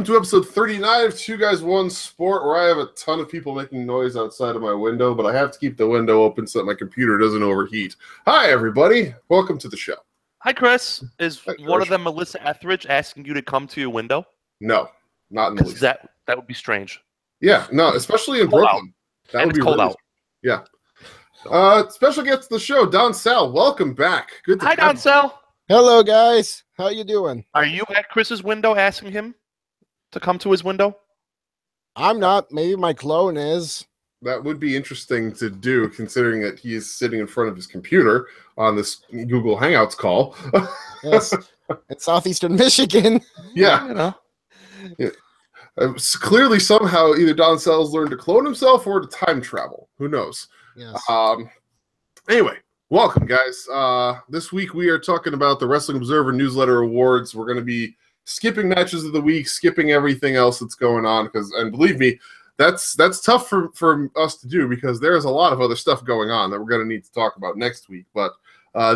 To episode 39 of Two Guys One Sport, where I have a ton of people making noise outside of my window, but I have to keep the window open so that my computer doesn't overheat. Hi, everybody. Welcome to the show. Hi, Chris. Is Hi, one George. of them Melissa Etheridge asking you to come to your window? No, not in the least. That would be strange. Yeah, no, especially in Cold Brooklyn. out. That And would it's be cold really, out. Yeah. Special guest to the show, Don Sal. Welcome back. Good to Hi, have Don you. Sal. Hello, guys. How you doing? Are you at Chris's window asking him to come to his window? I'm not. Maybe my clone is. That would be interesting to do, considering that he is sitting in front of his computer on this Google Hangouts call. Yes, in southeastern Michigan. Yeah. You know. Clearly, somehow, either Don Sal's learned to clone himself or to time travel. Who knows? Yes. Anyway, welcome, guys. This week we are talking about the Wrestling Observer Newsletter Awards. We're going to be skipping matches of the week, skipping everything else that's going on, and believe me, that's tough for us to do because there's a lot of other stuff going on that we're going to need to talk about next week. But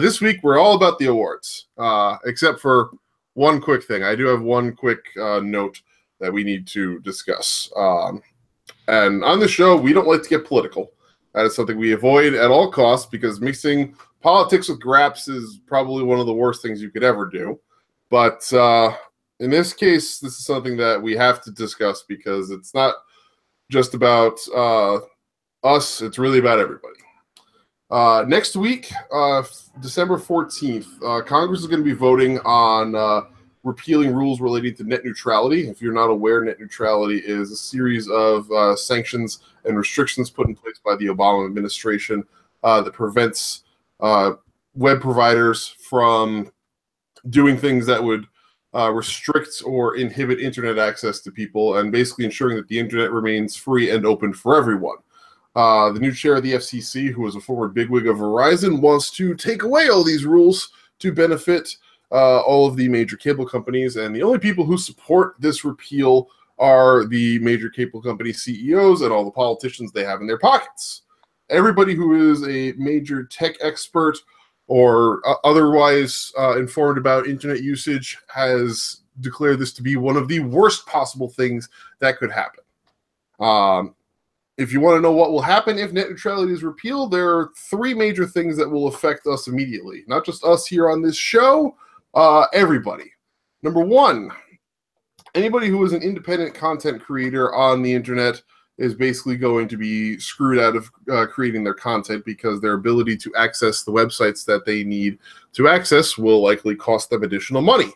this week we're all about the awards, except for one quick thing. I do have one quick note that we need to discuss. And on the show, we don't like to get political. That is something we avoid at all costs because mixing politics with graps is probably one of the worst things you could ever do. But in this case, this is something that we have to discuss because it's not just about us. It's really about everybody. Next week, December 14th, Congress is going to be voting on repealing rules relating to net neutrality. If you're not aware, net neutrality is a series of sanctions and restrictions put in place by the Obama administration that prevents web providers from doing things that would restrict or inhibit internet access to people and basically ensuring that the internet remains free and open for everyone. The new chair of the FCC, who is a former bigwig of Verizon, wants to take away all these rules to benefit all of the major cable companies, and the only people who support this repeal are the major cable company CEOs and all the politicians they have in their pockets. Everybody who is a major tech expert or otherwise informed about internet usage has declared this to be one of the worst possible things that could happen. If you want to know what will happen if net neutrality is repealed, there are three major things that will affect us immediately. Not just us here on this show, everybody. Number one, anybody who is an independent content creator on the internet is basically going to be screwed out of creating their content because their ability to access the websites that they need to access will likely cost them additional money.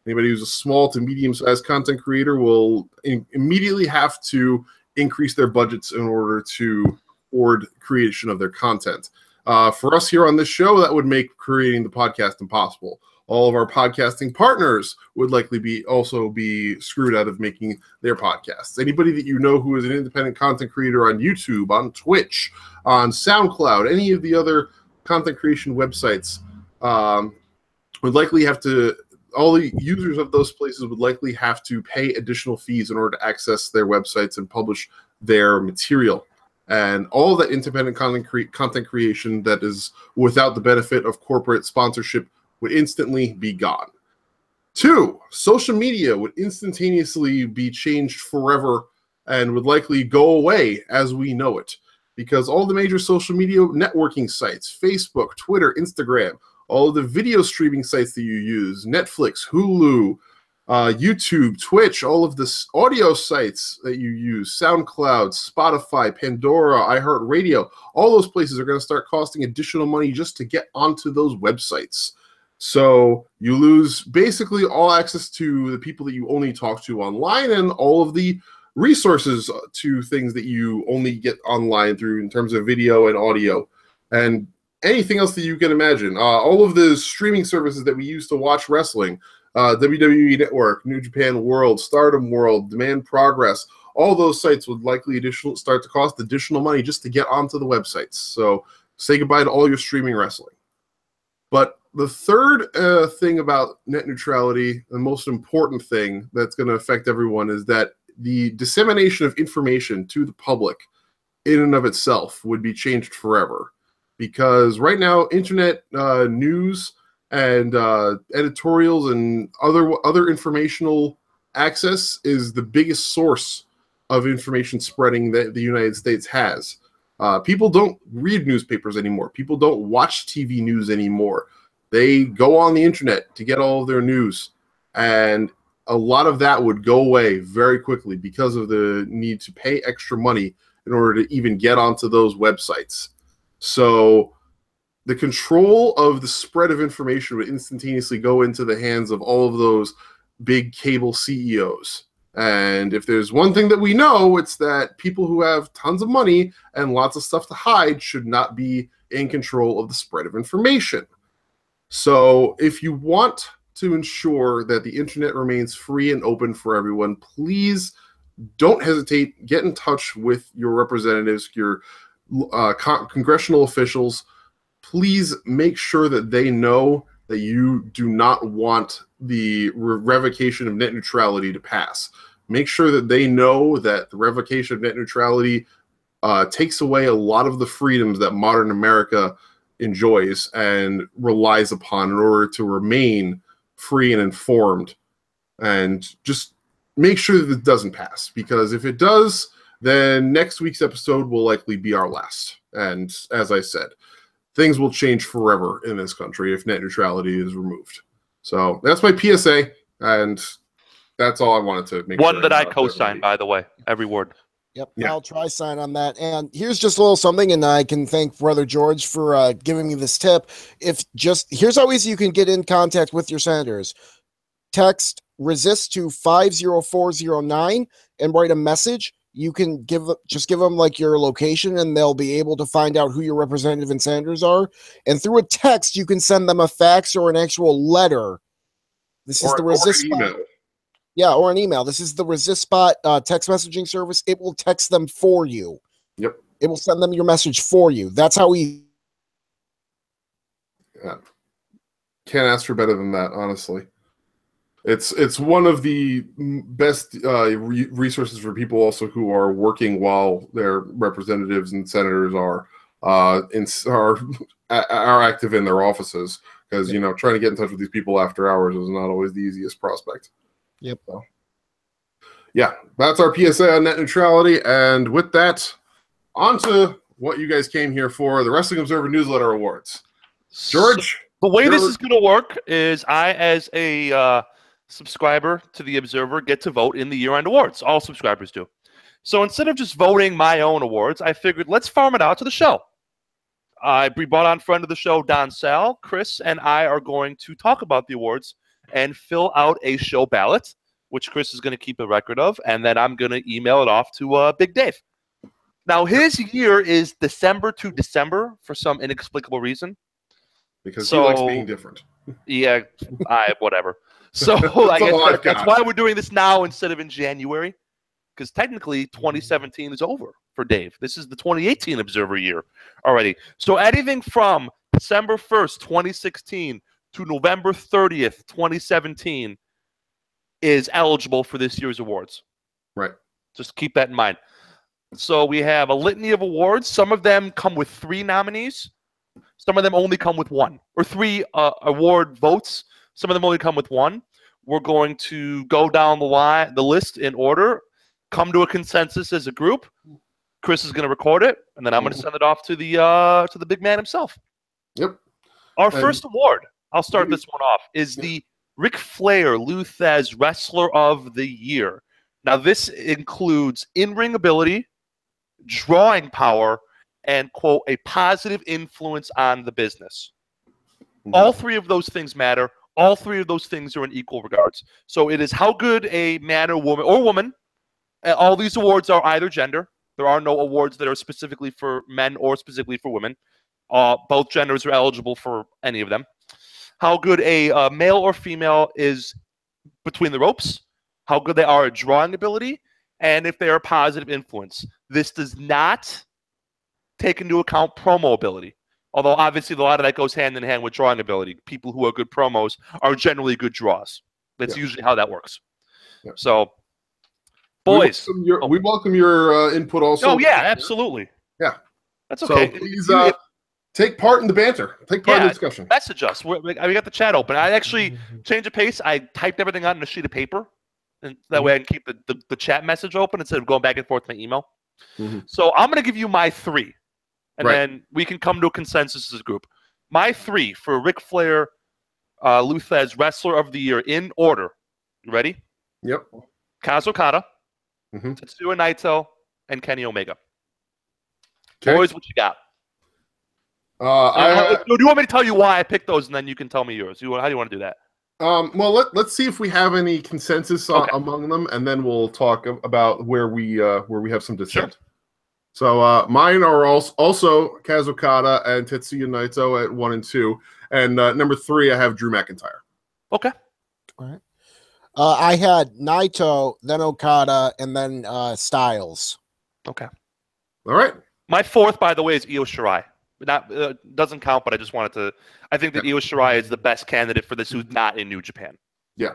Anybody who's a small to medium-sized content creator will immediately have to increase their budgets in order to afford creation of their content. For us here on this show, that would make creating the podcast impossible. All of our podcasting partners would likely also be screwed out of making their podcasts. Anybody that you know who is an independent content creator on YouTube, on Twitch, on SoundCloud, any of the other content creation websites would likely have to, all the users of those places would likely have to pay additional fees in order to access their websites and publish their material. And all that independent content creation that is without the benefit of corporate sponsorship would instantly be gone. Two, social media would instantaneously be changed forever and would likely go away as we know it. Because all the major social media networking sites, Facebook, Twitter, Instagram, all of the video streaming sites that you use, Netflix, Hulu, YouTube, Twitch, all of the audio sites that you use, SoundCloud, Spotify, Pandora, iHeartRadio, all those places are going to start costing additional money just to get onto those websites. So you lose basically all access to the people that you only talk to online and all of the resources to things that you only get online through in terms of video and audio and anything else that you can imagine. All of the streaming services that we use to watch wrestling, WWE Network, New Japan World, Stardom World, Demand Progress, all those sites would likely start to cost additional money just to get onto the websites. So say goodbye to all your streaming wrestling. But the third thing about net neutrality, the most important thing that's going to affect everyone, is that the dissemination of information to the public in and of itself would be changed forever. Because right now, internet news and editorials and other informational access is the biggest source of information spreading that the United States has. People don't read newspapers anymore. People don't watch TV news anymore. They go on the internet to get all of their news. And a lot of that would go away very quickly because of the need to pay extra money in order to even get onto those websites. So the control of the spread of information would instantaneously go into the hands of all of those big cable CEOs. And if there's one thing that we know, it's that people who have tons of money and lots of stuff to hide should not be in control of the spread of information. So if you want to ensure that the internet remains free and open for everyone, please don't hesitate. Get in touch with your representatives, your congressional officials. Please make sure that they know that you do not want the revocation of net neutrality to pass. Make sure that they know that the revocation of net neutrality takes away a lot of the freedoms that modern America enjoys and relies upon in order to remain free and informed. And just make sure that it doesn't pass, because if it does, then next week's episode will likely be our last. And as I said, things will change forever in this country if net neutrality is removed. So that's my PSA, and that's all I wanted to make One sure that I co-signed, by the way, every word. Yep, Yeah. I'll try sign on that. And here's just a little something, and I can thank Brother George for giving me this tip. Here's how easy you can get in contact with your senators. Text resist to 50409 and write a message. You can give them like your location, and they'll be able to find out who your representative and senators are. And through a text, you can send them a fax or an actual letter. This is the resist spot. Yeah, or an email. This is the Resist Spot text messaging service. It will text them for you. Yep. It will send them your message for you. That's how we. Yeah. Can't ask for better than that, honestly. It's one of the best resources for people also who are working while their representatives and senators are active in their offices, because trying to get in touch with these people after hours is not always the easiest prospect. Yep. So, yeah, that's our PSA on net neutrality. And with that, on to what you guys came here for, the Wrestling Observer Newsletter Awards. George? So the way this is going to work is I, as a subscriber to the Observer, get to vote in the year-end awards. All subscribers do. So instead of just voting my own awards, I figured let's farm it out to the show. We brought on friend of the show, Don Sal. Chris and I are going to talk about the awards and fill out a show ballot, which Chris is going to keep a record of, and then I'm going to email it off to Big Dave. Now, his year is December to December for some inexplicable reason. Because he likes being different. Yeah, whatever. So I guess that's why we're doing this now instead of in January, because technically 2017 is over for Dave. This is the 2018 Observer year already. So anything from December 1st, 2016 to November 30th, 2017 is eligible for this year's awards. Right. Just keep that in mind. So we have a litany of awards. Some of them come with 3 nominees. Some of them only come with 1, or 3 award votes. Some of them only come with 1. We're going to go down the list in order, come to a consensus as a group. Chris is going to record it, and then I'm going to send it off to the big man himself. Yep. Our first award, I'll start this one off, is the Ric Flair Lou Thesz Wrestler of the Year. Now, this includes in-ring ability, drawing power, and, quote, a positive influence on the business. All 3 of those things matter. All 3 of those things are in equal regards. So it is how good a man or woman. All these awards are either gender. There are no awards that are specifically for men or specifically for women. Both genders are eligible for any of them. How good a male or female is between the ropes, how good they are at drawing ability, and if they are a positive influence. This does not take into account promo ability, although obviously a lot of that goes hand in hand with drawing ability. People who are good promos are generally good draws. That's usually how that works. Yeah. So, boys. We welcome your input also. Oh, yeah, absolutely. Yeah. That's okay. So please take part in the banter. Take part in the discussion. Message us. We got the chat open. I actually changed the pace. I typed everything out on a sheet of paper and that way I can keep the chat message open instead of going back and forth my email. Mhm. So I'm going to give you my 3, and Right. then we can come to a consensus as a group. My 3 for Ric Flair, Lou Thesz Wrestler of the Year in order. You ready? Yep. Kaz Okada, Mhm. Tetsuya Naito, and Kenny Omega. Okay. Boys, what you got? I Do you want me to tell you why I picked those, and then you can tell me yours? How do you want to do that? well, let's see if we have any consensus Okay. among them, and then we'll talk about where we have some dissent. Sure. So mine are also Kaz Okada and Tetsuya Naito at 1 and 2, and number 3 I have Drew McIntyre. Okay. All right. I had Naito, then Okada, and then Styles. Okay. All right. My 4th, by the way, is Io Shirai. Not doesn't count, but I just wanted to. I think that Io Shirai is the best candidate for this who's not in New Japan. Yeah.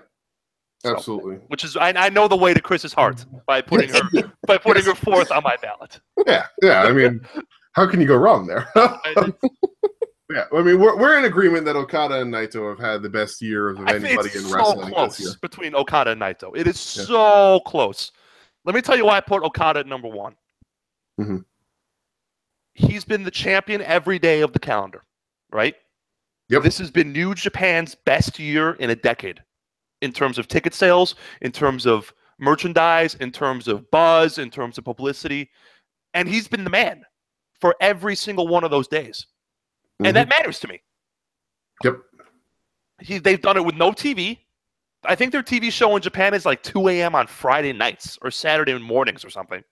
So, Absolutely. which is I know the way to Chris's heart by putting her her 4th on my ballot. Yeah. I mean, how can you go wrong there? Yeah, I mean, we're in agreement that Okada and Naito have had the best year of anybody in wrestling close this year. between Okada and Naito. It is so close. Let me tell you why I put Okada at number 1. Mm-hmm. He's been the champion every day of the calendar, right? Yep. This has been New Japan's best year in a decade in terms of ticket sales, in terms of merchandise, in terms of buzz, in terms of publicity. And he's been the man for every single one of those days. Mm-hmm. And that matters to me. Yep. They've done it with no TV. I think their TV show in Japan is like 2 a.m. on Friday nights or Saturday mornings or something.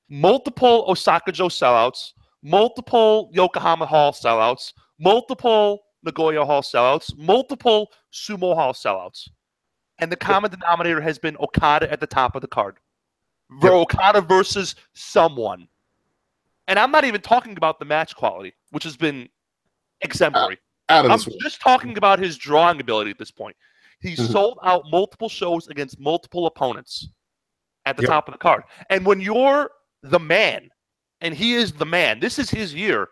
Multiple Osaka-jo sellouts, multiple Yokohama Hall sellouts, multiple Nagoya Hall sellouts, multiple Sumo Hall sellouts. And the common denominator has been Okada at the top of the card. Okada versus someone. And I'm not even talking about the match quality, which has been exemplary. I'm just talking about his drawing ability at this point. He sold out multiple shows against multiple opponents at the top of the card. And when you're the man, and he is the man, this is his year,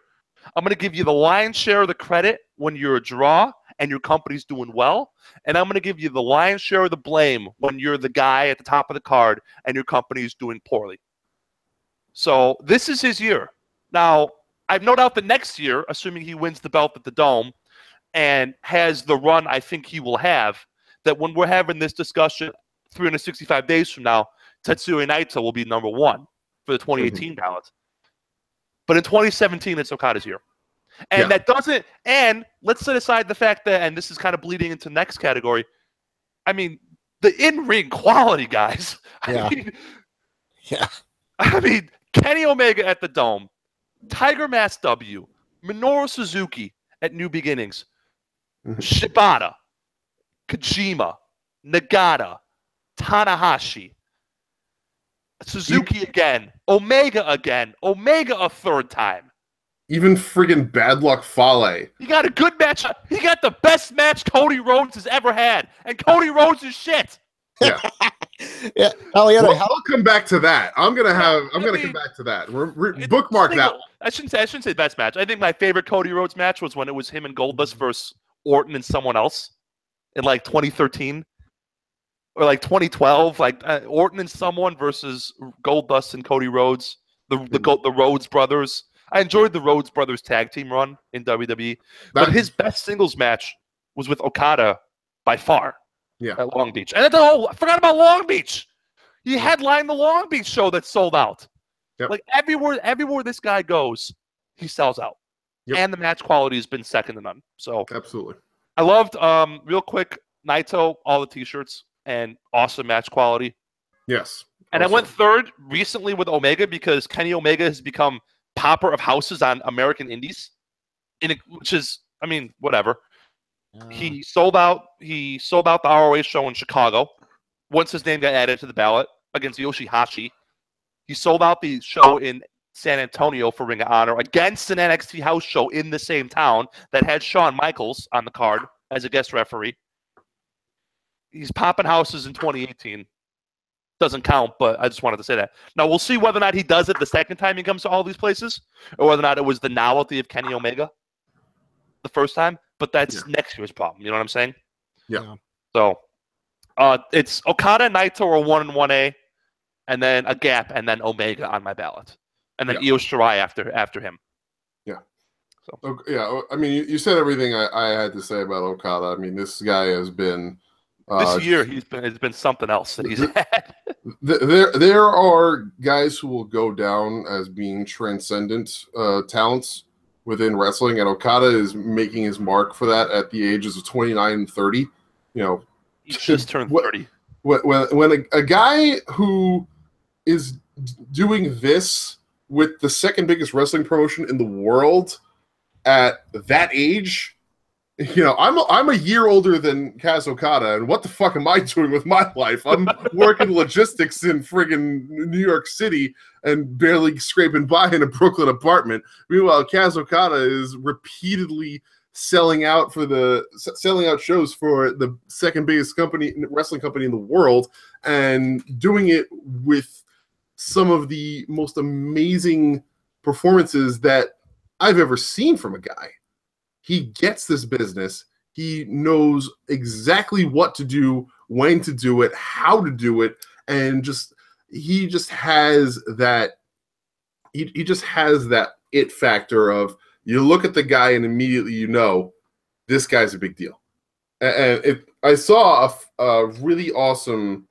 I'm going to give you the lion's share of the credit when you're a draw and your company's doing well, and I'm going to give you the lion's share of the blame when you're the guy at the top of the card and your company's doing poorly. So this is his year. Now, I've no doubt that next year, assuming he wins the belt at the Dome and has the run I think he will have, that when we're having this discussion 365 days from now, Tetsuya Naito will be number 1 for the 2018 ballot. But in 2017, it's Okada's year. And that doesn't, and let's set aside the fact that, and this is kind of bleeding into the next category, I mean, the in-ring quality, guys. I mean, Kenny Omega at the Dome, Tiger Mask W, Minoru Suzuki at New Beginnings, Shibata, Kojima, Nagata, Tanahashi, Suzuki again, Omega a third time. Even friggin' Bad Luck Fale. He got a good match. He got the best match Cody Rhodes has ever had. And Cody Rhodes is shit. Yeah. I'll come back to that. I'm gonna come back to that. Bookmark that. I shouldn't say best match. I think my favorite Cody Rhodes match was when it was him and Goldust versus Orton and someone else in like 2013 or like 2012. Like Orton and someone versus Goldust and Cody Rhodes, the Rhodes brothers. I enjoyed the Rhodes brothers tag team run in WWE, but his best singles match was with Okada by far. At Long Beach. And I forgot about Long Beach. He headlined the Long Beach show that sold out. Like everywhere this guy goes, he sells out. And the match quality has been second to none. So absolutely. I loved real quick Naito, all the t-shirts and awesome match quality. Yes. And I went third recently with Omega because Kenny Omega has become popper of houses on American Indies. Which is, I mean, whatever. He sold out the ROH show in Chicago once his name got added to the ballot against Yoshihashi. He sold out the show in San Antonio for Ring of Honor against an NXT house show in the same town that had Shawn Michaels on the card as a guest referee. He's popping houses in 2018. Doesn't count, but I just wanted to say that. Now, we'll see whether or not he does it the second time he comes to all these places or whether or not it was the novelty of Kenny Omega the first time. But that's next year's problem. You know what I'm saying? Yeah. So It's Okada, Naito are 1 and 1A, and then a gap, and then Omega on my ballot, and then Io Shirai after him. Yeah. So yeah, I mean, you said everything I had to say about Okada. I mean, this guy has been this year it's been something else that he's had. There are guys who will go down as being transcendent talents within wrestling, and Okada is making his mark for that at the ages of 29 and 30. You know, he just turned 30. When a guy who is doing this with the second biggest wrestling promotion in the world at that age, you know, I'm a year older than Kaz Okada, and what the fuck am I doing with my life? I'm working logistics in friggin' New York City and barely scraping by in a Brooklyn apartment. Meanwhile, Kaz Okada is repeatedly selling out shows for the second biggest wrestling company in the world, and doing it with some of the most amazing performances that I've ever seen from a guy. He gets this business. He knows exactly what to do, when to do it, how to do it, and he just has that. He just has that it factor of, you look at the guy and immediately you know this guy's a big deal. And I saw a really awesome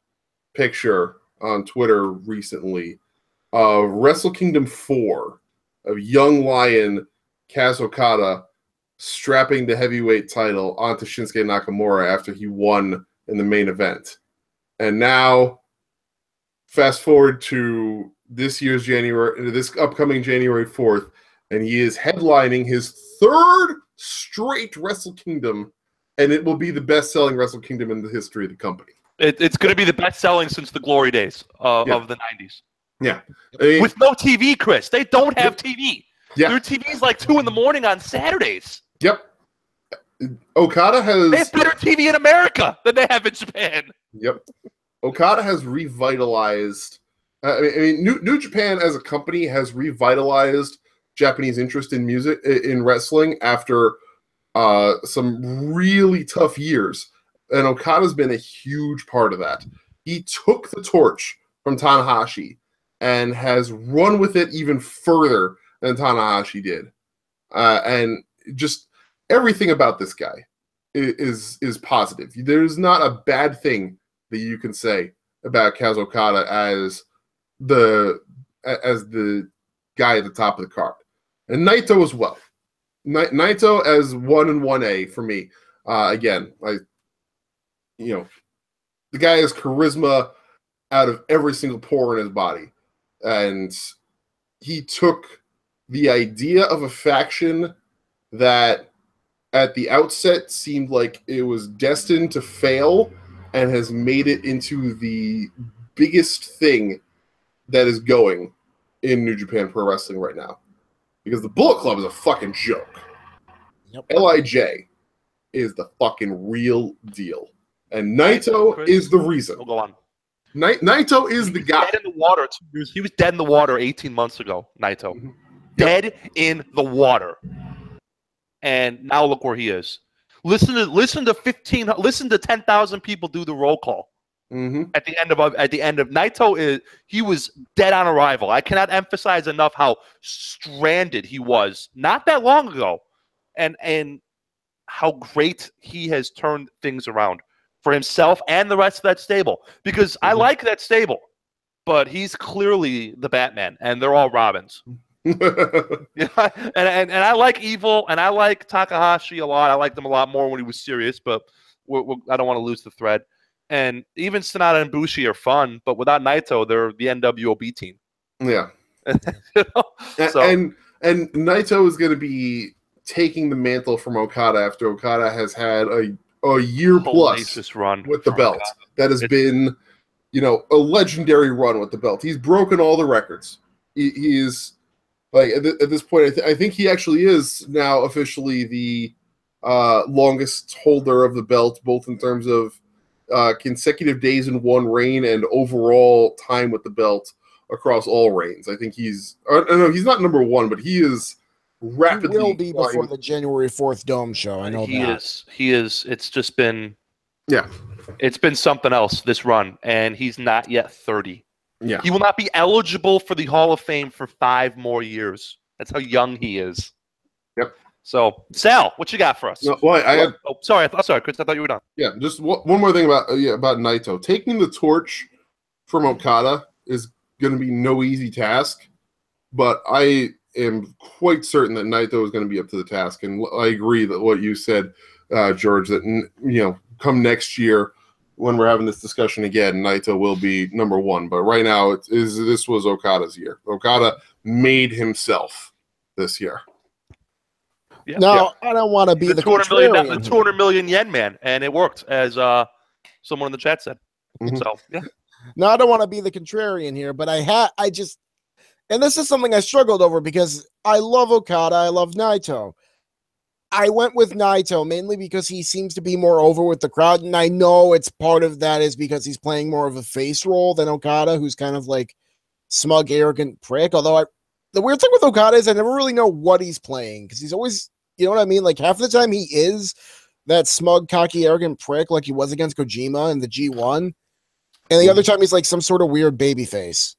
picture on Twitter recently of Wrestle Kingdom 4 of young lion Kaz Okada strapping the heavyweight title onto Shinsuke Nakamura after he won in the main event. And now, fast forward to this upcoming January 4th, and he is headlining his third straight Wrestle Kingdom, and it will be the best-selling Wrestle Kingdom in the history of the company. It's going to be the best-selling since the glory days of the 90s. Yeah. With no TV, Chris. They don't have TV. Yeah. Their TV's like 2 in the morning on Saturdays. Yep. Okada has... They have better TV in America than they have in Japan. Yep. Okada has revitalized... I mean, New Japan as a company has revitalized Japanese interest in music, in wrestling, after some really tough years. And Okada's been a huge part of that. He took the torch from Tanahashi and has run with it even further than Tanahashi did. And just everything about this guy is positive. There's not a bad thing that you can say about Kaz Okada as the guy at the top of the card. And Naito as well. Naito as 1 and 1A for me. Again, the guy has charisma out of every single pore in his body. And he took the idea of a faction that at the outset seemed like it was destined to fail, and has made it into the biggest thing that is going in New Japan Pro Wrestling right now. Because the Bullet Club is a fucking joke. Yep. LIJ is the fucking real deal. And Naito is the reason. We'll go on. Naito is the guy. Dead in the water 2 years. He was dead in the water 18 months ago, Naito. Mm-hmm. Dead in the water. And now look where he is. Listen to 10,000 people do the roll call. Mm-hmm. At the end of Naito, he was dead on arrival. I cannot emphasize enough how stranded he was not that long ago, and how great he has turned things around for himself and the rest of that stable. Because I like that stable, but he's clearly the Batman, and they're all Robins. And I like Evil, and I like Takahashi a lot. I liked him a lot more when he was serious, but I don't want to lose the thread. And even Sonata and Bushi are fun, but without Naito, they're the NWOB team. Yeah. So, and Naito is going to be taking the mantle from Okada after Okada has had a year plus run with the belt. That has been, a legendary run with the belt. He's broken all the records. He is, like, at this point, I think he actually is now officially the longest holder of the belt, both in terms of consecutive days in one reign and overall time with the belt across all reigns. I think he's not number 1, but he is rapidly. He will be before the January 4th Dome show. I know he is. It's just been. Yeah. It's been something else this run, and he's not yet 30. Yeah. He will not be eligible for the Hall of Fame for 5 more years. That's how young he is. Yep. So, Sal, what you got for us? No, well, I had, sorry, Chris. I thought you were done. yeah, just one more thing about Naito. Taking the torch from Okada is going to be no easy task, but I am quite certain that Naito is going to be up to the task. And I agree that what you said, George, that come next year when we're having this discussion again, Naito will be number one. But right now, this was Okada's year. Okada made himself this year. Yeah, now, I don't want to be the 200 million yen man, and it worked, as someone in the chat said. Mhm. So, yeah. No, I don't want to be the contrarian here, but and this is something I struggled over because I love Okada, I love Naito. I went with Naito mainly because he seems to be more over with the crowd, and I know it's part of that is because he's playing more of a face role than Okada, who's kind of like smug, arrogant prick. Although the weird thing with Okada is I never really know what he's playing because he's always, you know what I mean? Like half the time he is that smug, cocky, arrogant prick like he was against Kojima in the G1. And the other time he's like some sort of weird baby face.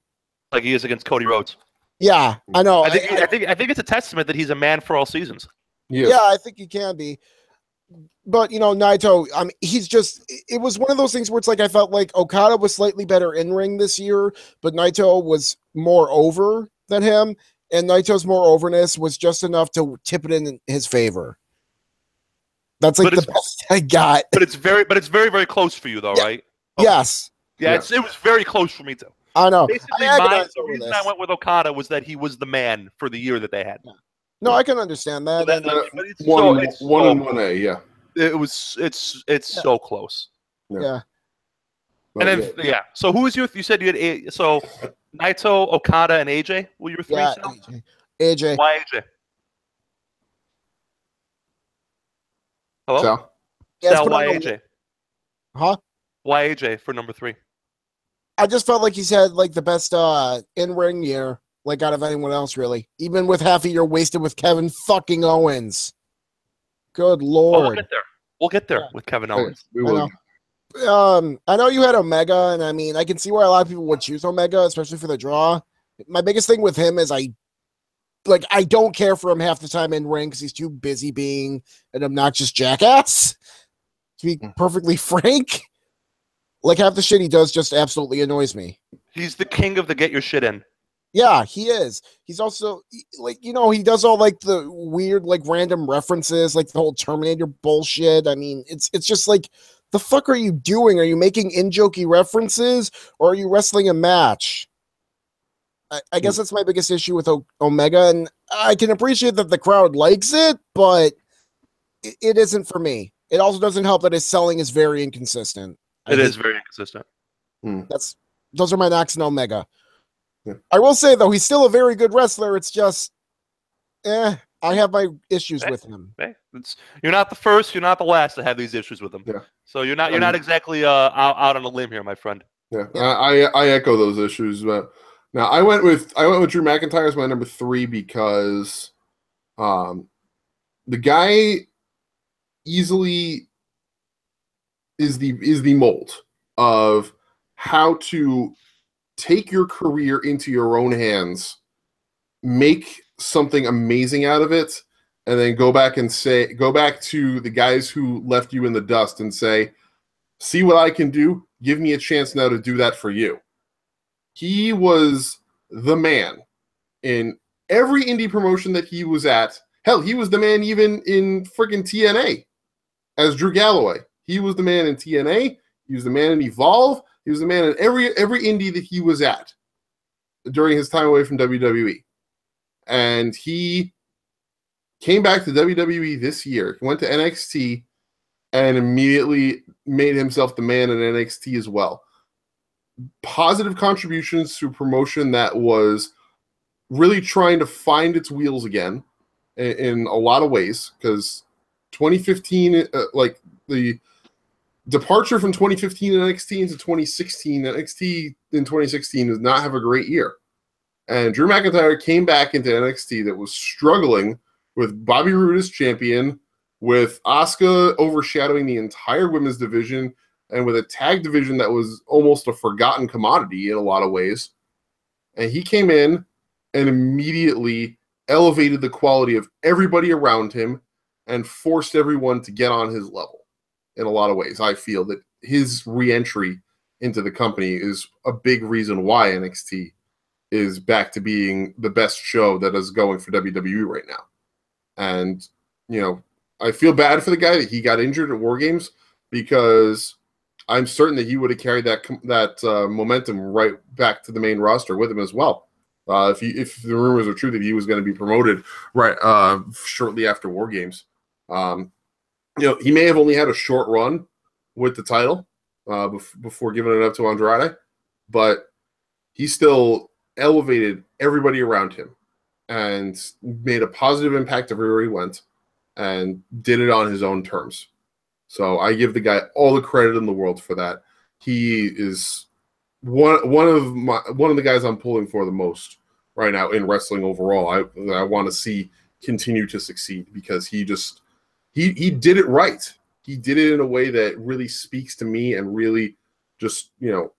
Like he is against Cody Rhodes. Yeah, I know. I think it's a testament that he's a man for all seasons. Yes. Yeah, I think he can be. But, Naito, it was one of those things where it's like I felt like Okada was slightly better in ring this year, but Naito was more over than him. And Naito's more overness was just enough to tip it in his favor. That's like the best I got. But it's very, very close for you, though, right? Okay. Yes. Yeah, it was very close for me too. I know. Basically, the reason I went with Okada was that he was the man for the year that they had. Yeah. No, I can understand that. One and 1A, yeah. It's so close. Yeah. And then So who was you said you had so Naito, Okada, and AJ? Were your three? Yeah, AJ. Why AJ? Hello? Sal, why AJ? Huh? Why AJ for number 3? I just felt like he's had like the best in-ring year, like out of anyone else, really. Even with half a year wasted with Kevin fucking Owens. Good Lord. We'll get there with Kevin Owens. We will. I know you had Omega, and I mean, I can see why a lot of people would choose Omega, especially for the draw. My biggest thing with him is I don't care for him half the time in ring because he's too busy being an obnoxious jackass. To be perfectly frank, like half the shit he does just absolutely annoys me. He's the king of the get your shit in. Yeah, he is. He's also like, he does all like the weird, like random references, like the whole Terminator bullshit. I mean, it's just like, the fuck are you doing? Are you making in-jokey references or are you wrestling a match? I guess that's my biggest issue with Omega, and I can appreciate that the crowd likes it, but it isn't for me. It also doesn't help that his selling is very inconsistent. It is very inconsistent. Those are my knocks on Omega. Yeah. I will say though, he's still a very good wrestler. It's just, I have my issues with him. You're not the first, you're not the last to have these issues with him. Yeah. So you're not exactly out on a limb here, my friend. Yeah, I echo those issues. But now I went with Drew McIntyre as my number 3 because, the guy easily is the mold of how to take your career into your own hands, make something amazing out of it, and then go back to the guys who left you in the dust and say, see what I can do. Give me a chance now to do that for you. He was the man in every indie promotion that he was at. Hell, he was the man even in freaking TNA as Drew Galloway. He was the man in TNA. He was the man in Evolve. He was the man in every indie that he was at during his time away from WWE. And he came back to WWE this year. He went to NXT and immediately made himself the man in NXT as well. Positive contributions to a promotion that was really trying to find its wheels again in a lot of ways, because 2015, like the departure from 2015 NXT into 2016, NXT in 2016 does not have a great year. And Drew McIntyre came back into NXT that was struggling with Bobby Roode as champion, with Asuka overshadowing the entire women's division, and with a tag division that was almost a forgotten commodity in a lot of ways. And he came in and immediately elevated the quality of everybody around him and forced everyone to get on his level in a lot of ways. I feel that his re-entry into the company is a big reason why NXT is back to being the best show that is going for WWE right now. And, you know, I feel bad for the guy that he got injured at War Games, because I'm certain that he would have carried that momentum right back to the main roster with him as well. If the rumors are true that he was going to be promoted right shortly after War Games. You know, he may have only had a short run with the title before giving it up to Andrade, but he still elevated everybody around him and made a positive impact everywhere he went and did it on his own terms. So I give the guy all the credit in the world for that. He is one of the guys I'm pulling for the most right now in wrestling overall. I want to see continue to succeed, because he did it right. He did it in a way that really speaks to me and really just, you know,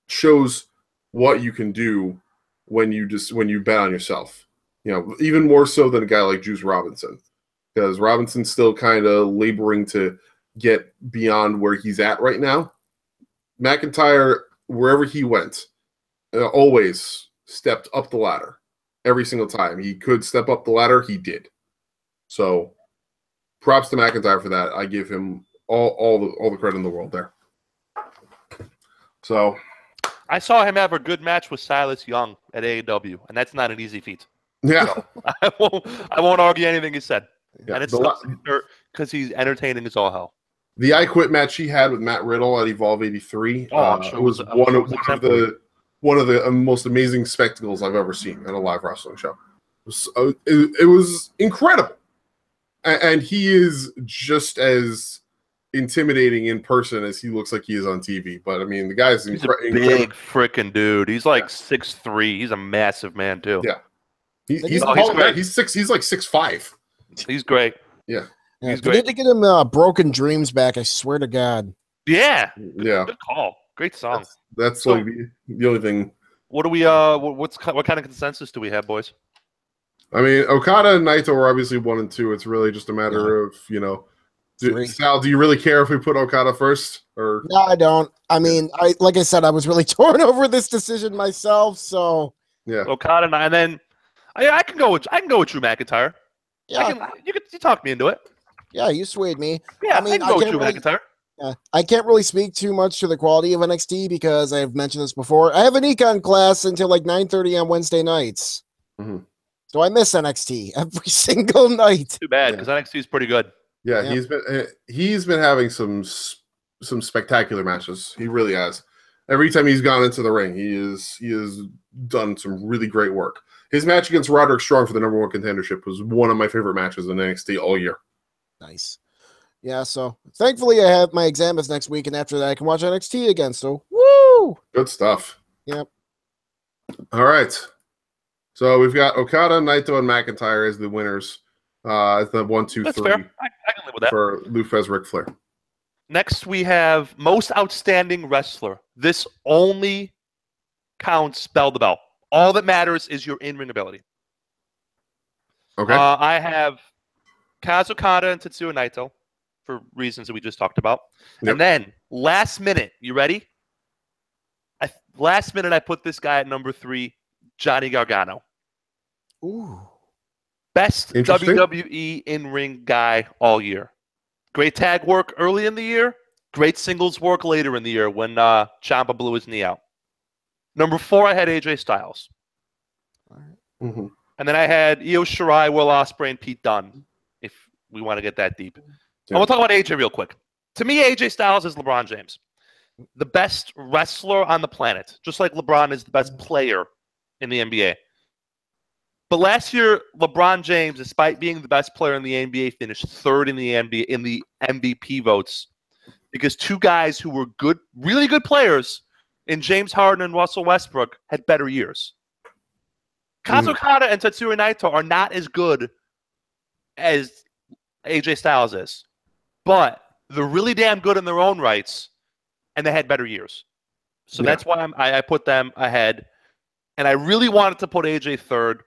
shows what you can do when you bet on yourself. You know, even more so than a guy like Juice Robinson, because Robinson's still kind of laboring to get beyond where he's at right now. McIntyre, wherever he went, always stepped up the ladder. Every single time he could step up the ladder, he did. So props to McIntyre for that. I give him all the credit in the world there. So I saw him have a good match with Silas Young at AEW, and that's not an easy feat. yeah, So I won't argue anything he said. yeah. And it's because he's entertaining as all hell. The I Quit match he had with Matt Riddle at Evolve '83. It was one of the most amazing spectacles I've ever seen in a live wrestling show. It was incredible, and he is just as intimidating in person as he looks like he is on TV. But I mean, the guy's a big freaking dude. He's like 6'3". He's a massive man too. Yeah, he's great. He's like 6'5". He's great. Yeah. He's great. Need to get him Broken Dreams back. I swear to God. Yeah. Yeah. Good call. Great song. That's so, like the only thing. What do we? What kind of consensus do we have, boys? I mean, Okada and Naito are obviously 1 and 2. It's really just a matter of, you know, Sal, do you really care if we put Okada first? Or no, I don't. I mean, like I said, I was really torn over this decision myself. So yeah, Okada, and then I can go with Drew McIntyre. Yeah, you talk me into it. Yeah, you swayed me. Yeah, I mean, I can go with Drew McIntyre. I can't really speak too much to the quality of NXT because I've mentioned this before. I have an econ class until like 9:30 on Wednesday nights. Mm-hmm. So I miss NXT every single night. Too bad, because NXT is pretty good. Yeah, he's been having some spectacular matches. He really has. Every time he's gone into the ring, he has done some really great work. His match against Roderick Strong for the #1 contendership was one of my favorite matches in NXT all year. Nice. Yeah, so thankfully I have my exam is next week, and after that I can watch NXT again. So woo! Good stuff. Yep. All right. So we've got Okada, Naito, and McIntyre as the winners. As the 1, 2, 3. That's fair. I can live with that. For Lou Fez, Ric Flair. Next, we have most outstanding wrestler. This only counts bell to bell. All that matters is your in-ring ability. Okay. I have Kaz Okada and Tetsuya Naito for reasons that we just talked about. Yep. And then, last minute, you ready? Last minute, I put this guy at number 3, Johnny Gargano. Ooh. Best WWE in-ring guy all year. Great tag work early in the year. Great singles work later in the year when Ciampa blew his knee out. Number 4, I had AJ Styles. Mm-hmm. And then I had Io Shirai, Will Ospreay, and Pete Dunne, if we want to get that deep. Yeah. I want to talk about AJ real quick. To me, AJ Styles is LeBron James. The best wrestler on the planet. Just like LeBron is the best player in the NBA. But last year, LeBron James, despite being the best player in the NBA, finished 3rd in the NBA in the MVP votes because 2 guys who were good, really good players in James Harden and Russell Westbrook had better years. Kaz Okada and Tetsuya Naito are not as good as AJ Styles is. But They're really damn good in their own rights, and they had better years. So that's why I put them ahead. And I really wanted to put AJ third,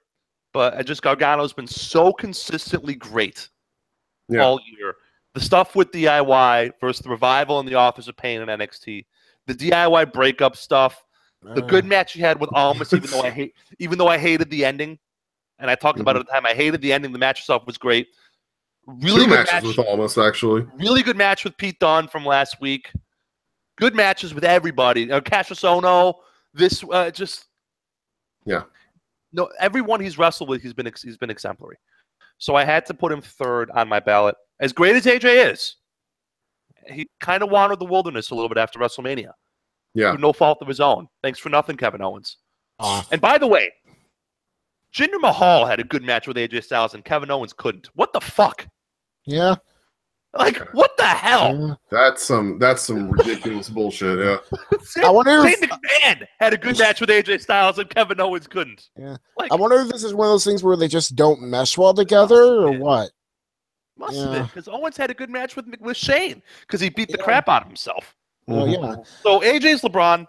but Gargano's been so consistently great all year. The stuff with DIY versus the Revival and the Authors of Pain in NXT, the DIY breakup stuff, the good match he had with Almas, even though I hated the ending, and I talked about it at the time. I hated the ending. The match itself was great. Really good match with Almas, actually. Really good match with Pete Dunne from last week. Good matches with everybody. Cassius Ohno. No, everyone he's wrestled with, he's been exemplary. So I had to put him third on my ballot. As great as AJ is, he kind of wandered the wilderness a little bit after WrestleMania. Yeah. Through no fault of his own. Thanks for nothing, Kevin Owens. And by the way, Jinder Mahal had a good match with AJ Styles, and Kevin Owens couldn't. What the fuck? Yeah. Like, what the hell? That's some ridiculous bullshit. Yeah. I wonder Shane McMahon had a good match with AJ Styles, and Kevin Owens couldn't. Yeah. I wonder if this is one of those things where they just don't mesh well together, or what. Must have been, because Owens had a good match with Shane, because he beat the crap out of himself. Well, yeah. So AJ's LeBron,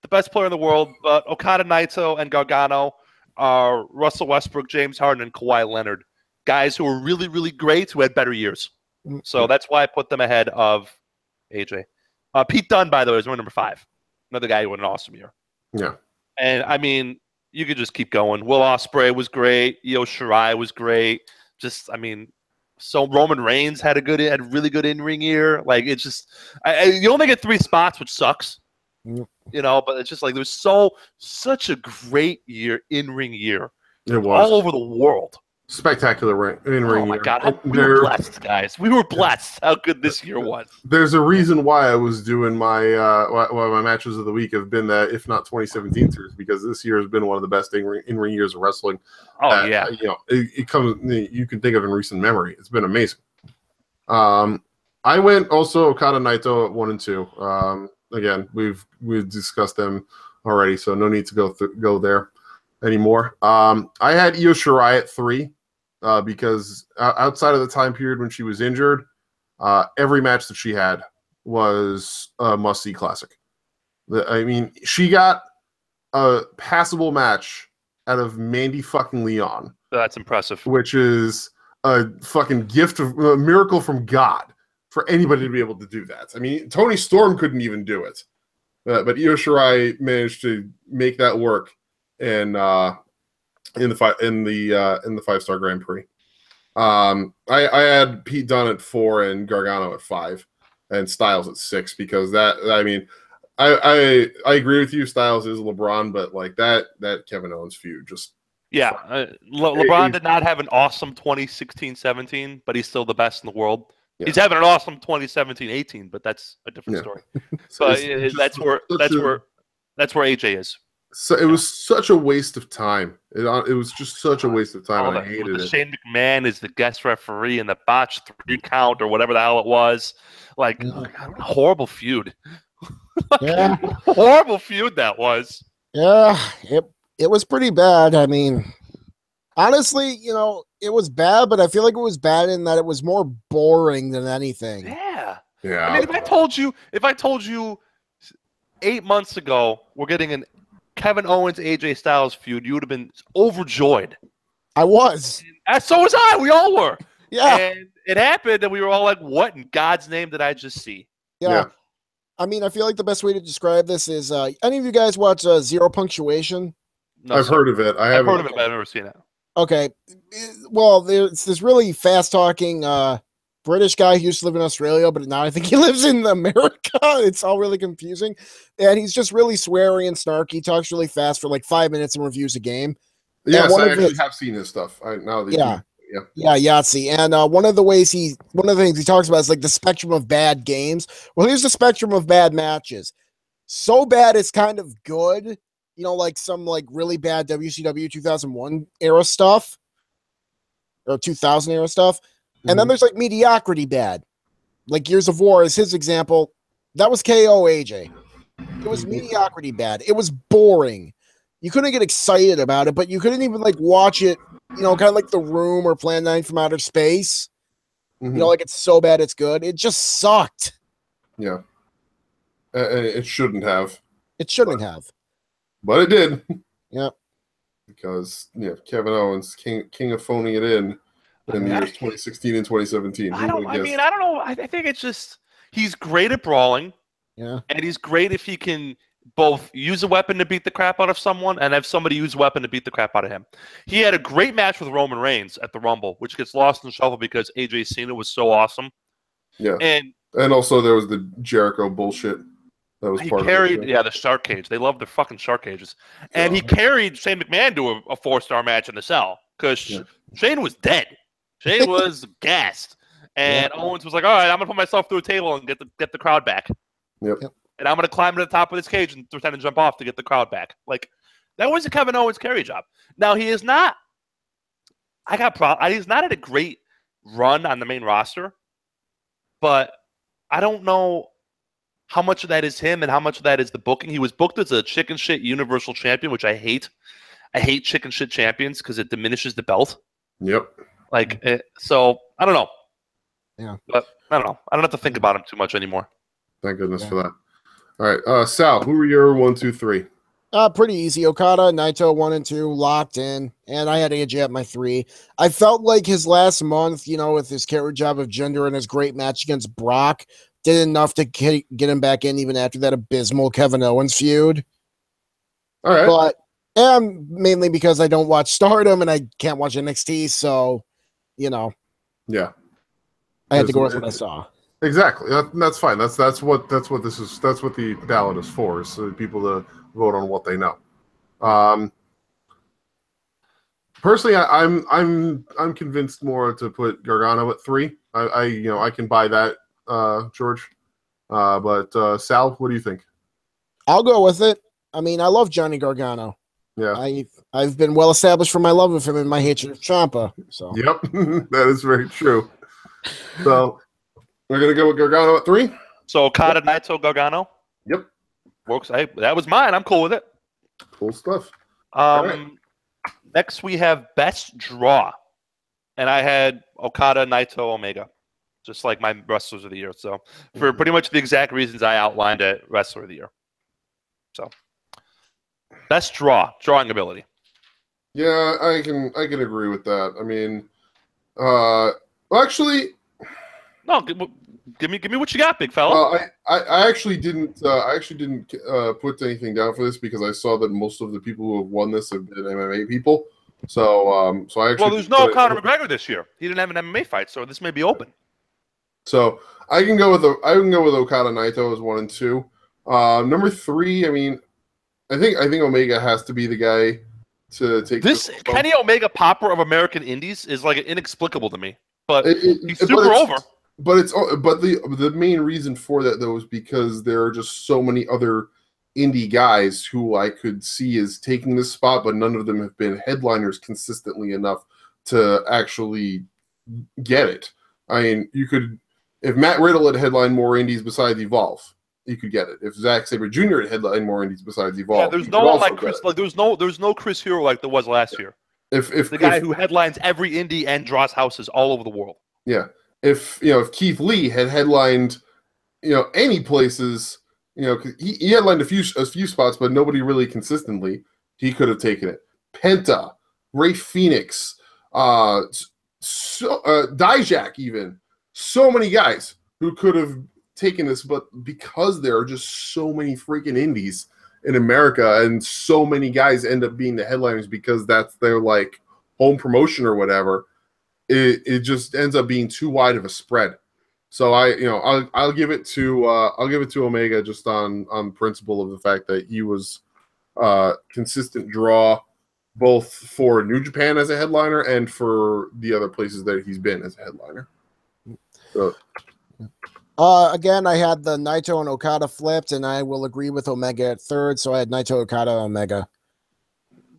the best player in the world, but Okada, Naito, and Gargano are Russell Westbrook, James Harden, and Kawhi Leonard. Guys who were really, really great, who had better years. So that's why I put them ahead of AJ. Pete Dunne, by the way, is my number 5. Another guy who had an awesome year. Yeah. And, I mean, you could just keep going. Will Ospreay was great. Io Shirai was great. So Roman Reigns had a really good in-ring year. Like, it's just you only get 3 spots, which sucks. But it's just like there's such a great in-ring year. It was all over the world. Spectacular in-ring. Oh my God, we were blessed, guys. We were blessed how good this year was. There's a reason why I was doing my my matches of the week have been that, if not 2017 series, because this year has been one of the best in-ring years of wrestling. Oh yeah, it comes. You can think of in recent memory. It's been amazing. I went also Okada Naito at 1 and 2. Again, we've discussed them already, so no need to go there anymore. I had Io Shirai at 3 because outside of the time period when she was injured, every match that she had was a must-see classic. She got a passable match out of Mandy fucking Leon. That's impressive. Which is a fucking gift of a miracle from God for anybody to be able to do that. I mean, Tony Storm couldn't even do it, but Io Shirai managed to make that work in the 5-star Grand Prix. I had Pete Dunne at 4 and Gargano at 5 and Styles at 6 because I agree with you. Styles is LeBron, but like that Kevin Owens feud just LeBron did not have an awesome 2016-17, but he's still the best in the world. Yeah. He's having an awesome 2017-18, but that's a different story. So that's where AJ is. So it was such a waste of time. It was just such a waste of time. And I hated it. Shane McMahon is the guest referee in the botched 3 count or whatever the hell it was. Like, horrible feud. Horrible feud that was. Yeah, it was pretty bad. I mean, honestly, it was bad, but I feel like it was bad in that it was more boring than anything. Yeah. Yeah. I mean, if I told you 8 months ago we're getting an Kevin Owens AJ Styles feud, you would have been overjoyed. I was. And so was I. We all were. Yeah. And it happened, and we were all like, "What in God's name did I just see?" Yeah. I mean, I feel like the best way to describe this is: any of you guys watch Zero Punctuation? No, I've heard of it. I've heard of it, but I've never seen it. Okay. Well, there's this really fast-talking British guy who used to live in Australia, but now I think he lives in America. It's all really confusing. And he's just really sweary and snarky, talks really fast for like 5 minutes and reviews a game. Yes, I actually have seen his stuff. Yahtzee. And one of the things he talks about is like the spectrum of bad games. Well, here's the spectrum of bad matches. So bad it's kind of good. Like some like really bad WCW 2001 era stuff or 2000 era stuff. And then there's like mediocrity bad. Like Gears of War is his example. That was KO AJ. It was mediocrity bad. It was boring. You couldn't get excited about it, but you couldn't even like watch it, kind of like The Room or Plan 9 from Outer Space. You know, like it's so bad it's good. It just sucked. Yeah. It shouldn't have. It shouldn't have. But it did. Yeah. Because Kevin Owens, king of phoning it in the years 2016 and 2017. I don't know. I think it's just he's great at brawling. Yeah. And he's great if he can both use a weapon to beat the crap out of someone and have somebody use a weapon to beat the crap out of him. He had a great match with Roman Reigns at the Rumble, which gets lost in the shuffle because AJ Cena was so awesome. Yeah. And also there was the Jericho bullshit. That was part carried, of it. the shark cage. They love their fucking shark cages. And he carried Shane McMahon to a 4-star match in the cell because Shane was dead. Shane was gassed. And Owens was like, all right, I'm going to put myself through a table and get the crowd back. Yep. And I'm going to climb to the top of this cage and pretend to jump off to get the crowd back. Like, that was a Kevin Owens carry job. Now, he is not – he's not at a great run on the main roster. But I don't know – how much of that is him and how much of that is the booking. He was booked as a chicken shit universal champion, which I hate. I hate chicken shit champions because it diminishes the belt. Yep. So I don't know. Yeah. But I don't know. I don't have to think about him too much anymore. Thank goodness for that. All right. Sal, who are your 1, 2, 3? Pretty easy. Okada, Naito 1 and 2 locked in, and I had AJ at my 3. I felt like his last month, with his carry job of Jinder and his great match against Brock, did enough to get him back in even after that abysmal Kevin Owens feud. All right. But mainly because I don't watch Stardom and I can't watch NXT, so, Yeah. I had to go with what I saw. Exactly. That's fine. That's what this is. That's what the ballot is for, is so people to vote on what they know. Personally, I'm convinced more to put Gargano at 3. I can buy that. George. But Sal, what do you think? I'll go with it. I mean, I love Johnny Gargano. Yeah. I've been well established for my love of him and my hatred of Ciampa. So. Yep, that is very true. So we're gonna go with Gargano at 3. So Okada, Naito, Gargano. Yep. Works. That was mine. I'm cool with it. Cool stuff. Right. Next we have best draw, and I had Okada, Naito, Omega. Just like my wrestlers of the year. So for pretty much the exact reasons I outlined at wrestler of the year. So best drawing ability. Yeah, I can agree with that. I mean, actually, no, give me what you got, big fella. I actually didn't put anything down for this because I saw that most of the people who have won this have been MMA people. So I actually there's no Conor McGregor this year. He didn't have an MMA fight, so this may be open. So I can go with Okada Naito as 1 and 2. Number 3, I mean, I think Omega has to be the guy to take this. Kenny Omega popper of American Indies is like inexplicable to me, but he's super over. But the main reason for that though is because there are just so many other indie guys who I could see as taking this spot, but none of them have been headliners consistently enough to actually get it. I mean, if Matt Riddle had headlined more indies besides Evolve, you could get it. If Zack Sabre Jr. had headlined more indies besides Evolve, there's no one like Chris. Like there's no Chris Hero like there was last year. If the guy who headlines every indie and draws houses all over the world. Yeah. If Keith Lee had headlined, any places, cause he headlined a few spots, but nobody really consistently, he could have taken it. Penta, Ray Phoenix, Dijak even. So many guys who could have taken this, but because there are just so many freaking indies in America and so many guys end up being the headliners because that's their like home promotion or whatever, it just ends up being too wide of a spread. So I'll give it to Omega just on principle of the fact that he was consistent draw both for New Japan as a headliner and for the other places that he's been as a headliner. So. Again, I had the Naito and Okada flipped, and I will agree with Omega at 3rd. So I had Naito, Okada, Omega.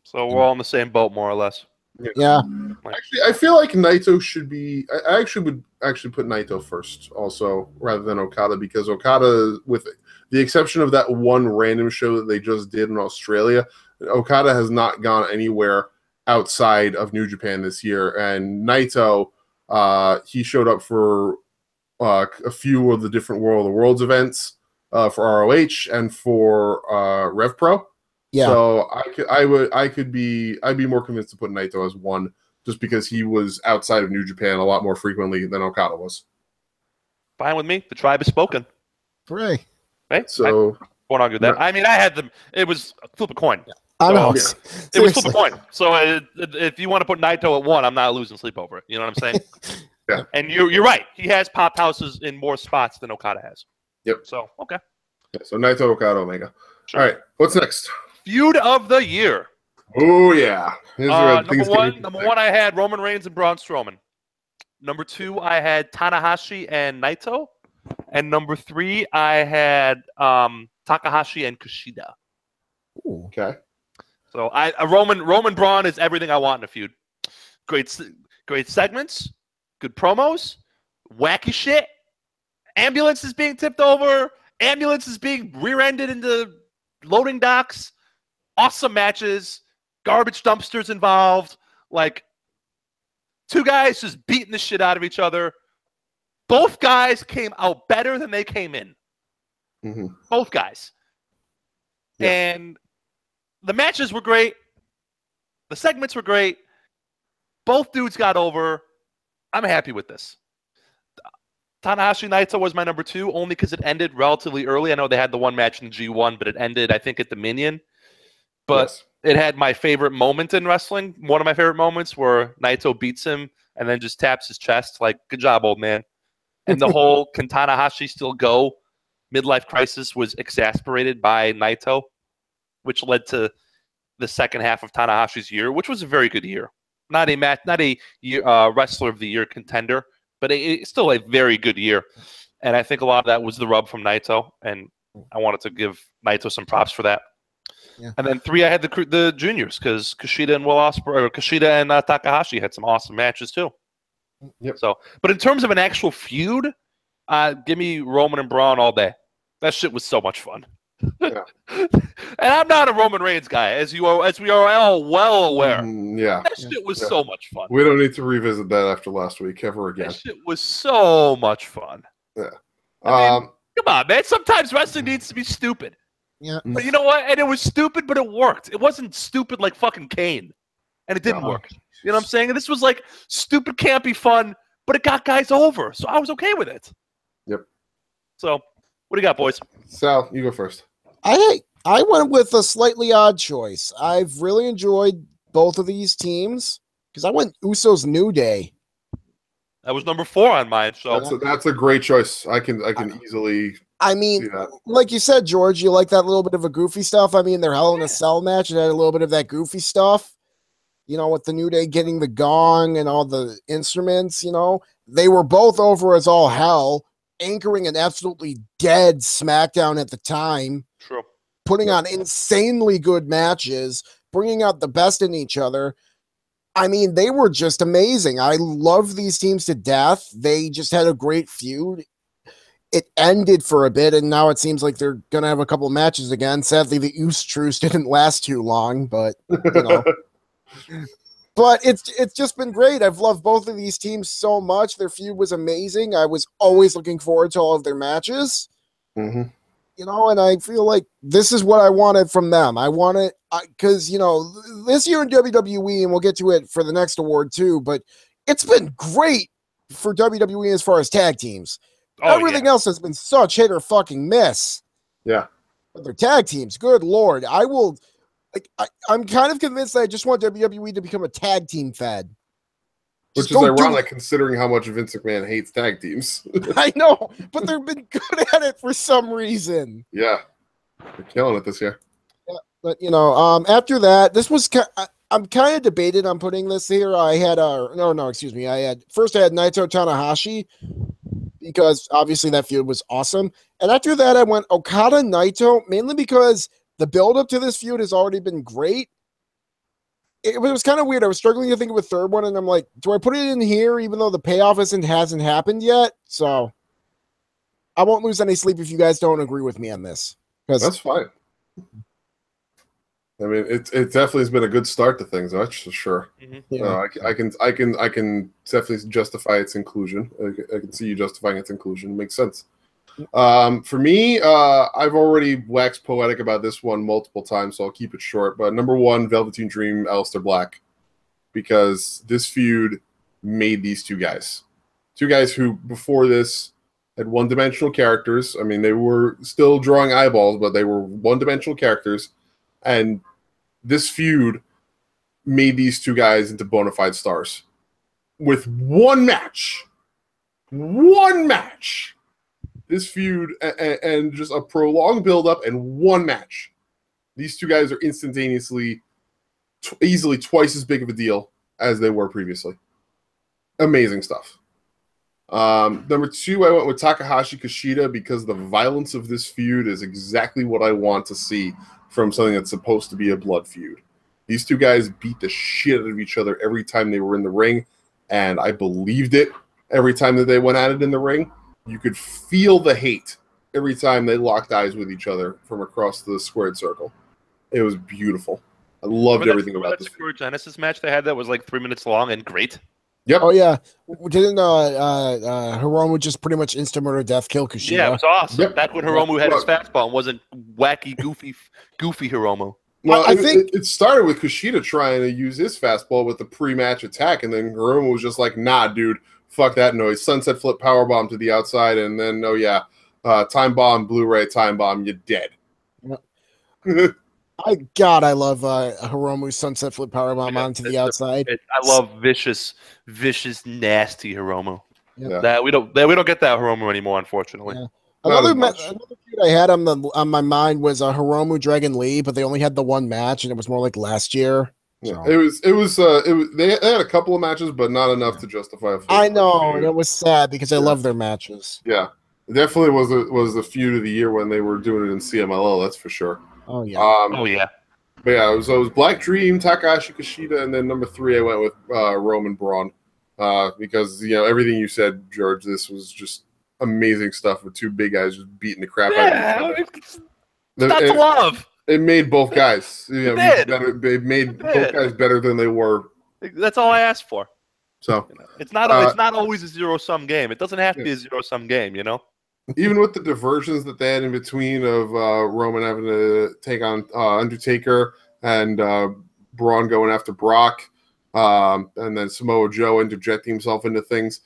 So we're all in the same boat, more or less. Yeah. Actually, I feel like Naito should be. I would put Naito first, also, rather than Okada, because Okada, with the exception of that one random show that they just did in Australia, Okada has not gone anywhere outside of New Japan this year, and Naito He showed up for a few of the different War of the Worlds events for ROH and for Rev Pro. Yeah. So I'd be more convinced to put Naito as 1 just because he was outside of New Japan a lot more frequently than Okada was. Fine with me. The tribe has spoken. Hooray. Right? So I won't argue that. I mean, I had them. It was flip a coin. I know. It was flip a coin. So if you want to put Naito at 1, I'm not losing sleep over it. You know what I'm saying? Yeah. And you're right. He has popped houses in more spots than Okada has. Yep. So, okay. Yeah, so Naito, Okada, Omega. Sure. All right. What's next? Feud of the year. Oh, yeah. Number one, I had Roman Reigns and Braun Strowman. Number 2, I had Tanahashi and Naito. And number 3, I had Takahashi and Kushida. Ooh. Okay. So Roman Braun is everything I want in a feud. Great segments, good promos, wacky shit. Ambulance is being tipped over. Ambulance is being rear-ended into loading docks. Awesome matches. Garbage dumpsters involved. Like, 2 guys just beating the shit out of each other. Both guys came out better than they came in. Mm-hmm. Both guys. Yeah. And the matches were great. The segments were great. Both dudes got over. I'm happy with this. Tanahashi Naito was my number 2, only because it ended relatively early. I know they had the one match in G1, but it ended, I think, at Dominion. But it had my favorite moment in wrestling. One of my favorite moments where Naito beats him and then just taps his chest like, good job, old man. And the whole can Tanahashi still go midlife crisis was exasperated by Naito, which led to the second half of Tanahashi's year, which was a very good year. Not a wrestler of the year contender, but still a very good year. And I think a lot of that was the rub from Naito, and I wanted to give Naito some props for that. Yeah. And then 3, I had the juniors because Kushida and Kushida and Takahashi had some awesome matches too. Yep. So, but in terms of an actual feud, give me Roman and Braun all day. That shit was so much fun. Yeah. And I'm not a Roman Reigns guy, as we are all well aware. Yeah. That shit was so much fun. We don't need to revisit that after last week ever again. That shit was so much fun. Yeah. I mean, come on, man. Sometimes wrestling needs to be stupid. Yeah. But you know what? And it was stupid, but it worked. It wasn't stupid like fucking Kane. And it didn't work. You know what I'm saying? And this was like stupid, campy fun, but it got guys over. So I was okay with it. Yep. So what do you got, boys? Sal, you go first. I went with a slightly odd choice. I've really enjoyed both of these teams because I went Usos New Day. That was number 4 on mine. So that's a great choice. I can easily. I mean, like you said, George, you like that little bit of a goofy stuff. I mean, their Hell in a Cell match, it had a little bit of that goofy stuff. You know, with the New Day getting the gong and all the instruments, you know, they were both over as all hell, anchoring an absolutely dead SmackDown at the time. True. Putting on insanely good matches, bringing out the best in each other. I mean, they were just amazing. I love these teams to death. They just had a great feud. It ended for a bit, and now it seems like they're going to have a couple matches again. Sadly, the Use Truce didn't last too long, but, you know. But it's just been great. I've loved both of these teams so much. Their feud was amazing. I was always looking forward to all of their matches. Mm-hmm. You know, and I feel like this is what I wanted from them. I wanted, because, you know, this year in WWE, and we'll get to it for the next award too, but it's been great for WWE as far as tag teams. Everything else has been such hit or fucking miss. Yeah. But their tag teams, good Lord. I'm kind of convinced that I just want WWE to become a tag team fed. Which is ironic considering how much Vince McMahon hates tag teams. I know, but they've been good at it for some reason. Yeah. They're killing it this year. Yeah, but, you know, after that, this was I'm kind of debated on putting this here. I had first I had Naito Tanahashi because obviously that feud was awesome. And after that, I went Okada Naito, mainly because the build-up to this feud has already been great. It was kind of weird. I was struggling to think of a third one, and I'm like, do I put it in here even though the payoff hasn't happened yet? So I won't lose any sleep if you guys don't agree with me on this. That's fine. I mean, it definitely has been a good start to things. That's for sure. Yeah. I can definitely justify its inclusion. I can see you justifying its inclusion. It makes sense. For me, I've already waxed poetic about this one multiple times, so I'll keep it short. But number one, Velveteen Dream, Aleister Black, because this feud made these two guys who before this had one-dimensional characters. I mean, they were still drawing eyeballs, but they were one-dimensional characters. And this feud made these two guys into bona fide stars with one match. One match. This feud and just a prolonged build-up and one match. These two guys are instantaneously easily twice as big of a deal as they were previously. Amazing stuff. Number two, I went with Takahashi Kushida because the violence of this feud is exactly what I want to see from something that's supposed to be a blood feud. These two guys beat the shit out of each other every time they were in the ring, and I believed it every time that they went at it in the ring. You could feel the hate every time they locked eyes with each other from across the squared circle. It was beautiful. I loved everything about this. That Genesis match they had that was like 3 minutes long and great. Yep. Oh yeah. Didn't Hiromu just pretty much instant murder death kill Kushida? Yeah, it was awesome. Yep. Back when Hiromu had his fastball and wasn't wacky, goofy Hiromu. Well, I think it started with Kushida trying to use his fastball with the pre-match attack, and then Hiromu was just like, "Nah, dude, fuck that noise." Sunset flip powerbomb to the outside, and then time bomb, Blu-ray time bomb, you're dead. I love Hiromu's sunset flip powerbomb onto the outside. I love vicious, nasty Hiromu. Yeah. That we don't get that Hiromu anymore, unfortunately. Yeah. Another feud I had on my mind was Hiromu Dragon Lee, but they only had the one match, and it was more like last year. Yeah. So. They had a couple of matches, but not enough to justify. I know, and it was sad because I love their matches. Yeah, it definitely was the feud of the year when they were doing it in CMLL. That's for sure. Oh yeah. But yeah, it was Black Dream, Takahashi Kushida, and then number three I went with Roman Braun, because everything you said, George. This was just amazing stuff with two big guys just beating the crap out of each other. That's love. It made both guys. It made both guys better than they were. That's all I asked for. So it's not always a zero-sum game. It doesn't have to be a zero-sum game, Even with the diversions that they had in between of Roman having to take on Undertaker and Braun going after Brock, and then Samoa Joe interjecting himself into things.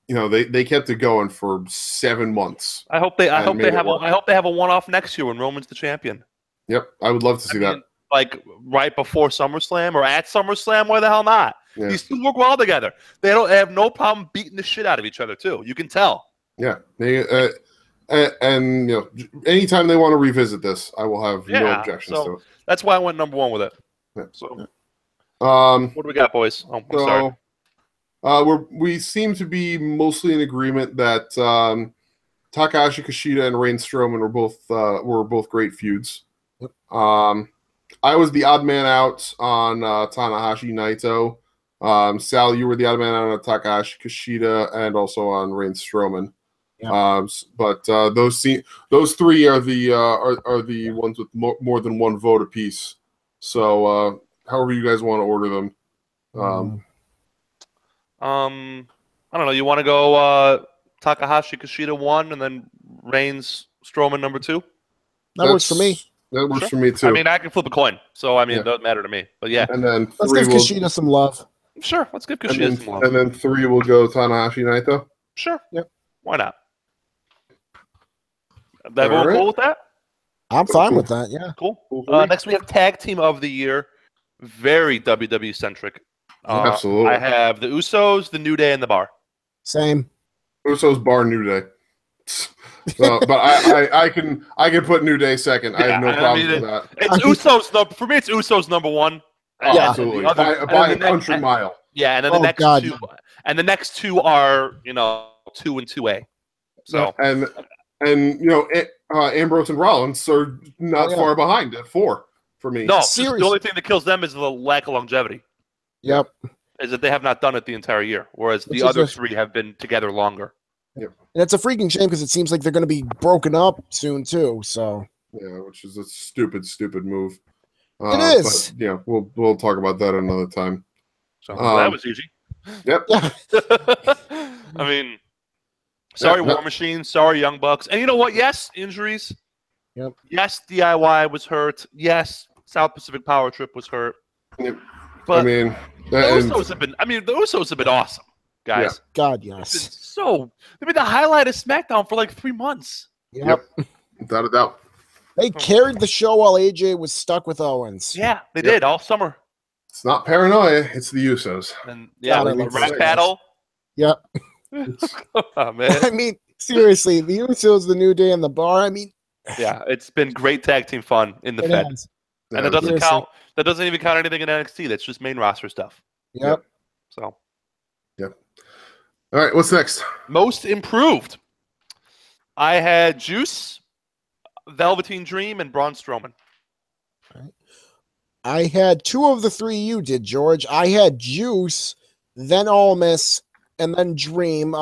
They kept it going for 7 months. I hope they have a one-off next year when Roman's the champion. Yep, I would love to see that. Like right before SummerSlam or at SummerSlam, why the hell not? Yeah. These two work well together. They have no problem beating the shit out of each other too. You can tell. Yeah, and anytime they want to revisit this, I will have no objections to it. That's why I went number one with it. Yeah. So, what do we got, boys? Oh, I'm sorry. We seem to be mostly in agreement that Takahashi Kushida and Reign Strowman were both great feuds. Yep. I was the odd man out on Tanahashi Naito. Sal, you were the odd man out on Takahashi Kushida and also on Reign Strowman. Yeah. But those three are the ones with more than one vote apiece. So however you guys want to order them. I don't know. You want to go Takahashi Kushida 1 and then Reigns Strowman number 2? That works for me. That works for me too. I mean, I can flip a coin, so it doesn't matter to me. But yeah, and then let's give Kushida some love. Sure, let's give Kushida some love. And then 3 will go Tanahashi Naito. Sure. Yep. Why not? Everyone cool with that? I'm fine with that. Yeah. Cool. Next, we have Tag Team of the Year. Very WWE centric. Absolutely. I have the Usos, the New Day, and the Bar. Same. Usos, Bar, New Day. So, but I can put New Day second. I have no problem with that. It's Usos. For me, it's Usos number 1. Yeah, absolutely. By a country mile. Yeah, and then the next two, and the next two are 2 and 2A. So and Ambrose and Rollins are not far behind at 4 for me. No, the only thing that kills them is the lack of longevity. Yep. Is that they have not done it the entire year, whereas the other 3 have been together longer. Yep. And it's a freaking shame because it seems like they're going to be broken up soon too. So Yeah, which is a stupid move. It is. But yeah, we'll talk about that another time. So that was easy. Yep. Yeah. I mean, sorry, Yeah, War Machine. Sorry, Young Bucks. And you know what? Yes, injuries. Yep. Yes, DIY was hurt. Yes, South Pacific Power Trip was hurt. Yep. But I mean, the Usos have been. I mean, the Usos have been awesome, guys. God, It's been yes. so. I mean, the highlight of SmackDown for like 3 months. Yep. without a doubt. They carried the show while AJ was stuck with Owens. Yeah, they did all summer. It's not paranoia, it's the Usos. And yeah, God, I the love rap Usos. battle. Yep. Oh man. I mean, seriously, the Usos, the New Day, and the Bar. I mean, Yeah, it's been great tag team fun in the it Fed. has. And that doesn't Seriously. count. That doesn't even count anything in NXT. That's just main roster stuff. Yep. So All right, what's next? most improved. I had Juice, Velveteen Dream, and Braun Strowman. I had 2 of the 3 you did, George. I had Juice, then Almas, and then Dream.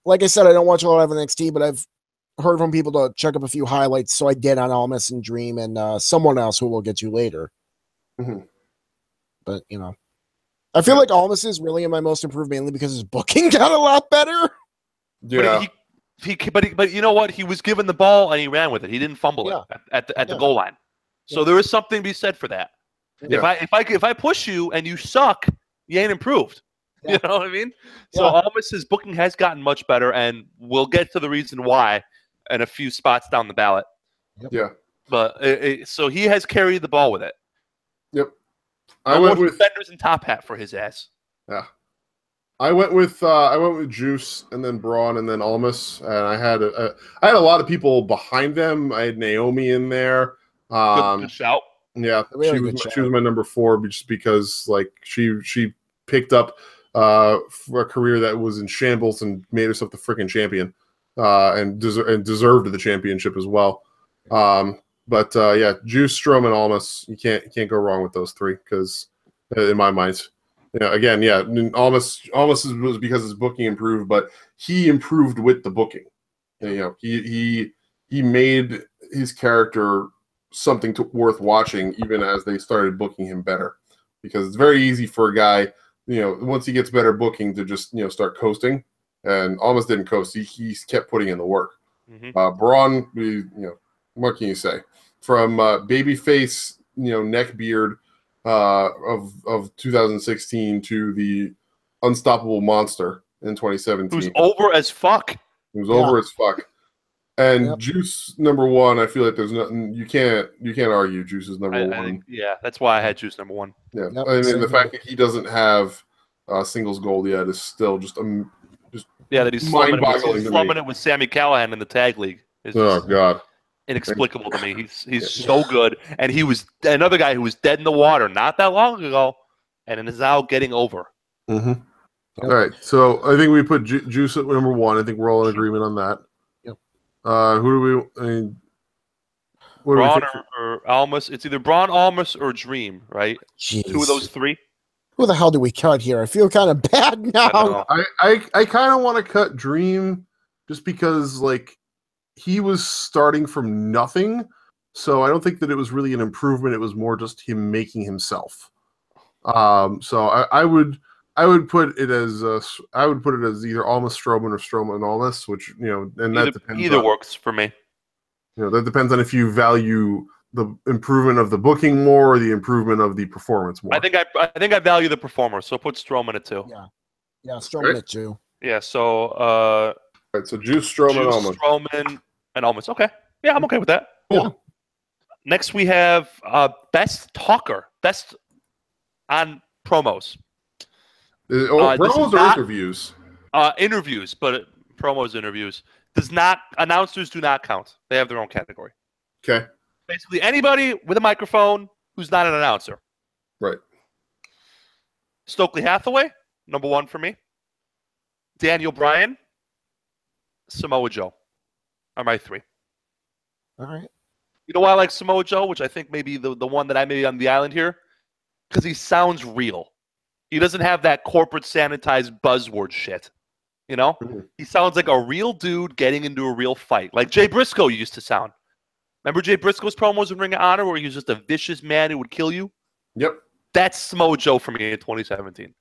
Like I said, I don't watch a lot of NXT, but I've heard from people to check up a few highlights, so I did on Almas and Dream and someone else who we'll get to later. Mm-hmm. But, you know, I feel like Almas is really in my most improved mainly because his booking got a lot better. Yeah. But you know what? He was given the ball and he ran with it. He didn't fumble it at the goal line. So there is something to be said for that. Yeah. If I push you and you suck, you ain't improved. Yeah. You know what I mean? So Almas's booking has gotten much better, and we'll get to the reason why in a few spots down the ballot. Yeah. But so he has carried the ball with it. Yep. I went with defenders and top hat for his ass. Yeah. I went with Juice and then Braun and then Almas, and I had a lot of people behind them. I had Naomi in there. Good shout. Yeah, Really she was my number 4 just because like she picked up for a career that was in shambles and made herself the freaking champion, and deserved the championship as well. But yeah, Juice, Strowman, Almas, you can't go wrong with those 3 because in my mind. Again, Almas was because his booking improved, but he improved with the booking. He made his character something worth watching, even as they started booking him better. Because it's very easy for a guy, once he gets better booking, to just start coasting. And Almas didn't coast; he kept putting in the work. Mm-hmm. Braun, what can you say? From babyface, neckbeard. Of 2016 to the unstoppable monster in 2017. Who's over as fuck. Over as fuck. And Juice number 1, I feel like there's nothing you can't argue. Juice is number 1. That's why I had Juice number 1. Yeah, and the fact that he doesn't have singles gold yet is still just that he's mind-boggling. Slumming it with Sami Callihan in the tag league. Oh God. Inexplicable to me. He's so good, and he was another guy who was dead in the water not that long ago, and is now getting over. Mm-hmm. All right, so I think we put Juice at number 1. I think we're all in agreement on that. Yep. Who do we? Braun or Almas? It's either Braun, Almas, or Dream, right? Jeez. 2 of those 3. Who the hell do we cut here? I feel kind of bad now. I kind of want to cut Dream just because he was starting from nothing, so I don't think that it was really an improvement. It was more just him making himself. So I would put it as either Almas Strowman or Strowman Almas, which and that depends. Either works for me. That depends on if you value the improvement of the booking more or the improvement of the performance more. I think I value the performer, so put Strowman at 2. Yeah, Strowman at 2. Yeah, so all right, so Juice, Strowman, Almas. Strowman, and Almas. Okay. Yeah, I'm okay with that. Cool. Yeah. Next, we have best talker, best on promos. Promos or interviews? Interviews, but promos, interviews. Announcers do not count. They have their own category. Okay. Basically, anybody with a microphone who's not an announcer. Right. Stokely Hathaway, number 1 for me. Daniel Bryan, Samoa Joe are my 3. All right. You know why I like Samoa Joe, which I think maybe the one that I made on the island here? Because he sounds real. He doesn't have that corporate sanitized buzzword shit. Mm-hmm. He sounds like a real dude getting into a real fight. Like Jay Briscoe used to sound. Remember Jay Briscoe's promos in Ring of Honor where he was just a vicious man who would kill you? Yep. That's Samoa Joe for me in 2017.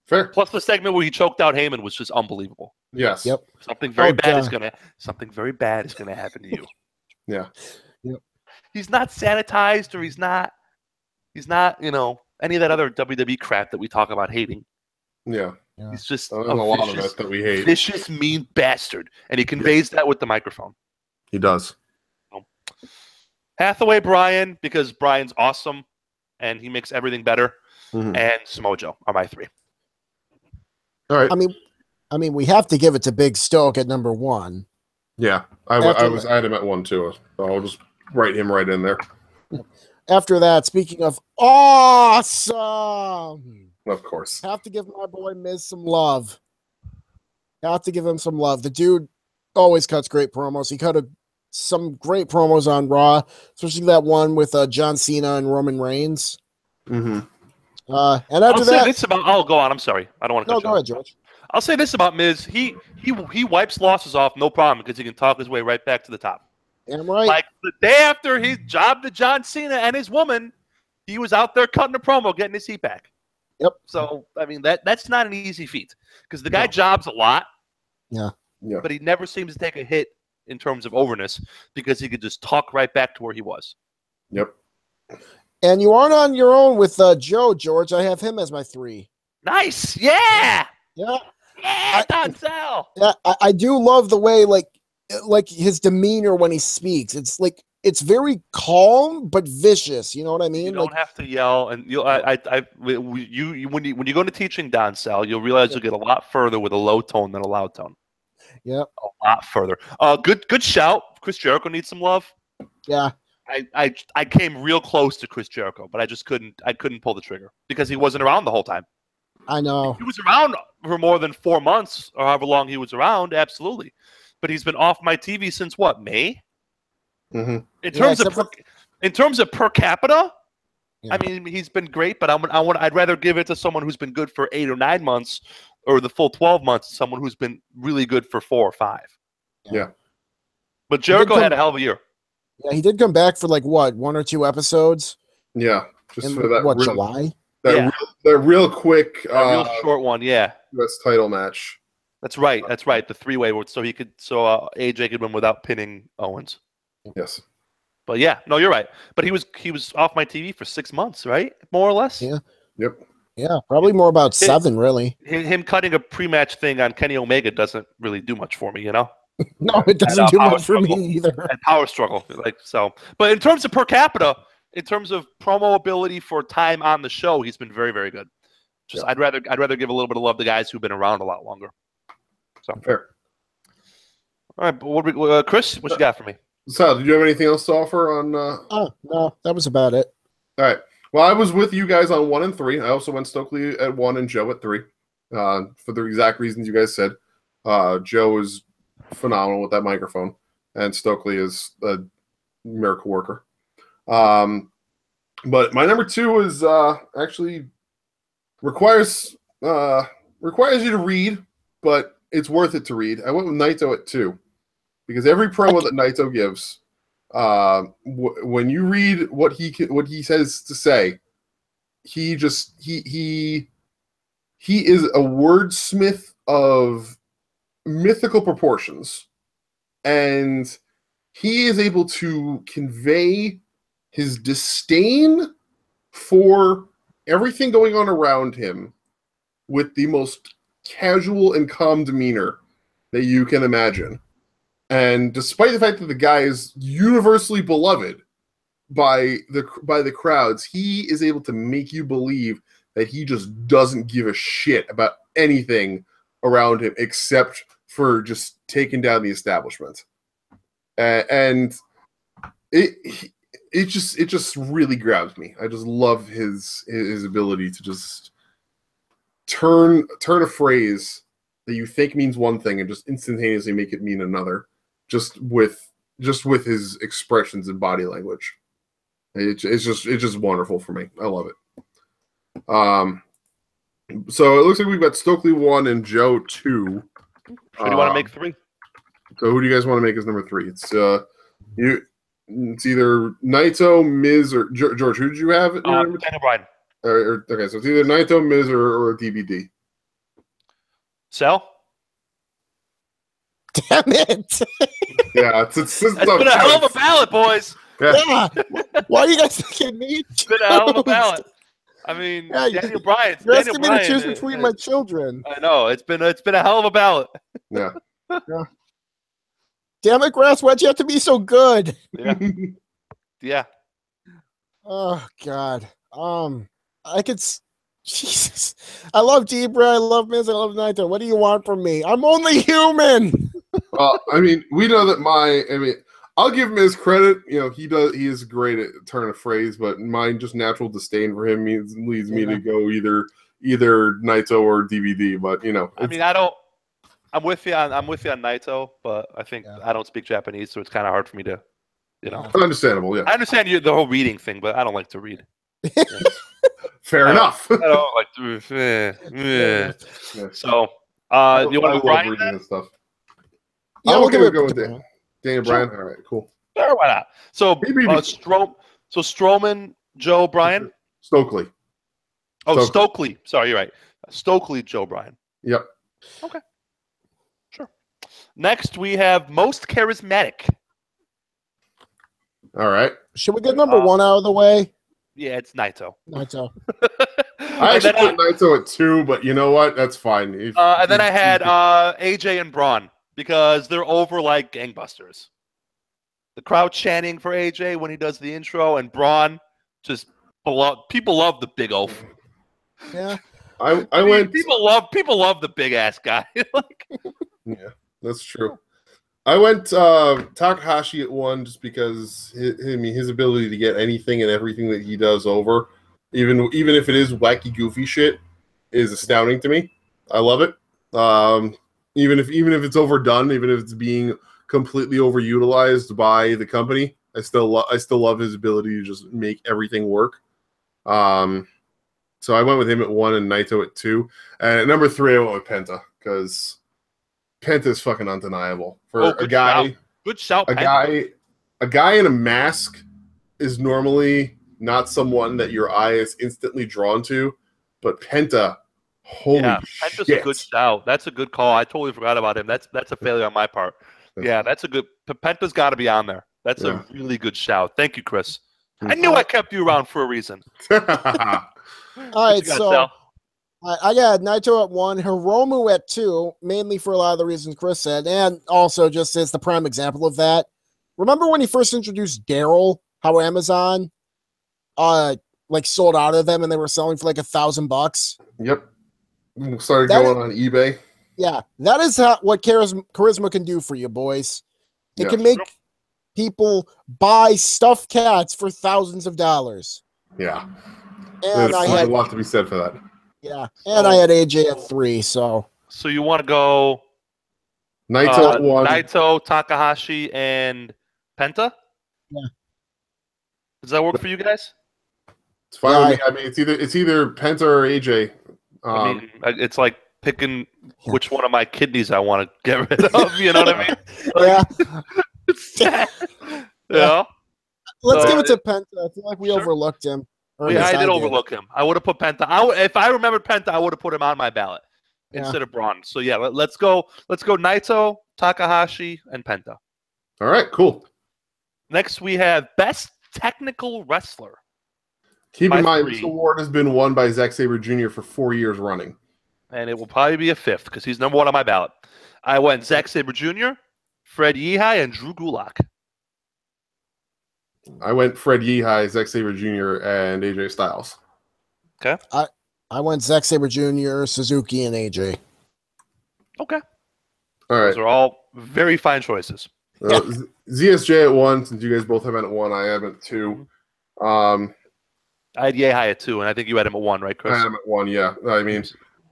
Fair. Plus the segment where he choked out Heyman was just unbelievable. Yes. Yep. Something very bad is gonna happen to you. Yeah. Yep. He's not sanitized, or he's not, any of that other WWE crap that we talk about hating. Yeah. He's just There's a lot of it that we hate. Vicious, mean bastard, and he conveys that with the microphone. He does. Hathaway Bryan, because Bryan's awesome, and he makes everything better. And Samoa Joe are my 3. All right. I mean, we have to give it to Big Stoke at number 1. Yeah, I had him at 1 too. So I'll just write him right in there. After that, speaking of awesome, of course, have to give my boy Miz some love. Have to give him some love. The dude always cuts great promos. He cut some great promos on Raw, especially that one with John Cena and Roman Reigns. And after that, it's about. Oh, go on. I'm sorry. I don't want to. No, go ahead, George. I'll say this about Miz. He wipes losses off, no problem, because he can talk his way right back to the top. Damn right. Like the day after he jobbed to John Cena and his woman, he was out there cutting a promo, getting his heat back. Yep. So I mean that's not an easy feat because the guy jobs a lot. Yeah. But he never seems to take a hit in terms of overness because he could just talk right back to where he was. Yep. And you aren't on your own with Joe, George. I have him as my 3. Nice. Yeah. Yeah. Yeah, Donzel. Yeah, I do love the way like his demeanor when he speaks. It's very calm but vicious. You know what I mean? You don't have to yell, and when you go into teaching Donzel, you'll realize you'll get a lot further with a low tone than a loud tone. Yeah, a lot further. Good shout. Chris Jericho needs some love. Yeah. I came real close to Chris Jericho, but I just couldn't pull the trigger because he wasn't around the whole time. I know. He was around for more than 4 months or however long he was around, absolutely. But he's been off my TV since what, May? In terms of per capita, I mean he's been great, but I'd rather give it to someone who's been good for 8 or 9 months or the full 12 months than someone who's been really good for 4 or 5. Yeah. But Jericho had a hell of a year. Yeah, he did come back for like what, 1 or 2 episodes? Yeah. Just for that July? That real quick real short one, yeah. US title match. That's right. The 3-way so AJ could win without pinning Owens. Yes. But yeah, no, you're right. But he was off my TV for 6 months, right? More or less? Yeah. Yep. Yeah, probably more about 7, really. Him cutting a pre-match thing on Kenny Omega doesn't really do much for me, you know? No, it doesn't do much for me either. And power struggle. But in terms of per capita, in terms of promo ability for time on the show, he's been very, very good. I'd rather give a little bit of love to guys who've been around a lot longer. So fair. All right, Chris, what you got for me? Sal, did you have anything else to offer on? Oh no, that was about it. All right. Well, I was with you guys on 1 and 3. I also went Stokely at 1 and Joe at 3. For the exact reasons you guys said. Joe is phenomenal with that microphone, and Stokely is a miracle worker. But my number 2 is actually requires you to read, but it's worth it to read. I went with Naito at 2 because every promo that Naito gives, when you read what he says to say, he is a wordsmith of mythical proportions, and he is able to convey his disdain for everything going on around him with the most casual and calm demeanor that you can imagine. And despite the fact that the guy is universally beloved by the crowds, he is able to make you believe that he just doesn't give a shit about anything around him except for just taking down the establishment. And it just really grabs me. I just love his ability to just turn a phrase that you think means one thing and just instantaneously make it mean another, just with his expressions and body language. It's just wonderful for me. I love it. So it looks like we've got Stokely 1 and Joe 2. Who do you want to make 3? So who do you guys want to make as number 3? It's It's either Naito, Miz, or George. Who did you have? Daniel Bryan. Okay, so it's either Naito, Miz, or DBD. Sell? Damn it! Yeah, it's been a hell of a ballot, boys. Yeah. Why are you guys thinking me? It's been a hell of a ballot. I mean, Yeah, Daniel Bryan. You're asking me to choose between my children. I know it's been a hell of a ballot. Yeah. Damn it, Grass. Why'd you have to be so good? Yeah. Yeah. Oh God. Jesus. I love Debra. I love Miz. I love Naito. What do you want from me? I'm only human. Well, I mean, we know that I'll give him his credit. You know, he is great at turn of phrase, but my just natural disdain for him leads me to go either Naito or DVD. But you know, I mean, I'm with you on Naito, but I think I don't speak Japanese, so it's kind of hard for me to, you know. Understandable, yeah. I understand the whole reading thing, but I don't like to read. Yeah. Fair enough. I don't like to. So, you want to go Bryan reading and stuff? Yeah, we'll go with Daniel Bryan. All right, cool. Sure, why not? So, Strowman, Joe Bryan. Stokely. Oh, Stokely. Sorry, you're right. Stokely, Joe Bryan. Yep. Okay. Sure. Next, we have most charismatic. All right. Should we get number one out of the way? Yeah, it's Naito. Naito. I actually put Naito at 2, but you know what? That's fine. And then I had AJ and Braun because they're over like gangbusters. The crowd chanting for AJ when he does the intro, and Braun just people love the big oaf. Yeah. People love the big ass guy. Yeah, that's true. I went Takahashi at 1 just because his ability to get anything and everything that he does over, even if it is wacky, goofy shit, is astounding to me. I love it. Even if it's overdone, even if it's being completely overutilized by the company, I still love his ability to just make everything work. So I went with him at 1 and Naito at 2, and at number 3 I went with Penta because Penta is fucking undeniable for a guy. Shout. Good shout. A guy in a mask is normally not someone that your eye is instantly drawn to, but Penta, holy shit! Penta's a good shout. That's a good call. I totally forgot about him. That's a failure on my part. Yeah, that's a good. Penta's got to be on there. That's a really good shout. Thank you, Chris. I knew I kept you around for a reason. All right, so. I got Naito at 1, Hiromu at 2, mainly for a lot of the reasons Chris said, and also just as the prime example of that. Remember when he first introduced Daryl, how Amazon sold out of them and they were selling for like $1,000? Yep. Started going on eBay. Yeah, that is what charisma can do for you, boys. It can make people buy stuffed cats for thousands of dollars. Yeah. And I had a lot to be said for that. Yeah, and I had AJ at 3, so. So you want to go Naito at 1. Naito, Takahashi, and Penta? Yeah. Does that work for you guys? It's fine with me. I mean, it's either Penta or AJ. I mean, it's like picking which one of my kidneys I want to get rid of. You know what I mean? Yeah. Yeah. Let's give it to Penta. I feel like we overlooked him. Yeah, I did overlook him. I would have put Penta. If I remembered Penta, I would have put him on my ballot instead of Braun. So yeah, let's go. Let's go Naito, Takahashi, and Penta. All right, cool. Next, we have best technical wrestler. Keep in mind, this award has been won by Zack Sabre Jr. for 4 years running, and it will probably be a 5th because he's number 1 on my ballot. I went Zack Sabre Jr., Fred Yehi, and Drew Gulak. I went Fred Yehi, Zack Sabre Jr., and AJ Styles. Okay. I went Zack Sabre Jr., Suzuki, and AJ. Okay. All right. Those are all very fine choices. ZSJ at 1, since you guys both have him at 1, I have him at 2. I had Yehi at 2, and I think you had him at 1, right, Chris? I had him at 1, yeah. I mean,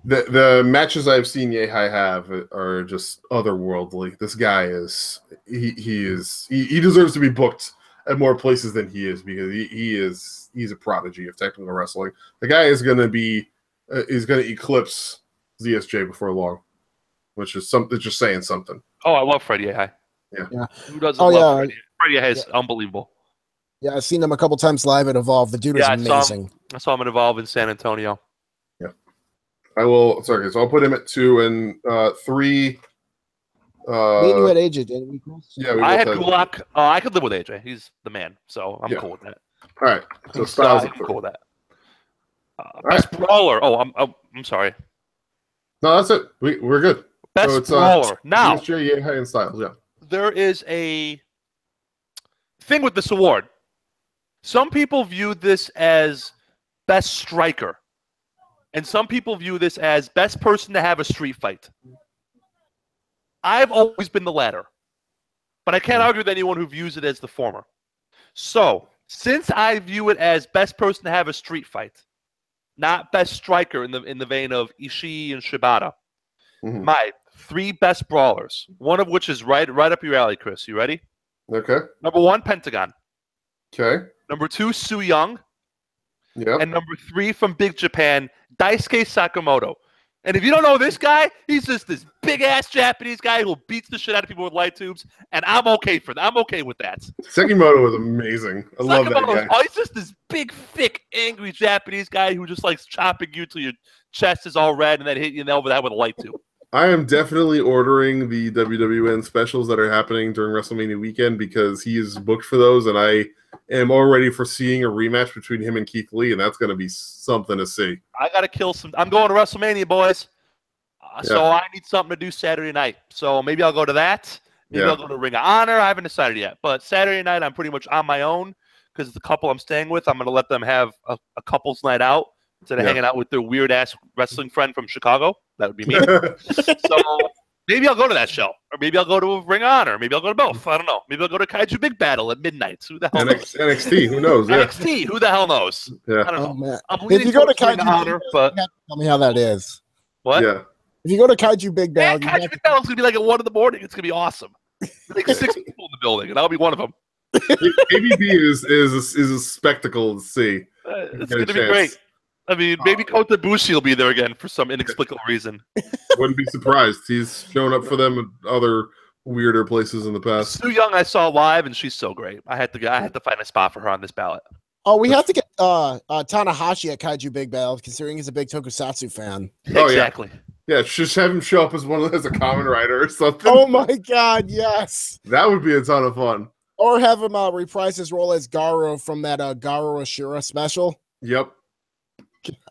the matches I've seen Yehi have are just otherworldly. This guy he deserves to be booked at more places than he is because he's a prodigy of technical wrestling. The guy is going to eclipse ZSJ before long, which is just saying something. Oh, I love Fred Yehi. Yeah. Who doesn't Oh, love yeah. Freddie? Freddie is unbelievable. Yeah, I've seen him a couple times live at Evolve. The dude is amazing. I saw him at Evolve in San Antonio. Yeah. I will. Sorry, so I'll put him at 2 and 3. Me and you had AJ, didn't we, Chris? Yeah, we I both had Gulak. I could live with AJ. He's the man, so I'm cool with that. All right. So Styles at 3. I'm cool with that. Best brawler. Oh, I'm sorry. No, that's it. We're good. Best brawler. Now, USJ, Yehai, and Styles. Yeah. there is a thing with this award. Some people view this as best striker, and some people view this as best person to have a street fight. I've always been the latter, but I can't argue with anyone who views it as the former. So, since I view it as best person to have a street fight, not best striker in the vein of Ishii and Shibata, my 3 best brawlers, one of which is right up your alley, Chris. You ready? Okay. Number 1, Pentagon. Okay. Number 2, Su Young. Yeah. And number 3 from Big Japan, Daisuke Sakamoto. And if you don't know this guy, he's just this big-ass Japanese guy who beats the shit out of people with light tubes, and I'm okay with that. Sekimoto was amazing. I love that guy. Oh, he's just this big, thick, angry Japanese guy who just likes chopping you till your chest is all red and then hit you in the over the head with a light tube. I am definitely ordering the WWN specials that are happening during WrestleMania weekend because he is booked for those, and I am already foreseeing a rematch between him and Keith Lee, and that's going to be something to see. I got to kill some. I'm going to WrestleMania, boys. So I need something to do Saturday night. So maybe I'll go to that. Maybe I'll go to Ring of Honor. I haven't decided yet. But Saturday night, I'm pretty much on my own because the couple I'm staying with, I'm going to let them have a couple's night out instead of hanging out with their weird-ass wrestling friend from Chicago. That would be me. So maybe I'll go to that show. Or maybe I'll go to a Ring of Honor. Maybe I'll go to both. I don't know. Maybe I'll go to Kaiju Big Battle at midnight. Who the hell knows? NXT, who knows? Yeah. NXT, who the hell knows? Yeah. I don't know. Man. I'm If you go to Ring of Kaiju Honor, but tell me how that is. what? Yeah. If you go to Kaiju Big Battle, Kaiju Big Battle's going to be like at 1 in the morning. It's going to be awesome. Like 6 people in the building, and I'll be one of them. ABB is a spectacle to see. It's going to be great. I mean, maybe Kota Ibushi will be there again for some inexplicable reason. Wouldn't be surprised. He's shown up for them at other weirder places in the past. Su Young I saw live, and she's so great. I had to find a spot for her on this ballot. Oh, we have to get Tanahashi at Kaiju Big Battle, considering he's a big Tokusatsu fan. Oh, exactly. Yeah, just have him show up as as a common writer or something. Oh my God, yes. That would be a ton of fun. Or have him reprise his role as Garo from that Garo Ashura special. Yep.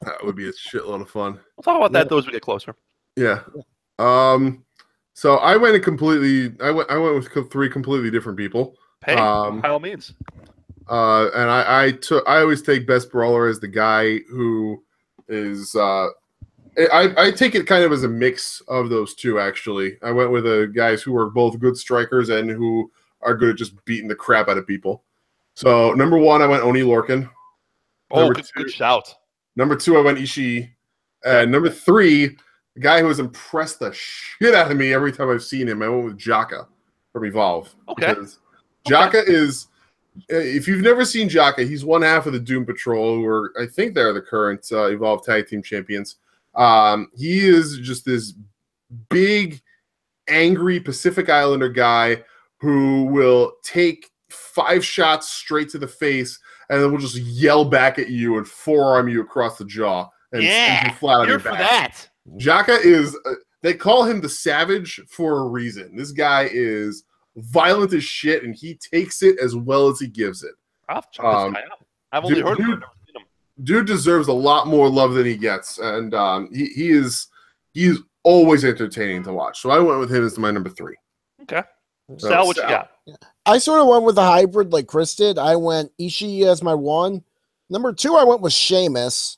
That would be a shitload of fun. We'll talk about that though as we get closer. Yeah. So I went with 3 completely different people. Hey, by all means. And I always take best brawler as the guy who is I take it kind of as a mix of those two, actually. I went with the guys who are both good strikers and who are good at just beating the crap out of people. So, number 1, I went Oni Lorcan. Oh, good shout. Number 2, I went Ishii. And number 3, the guy who has impressed the shit out of me every time I've seen him, I went with Jaka from Evolve. Okay. Jaka is, if you've never seen Jaka, he's one half of the Doom Patrol, who are, I think they're the current Evolve Tag Team Champions. He is just this big, angry Pacific Islander guy who will take 5 shots straight to the face and then will just yell back at you and forearm you across the jaw and send you flat on your back. For that. Jaka is, they call him the Savage for a reason. This guy is violent as shit and he takes it as well as he gives it. I've only heard of him. Dude deserves a lot more love than he gets, and he's always entertaining to watch. So I went with him as my number 3. Okay. Sal, what you got? I sort of went with the hybrid like Chris did. I went Ishii as my 1. Number 2, I went with Sheamus,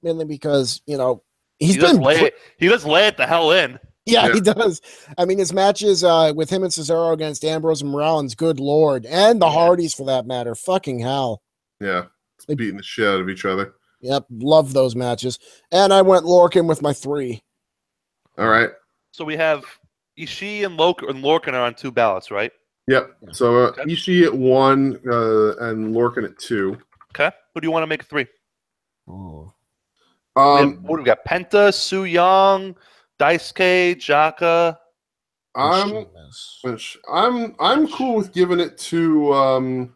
mainly because he does lay it the hell in. Yeah, he does. I mean, his matches with him and Cesaro against Ambrose and Rollins, good lord, and the Hardys for that matter, fucking hell. Yeah. Beating the shit out of each other. Yep, love those matches. And I went Lorcan with my 3. All right. So we have Ishii and Lorcan are on 2 ballots, right? Yep. So Ishii at 1 and Lorcan at 2. Okay. Who do you want to make 3? Oh. What do we got? Penta, Su Young, Daisuke, Jaka. I'm cool with giving it to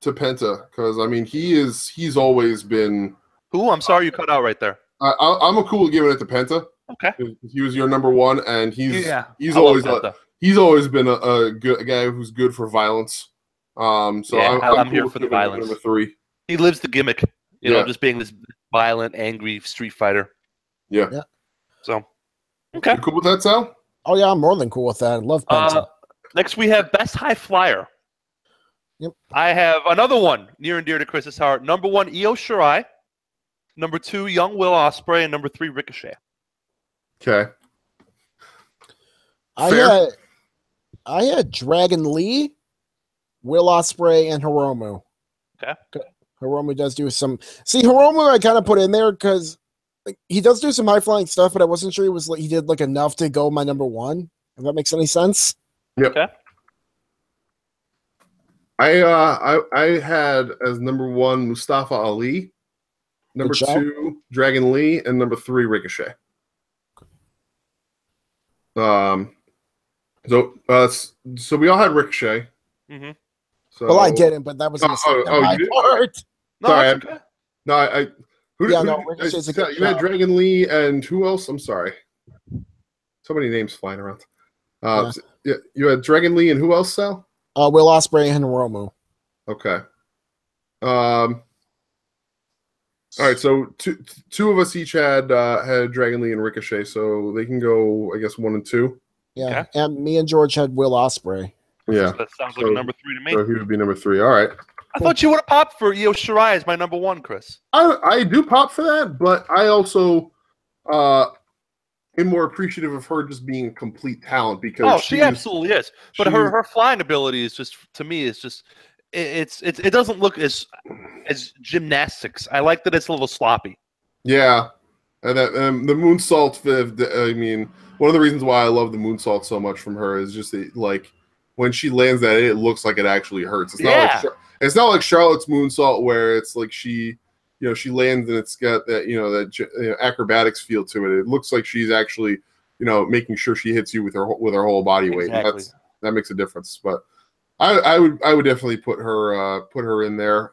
Penta, because I mean he's always been. Who? I'm sorry, you cut out right there. I'm cool with giving it to Penta. Okay. He was your number one, and he's always been a guy who's good for violence. So yeah, I'm cool here for the violence. Number 3. He lives the gimmick, you know, just being this violent, angry street fighter. Yeah. So, okay. You cool with that, Sal? Oh yeah, I'm more than cool with that. I love Penta. Next, we have Best High Flyer. Yep. I have another one near and dear to Chris's heart. Number 1, Io Shirai. Number 2, Young Will Ospreay, and number 3, Ricochet. Okay. I had Dragon Lee, Will Ospreay, and Hiromu. Okay. Hiromu does do some. See, Hiromu I kind of put in there because he does do some high flying stuff, but I wasn't sure he did like enough to go my number 1. If that makes any sense. Yep. Okay. I had as number 1 Mustafa Ali, number 2 Dragon Lee, and number 3 Ricochet. So we all had Ricochet. Mm-hmm. So, well, I didn't, but that was a mistake on my part. No, sorry, okay. You had Dragon Lee and who else? I'm sorry. So many names flying around. You had Dragon Lee and who else, Sal? Will Ospreay and Hiromu. Okay. All right, so two of us each had Dragon Lee and Ricochet, so they can go, I guess, 1 and 2. Yeah, okay. And me and George had Will Ospreay. Yeah, that sounds like a number 3 to me. So he would be number 3. All right. I thought you would have popped for Io Shirai as my number 1, Chris. I do pop for that, but I also am more appreciative of her just being a complete talent because she absolutely is. But her flying ability is just, to me, is just it doesn't look as gymnastics. I like that it's a little sloppy. Yeah, and that the moonsault. I mean, one of the reasons why I love the moonsault so much from her is just that, like, when she lands that, it looks like it actually hurts. It's not like Charlotte's moonsault where it's like she lands and it's got that acrobatics feel to it. It looks like she's actually making sure she hits you with her whole body weight. Exactly. That makes a difference. But I would definitely put her in there.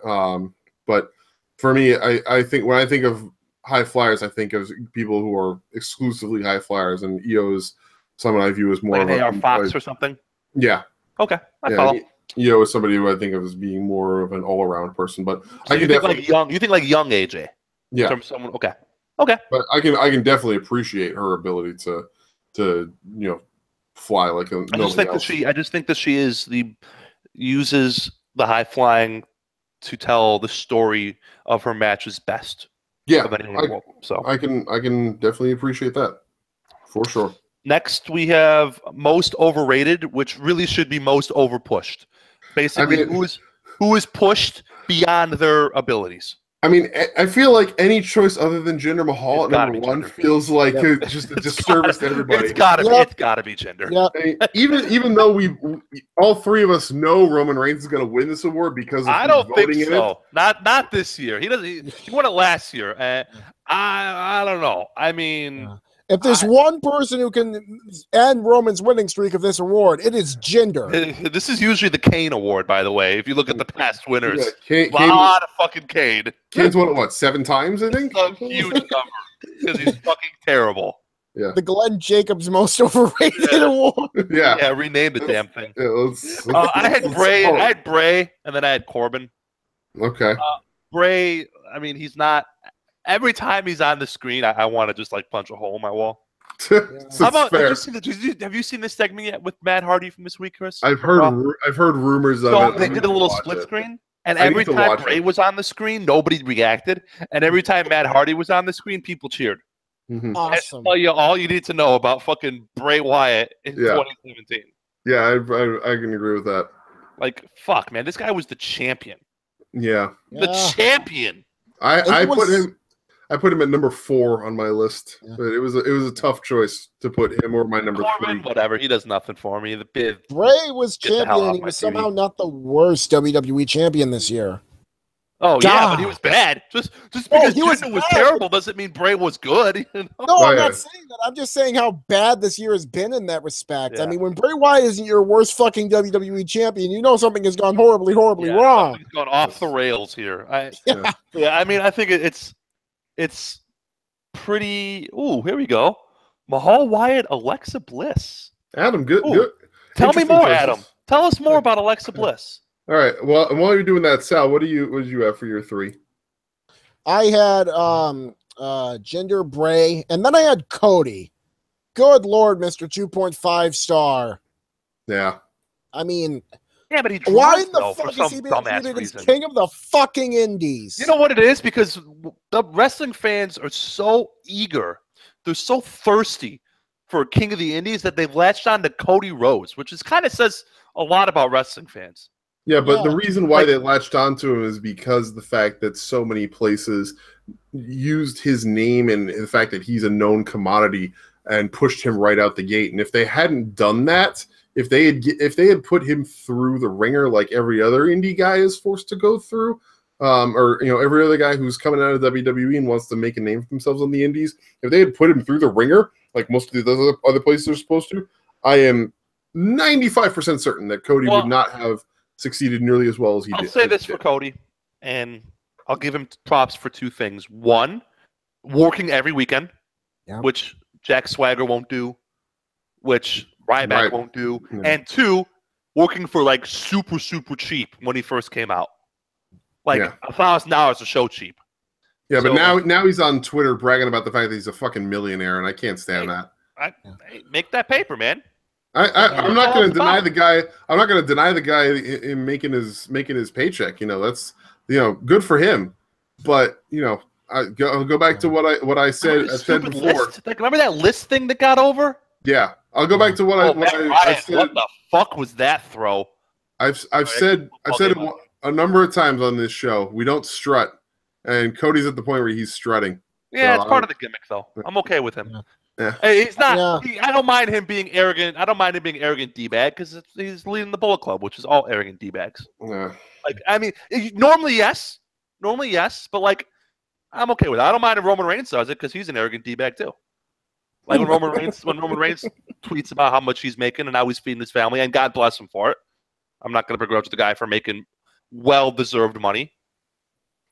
But for me, I think when I think of high flyers, I think of people who are exclusively high flyers, and Io is someone I view as more like an AR Fox or something. Yeah. Okay. I follow. Io is somebody who I think of as being more of an all-around person, but so you think like young AJ. Yeah. In terms of someone, okay. But I can definitely appreciate her ability to fly like a. I just think that she uses the high flying to tell the story of her matches best. Yeah. So I can definitely appreciate that for sure. Next, we have most overrated, which really should be most overpushed. Basically, who is pushed beyond their abilities. I mean, I feel like any choice other than Jinder Mahal at number 1 feels like just a disservice to everybody. It's gotta be Jinder. Yeah. I mean, even though we all 3 of us know Roman Reigns is going to win this award because of I don't think so. Not this year. He doesn't. He won it last year. I don't know. I mean. Yeah. If there's one person who can end Roman's winning streak of this award, it is Jinder. This is usually the Kane Award, by the way. If you look at the past winners, a lot of fucking Kane. Kane's won it, what, 7 times, I think? A huge number because he's fucking terrible. Yeah. The Glenn Jacobs Most Overrated Award. Yeah, rename the damn thing. Yeah, I had Bray, and then I had Corbin. Okay. Bray, I mean, he's not. Every time he's on the screen, I want to just like punch a hole in my wall. How about have you seen this segment yet with Matt Hardy from this week, Chris? I've heard rumors of it. They did a little split screen, and every time Bray was on the screen, nobody reacted, and every time Matt Hardy was on the screen, people cheered. Mm-hmm. Awesome. Tell you all you need to know about fucking Bray Wyatt in 2017. Yeah, I can agree with that. Like, fuck, man, this guy was the champion. Yeah. The champion. I put him at number 4 on my list, but it was a tough choice to put him or my number Corbin, 3. Whatever, he does nothing for me. Bray was champion, and he was somehow not the worst WWE champion this year. Oh yeah, but he God. was bad. Just because he was Jinder was bad. terrible doesn't mean Bray was good. You know? No, Oh, I'm yeah. not saying that. I'm just saying how bad this year has been in that respect. Yeah. I mean, when Bray Wyatt isn't your worst fucking WWE champion, you know something has gone horribly, horribly Yeah, wrong. something's gone off the rails here. Yeah. Yeah, I mean, I think it's pretty. Ooh, here we go. Mahal Wyatt, Alexa Bliss. Adam, good. Ooh, Good. Tell me Interesting more, choices. Adam. Tell us more about Alexa Bliss. All right. Well, and while you're doing that, Sal, what did you have for your 3? I had Jinder, Bray, and then I had Cody. Good Lord, Mr. 2.5 star. Yeah. I mean, Yeah, but he why draws, in the though, for fuck some is he being dumbass treated as reason. king of the fucking indies? You know what it is? Because the wrestling fans are so eager. They're so thirsty for King of the Indies that they've latched on to Cody Rhodes, which is kind of says a lot about wrestling fans. Yeah, but the Yeah. reason why they latched onto him is because of the fact that so many places used his name and the fact that he's a known commodity and pushed him right out the gate. And if they hadn't done that, if they had put him through the ringer like every other indie guy is forced to go through, or every other guy who's coming out of WWE and wants to make a name for themselves on the indies, if they had put him through the ringer like most of the other places are supposed to, I am 95% certain that Cody would not have succeeded nearly as well as he did. I'll say this for Cody, and I'll give him props for 2 things. 1, working every weekend, which Jack Swagger won't do, which Ryback won't do. Yeah. And 2, working for like super, super cheap when he first came out. Like $1,000 a show cheap. Yeah, but now he's on Twitter bragging about the fact that he's a fucking millionaire, and I can't stand that. Make that paper, man. I'm not going to deny the guy. I'm not going to deny the guy in making his paycheck. That's good for him. But I'll go back to what I said. I said before. Like, remember that list thing that got over? Yeah, I'll go back to what I said. What the fuck was that throw? I've said it a number of times on this show. We don't strut, and Cody's at the point where he's strutting. Yeah, it's part of the gimmick, though. I'm okay with him. Yeah. He's not. Yeah. I don't mind him being arrogant. I don't mind him being arrogant d-bag because he's leading the Bullet Club, which is all arrogant d-bags. Yeah. Like, I mean, normally yes, but like, I'm okay with it. I don't mind if Roman Reigns does it because he's an arrogant d-bag too. Like when Roman Reigns tweets about how much he's making and how he's feeding his family, and God bless him for it. I'm not going to begrudge the guy for making well-deserved money.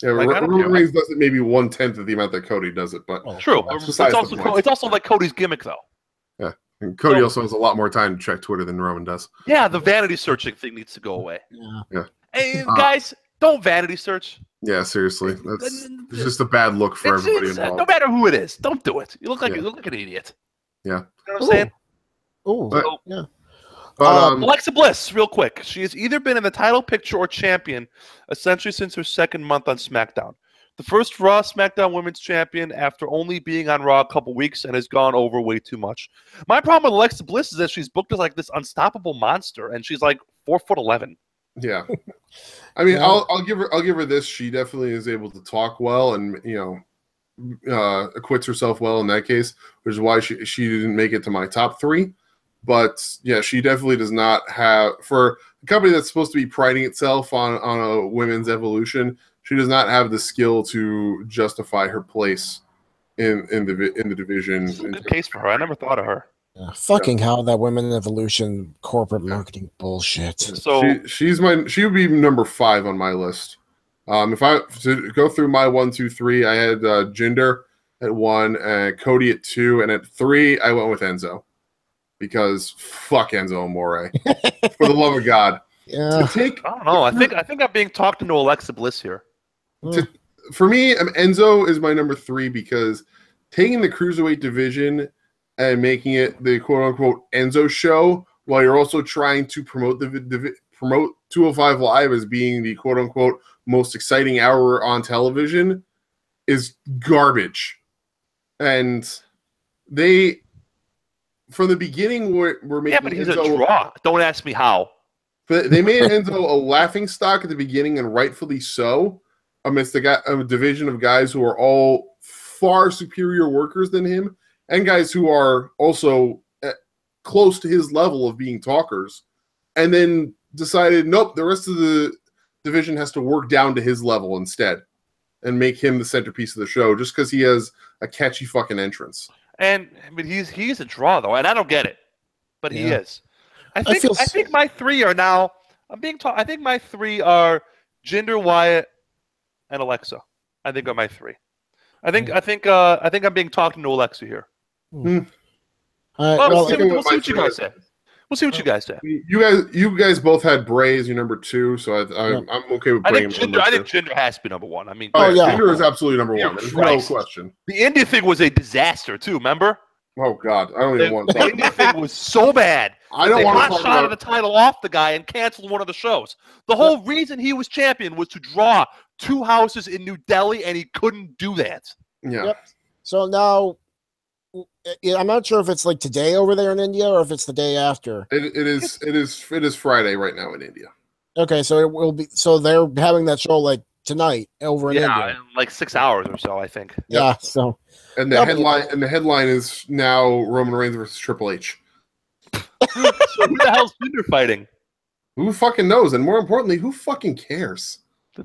Yeah, like, Roman Reigns does it maybe 1/10 of the amount that Cody does it, but true. It's also like Cody's gimmick, though. Yeah, and Cody also has a lot more time to check Twitter than Roman does. Yeah, the vanity searching thing needs to go away. Yeah. Hey, guys, don't vanity search. Yeah, seriously, it's just a bad look for everybody involved. No matter who it is, don't do it. You look like an idiot. Yeah. You know what I'm saying? Oh, yeah. Alexa Bliss, real quick. She has either been in the title picture or champion essentially since her 2nd month on SmackDown. The first Raw SmackDown Women's Champion after only being on Raw a couple weeks and has gone over way too much. My problem with Alexa Bliss is that she's booked as like this unstoppable monster, and she's like 4'11". Yeah, I mean, I'll give her this. She definitely is able to talk well, and acquits herself well in that case, which is why she didn't make it to my top 3. But yeah, she definitely does not have, for a company that's supposed to be priding itself on a women's evolution, she does not have the skill to justify her place in the division. It's a good case for her. I never thought of her. Fucking hell, that women evolution corporate marketing bullshit. So she would be number 5 on my list. If I to go through my 1, 2, 3, I had Jinder at 1, Cody at 2, and at 3 I went with Enzo. Because fuck Enzo Amore, for the love of God. Yeah. I don't know. I think I'm being talked into Alexa Bliss here. For me, Enzo is my number 3 because taking the cruiserweight division and making it the quote unquote Enzo show while you're also trying to promote promote 205 Live as being the quote unquote most exciting hour on television is garbage. And they, from the beginning, we're making but he's Enzo a draw. Don't ask me how. But they made Enzo a laughing stock at the beginning, and rightfully so, amidst a division of guys who are all far superior workers than him, and guys who are also close to his level of being talkers. And then decided, nope, the rest of the division has to work down to his level instead and make him the centerpiece of the show just because he has a catchy fucking entrance. And I mean, he's a draw though, and I don't get it, but he is. I think my three are now. I'm being taught. I think my three are Jinder, Wyatt, and Alexa. I think are my three. I think I'm being talked into Alexa here. All right, we'll see what you guys say. We'll see what you guys say. You guys both had Bray as your number 2, so I'm okay with Bray. I think Jinder has to be number 1. I mean, Jinder is absolutely number 1. There's no question. The India thing was a disaster too. Remember? Oh God, I don't even want to talk. The India thing was so bad. I don't want to talk about. They the title off the guy and canceled one of the shows. The whole reason he was champion was to draw 2 houses in New Delhi, and he couldn't do that. Yeah. Yep. So now, I'm not sure if it's like today over there in India or if it's the day after. It is Friday right now in India. Okay, so it will be. So they're having that show like tonight over in India. Yeah, in like 6 hours or so, I think. Yeah. So. And the headline is now Roman Reigns versus Triple H. So who the hell's Jinder fighting? Who fucking knows? And more importantly, who fucking cares?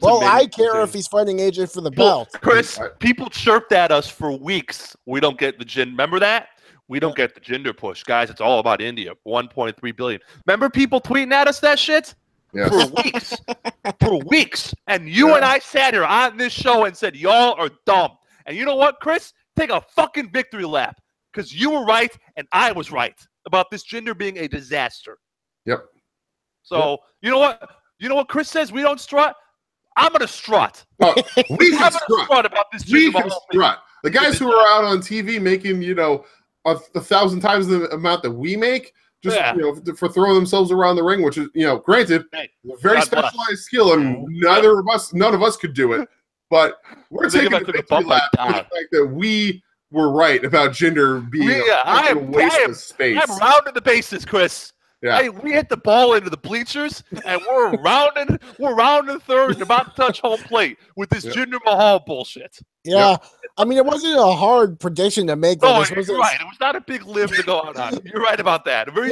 I care if he's fighting AJ for the belt. Chris, people chirped at us for weeks. We don't get the Jinder. Remember that? We don't get the Jinder push. Guys, it's all about India. 1.3 billion. Remember people tweeting at us that shit? Yes. For weeks. For weeks. And you and I sat here on this show and said, y'all are dumb. And you know what, Chris? Take a fucking victory lap. Because you were right and I was right about this Jinder being a disaster. Yep. So, you know what? You know what Chris says? We don't strut? I'm going to strut. We can strut about this. We can strut. The guys who are out on TV making, 1,000 times the amount that we make, just for throwing themselves around the ring, which is, granted, very specialized skill, and none of us could do it. But we're taking a victory lap for the fact that we were right about Jinder being a waste of space. I'm rounding the bases, Chris. Yeah. Hey, we hit the ball into the bleachers, and we're rounding third and about to touch home plate with this Jinder Mahal bullshit. Yeah. Yep. I mean, it wasn't a hard prediction to make. No, you're right. It was not a big limb to go out on. You're right about that. We're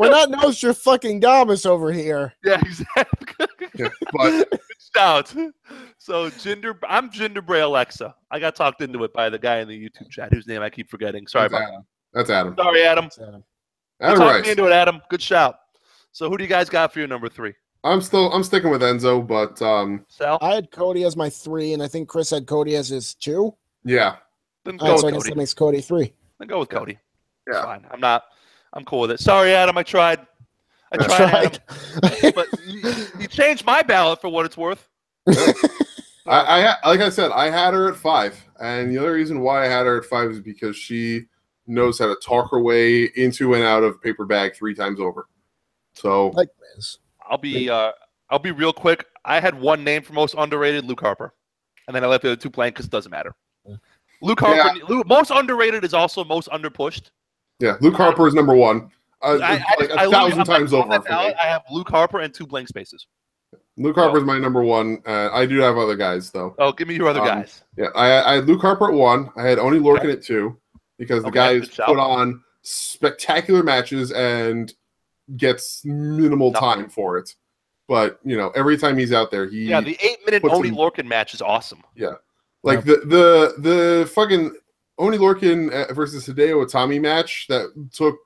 not Nostradamus over here. Yeah, exactly. But out. So I'm Jinder Bray Alexa. I got talked into it by the guy in the YouTube chat whose name I keep forgetting. Sorry about that. That's Adam. Sorry, Adam. Adam Rice. Me into it, Adam. Good shout. So who do you guys got for your number 3? I'm sticking with Enzo, but Sal? I had Cody as my 3, and I think Chris had Cody as his 2. Yeah. Then go with so Cody. I guess that makes Cody 3. Then go with Cody. Yeah. It's fine. I'm cool with it. Sorry, Adam. I tried. Adam. But you changed my ballot for what it's worth. I like I said, I had her at 5, and the other reason why I had her at 5 is because she knows how to talk her way into and out of paper bag 3 times over. So I'll be real quick. I had one name for most underrated, Luke Harper, and then I left the other 2 blank because it doesn't matter. Luke Harper, most underrated is also most underpushed. Yeah, Luke Harper is number 1. Like 1,000 times over. I have Luke Harper and 2 blank spaces. Luke Harper is my number 1. I do have other guys though. Oh, give me your other guys. Yeah, I had Luke Harper at 1. I had Oney Lorcan at 2 because the guys put on spectacular matches and gets minimal time for it. But every time he's out there, the 8-minute Oney Lorcan match is awesome. Yeah, like the fucking Oney Lorcan versus Hideo Itami match that took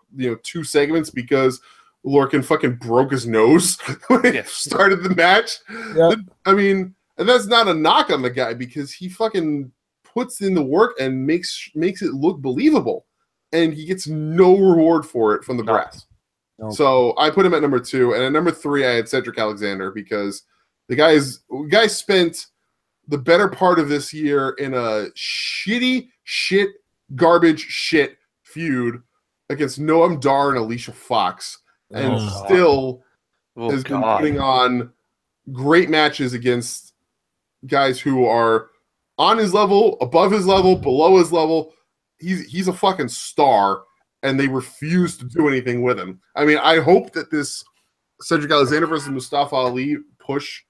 2 segments because Lorcan fucking broke his nose when he started the match. Yep. I mean, and that's not a knock on the guy because he fucking puts in the work and makes it look believable, and he gets no reward for it from the brass. No. So I put him at number 2, and at number 3 I had Cedric Alexander because the guy spent the better part of this year in a garbage feud against Noam Dar and Alicia Fox. And still has been putting on great matches against guys who are on his level, above his level, below his level. He's a fucking star, and they refuse to do anything with him. I mean, I hope that this Cedric Alexander versus Mustafa Ali push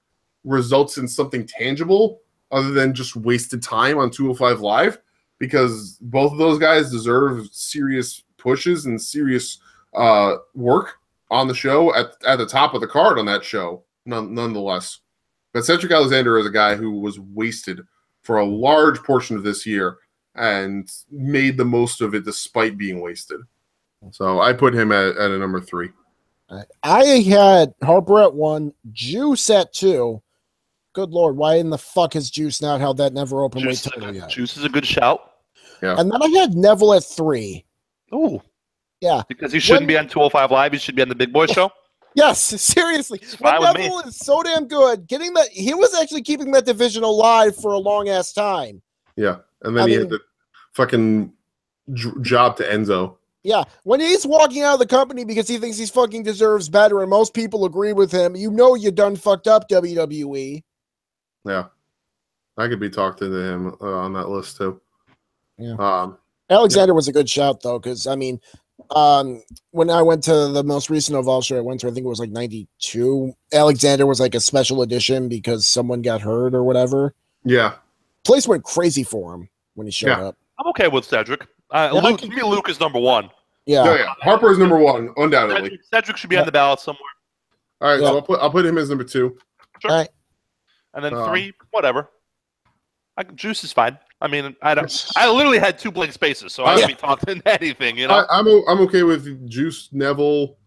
results in something tangible other than just wasted time on 205 Live, because both of those guys deserve serious pushes and serious work on the show at the top of the card on that show. nonetheless. But Cedric Alexander is a guy who was wasted for a large portion of this year and made the most of it despite being wasted. So I put him at a number 3. I had Harper at 1, Juice at 2. Good Lord, why in the fuck has Juice not held that never open weight title yet? Juice is a good shout. Yeah. And then I had Neville at 3. Oh. Yeah. Because he shouldn't be on 205 Live. He should be on the Big Boy Show. Yes, seriously. Neville is so damn good. He was actually keeping that division alive for a long ass time. Yeah. And then he had the fucking job to Enzo. Yeah, when he's walking out of the company because he thinks he fucking deserves better and most people agree with him, you done fucked up, WWE. Yeah. I could be talked into him on that list too. Yeah. Alexander was a good shout though, because when I went to the most recent Oval show I went to, I think it was like 92. Alexander was like a special edition because someone got hurt or whatever. Yeah. Place went crazy for him when he showed up. I'm okay with Cedric. Luke is number 1. Yeah. Harper is number 1, undoubtedly. Cedric should be on the ballot somewhere. All right, so I'll put him as number 2. Sure. All right. And then 3, whatever. Juice is fine. I mean, I literally had 2 blank spaces, so I can be talked into anything. I'm okay with Juice, Neville,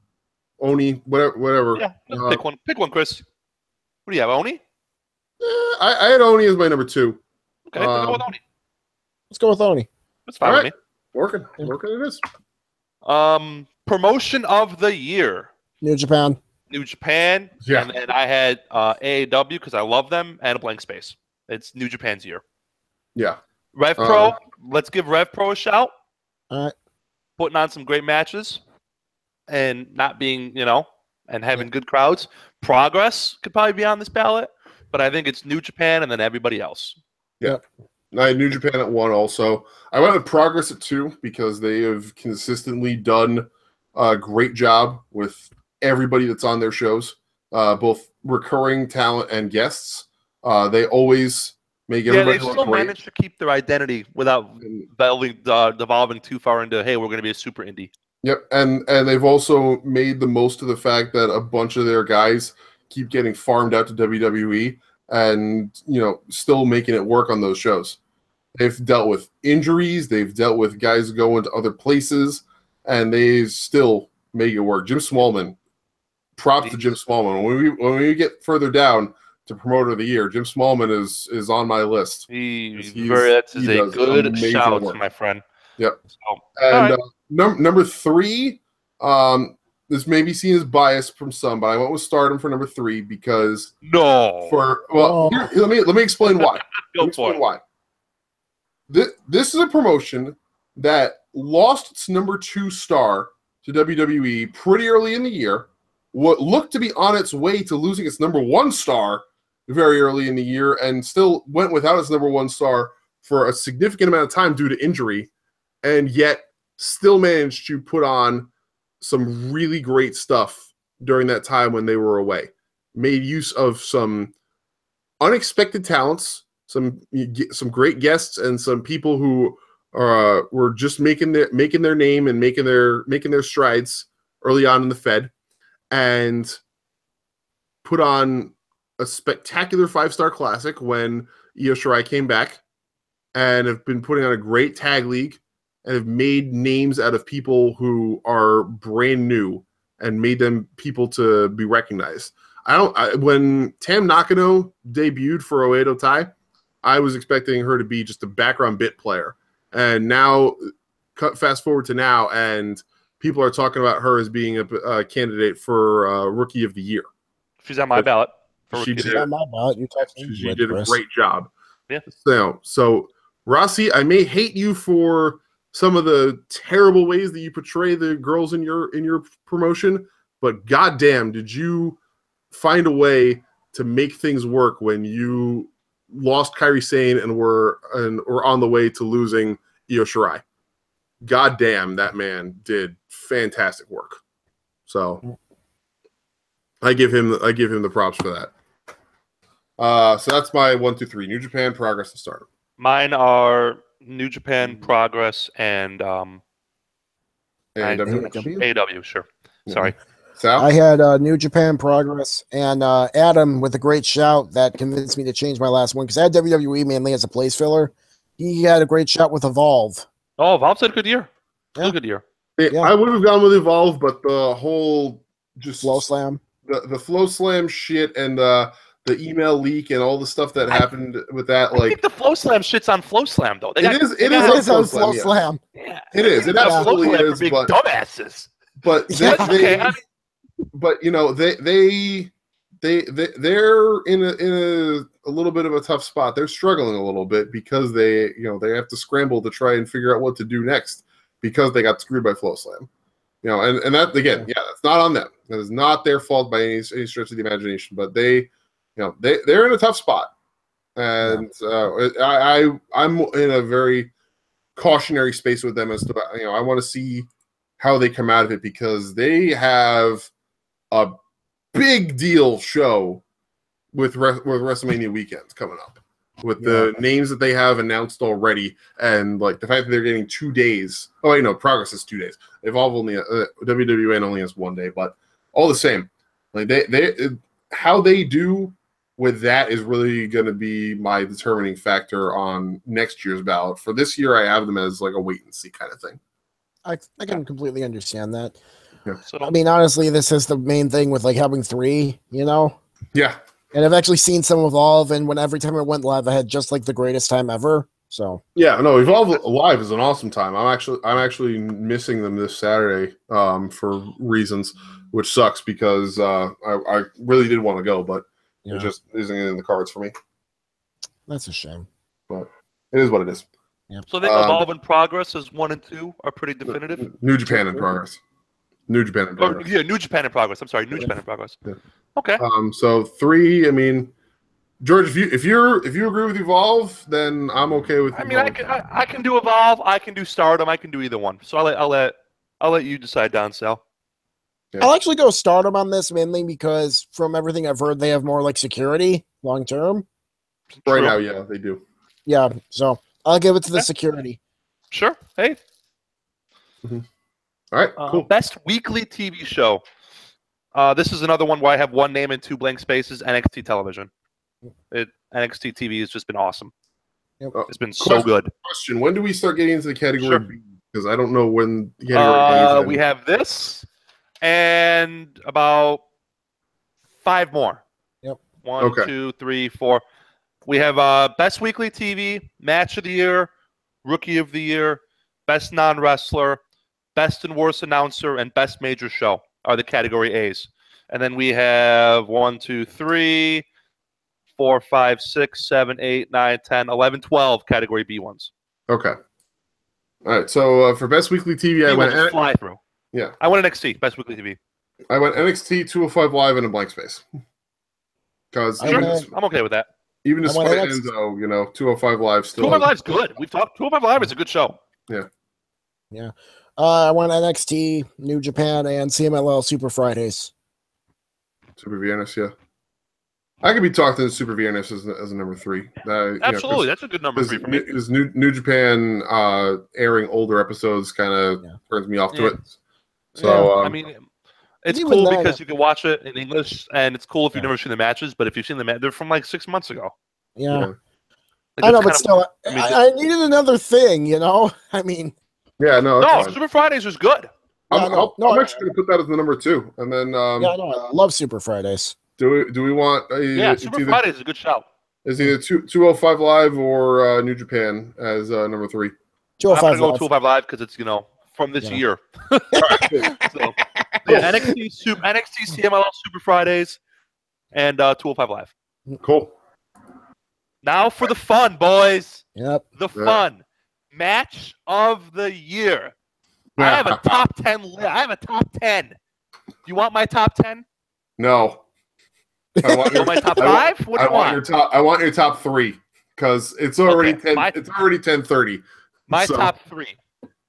Oni, whatever. Yeah, pick one. Pick one, Chris. What do you have, Oni? I had Oni as my number 2. Okay, go with Oni. Let's go with Oni. That's fine with me. Working it is. Promotion of the year. New Japan. Yeah. And then I had AAW because I love them and a blank space. It's New Japan's year. Yeah. Rev Pro. Let's give Rev Pro a shout. All right. Putting on some great matches and not being, and having good crowds. Progress could probably be on this ballot, but I think it's New Japan and then everybody else. Yeah. I had New Japan at 1 also. I went with Progress at 2 because they have consistently done a great job with everybody that's on their shows, both recurring talent and guests. They always make everybody they still manage to keep their identity without devolving too far into, hey, we're going to be a super indie. Yep, and they've also made the most of the fact that a bunch of their guys keep getting farmed out to WWE and, still making it work on those shows. They've dealt with injuries. They've dealt with guys going to other places, and they still make it work. Jim Smallman, props to Jim Smallman. When we get further down to Promoter of the Year, Jim Smallman is on my list. That's a good shout, my friend. Yep. So, and number 3, this may be seen as biased from some, but I went with Stardom for number 3 because let me explain why. Why. This is a promotion that lost its number 2 star to WWE pretty early in the year. What looked to be on its way to losing its number 1 star very early in the year, and still went without its number 1 star for a significant amount of time due to injury, and yet still managed to put on some really great stuff during that time when they were away. Made use of some unexpected talents, some great guests, and some people who were just making their name and making their strides early on in the Fed, and put on a spectacular 5-star classic when Io Shirai came back, and have been putting on a great tag league, and have made names out of people who are brand new and made them people to be recognized. When Tam Nakano debuted for Oedo Tai, I was expecting her to be just a background bit player. And now, fast forward to now, and people are talking about her as being a candidate for Rookie of the Year. She's on my ballot. She did a great job. Yeah. So Rossi, I may hate you for some of the terrible ways that you portray the girls in your promotion, but goddamn, did you find a way to make things work when you lost Kairi Sane and were on the way to losing Io Shirai. God damn, that man did fantastic work. So I give him the props for that. So that's my 1, 2, 3. New Japan, Progress, and Stardom. Mine are New Japan, Progress, and AEW. AEW, sure. Yeah. Sorry. Sal? I had New Japan Progress and Adam with a great shout that convinced me to change my last one because I had WWE mainly as a place filler. He had a great shout with Evolve. Oh, Evolve's had a good year. Yeah. Good year. Yeah. I would have gone with Evolve, but the whole just Flow Slam. the Flow Slam shit and the email leak and all the stuff that happened with that, I think the Flow Slam shit's on Flow Slam though. It is on Flow Slam. Yeah, it is. It absolutely Flow Slam is. For being But dumbasses. But but you know they're in a little bit of a tough spot. They're struggling a little bit because they have to scramble to try and figure out what to do next because they got screwed by Flow Slam. And that again, that's not on them. That is not their fault by any stretch of the imagination. But they're in a tough spot, and I'm in a very cautionary space with them as to I want to see how they come out of it because they have a big deal show with WrestleMania weekends coming up with the names that they have announced already, and like the fact that they're getting 2 days. Oh, wait, no, Progress is 2 days. Evolve only WWE only has 1 day, but all the same, like they how they do with that is really going to be my determining factor on next year's ballot. For this year, I have them as like a wait and see kind of thing. I can completely understand that. Yeah. So, I mean, honestly, this is the main thing with like having 3, Yeah. And I've actually seen some Evolve, and every time I went live, I had just like the greatest time ever. So yeah, no, Evolve Live is an awesome time. I'm actually missing them this Saturday for reasons, which sucks because I really did want to go, but it just isn't in the cards for me. That's a shame. But it is what it is. Yeah. So they Evolve in Progress as 1 and 2 are pretty definitive. New Japan in Progress. New Japan in Progress. Yeah, New Japan in Progress. I'm sorry, New Japan in Progress. Yeah. Okay. So 3. I mean, George, if you agree with Evolve, then I'm okay with. I mean, I can do Evolve. I can do Stardom. I can do either one. So I'll let you decide, Don Sal. Yeah. I'll actually go Stardom on this mainly because from everything I've heard, they have more like security long term. Right now, yeah, they do. Yeah, so I'll give it to the security. Sure. Hey. Mm-hmm. All right. Cool. Best weekly TV show. This is another one where I have 1 name and 2 blank spaces. NXT television. NXT TV has just been awesome. Yep. It's been so good. Question: when do we start getting into the category B? Because I don't know when the category B is. We have this and about 5 more. Yep. 1, 2, 3, 4. We have Best Weekly TV, Match of the Year, Rookie of the Year, Best Non-Wrestler, Best and Worst Announcer, and Best Major Show are the category A's. And then we have 1, 2, 3, 4, 5, 6, 7, 8, 9, 10, 11, 12 category B ones. Okay. All right. So for Best Weekly TV, I went fly through. Yeah. I went NXT, Best Weekly TV. I went NXT 205 Live in a blank space. Because I'm okay with that. Even despite Enzo, 205 Live still. 205 Live's good. We've talked. 205 Live is a good show. Yeah. Yeah. I went NXT, New Japan, and CMLL Super Fridays. Super Viernes, yeah. I could be talked into Super Viernes as a number 3. Absolutely, that's a good number 3 for me. Because New Japan airing older episodes kind of turns me off to it. So I mean, it's cool because you can watch it in English, and it's cool if you've never seen the matches. But if you've seen the match, they're from like 6 months ago. Yeah, like, I know, but still, I needed another thing. I mean, yeah, no, Super Fridays is good. I'm actually going to put that as the number 2, and then I love Super Fridays. Do we want? Super Fridays is a good shout. Is either 205 Live or New Japan as number 3? 205 I'm going to go 205 Live because it's from this year. So, NXT CMLL Super Fridays and 205 Live. Cool. Now for the fun, boys. Yep. The fun match of the year. I have a top 10. I have a top 10. Do you want my top 10? No. I want my top 5. What do you want? I want your top 3 because it's already 10. It's already 10:30. My top 3.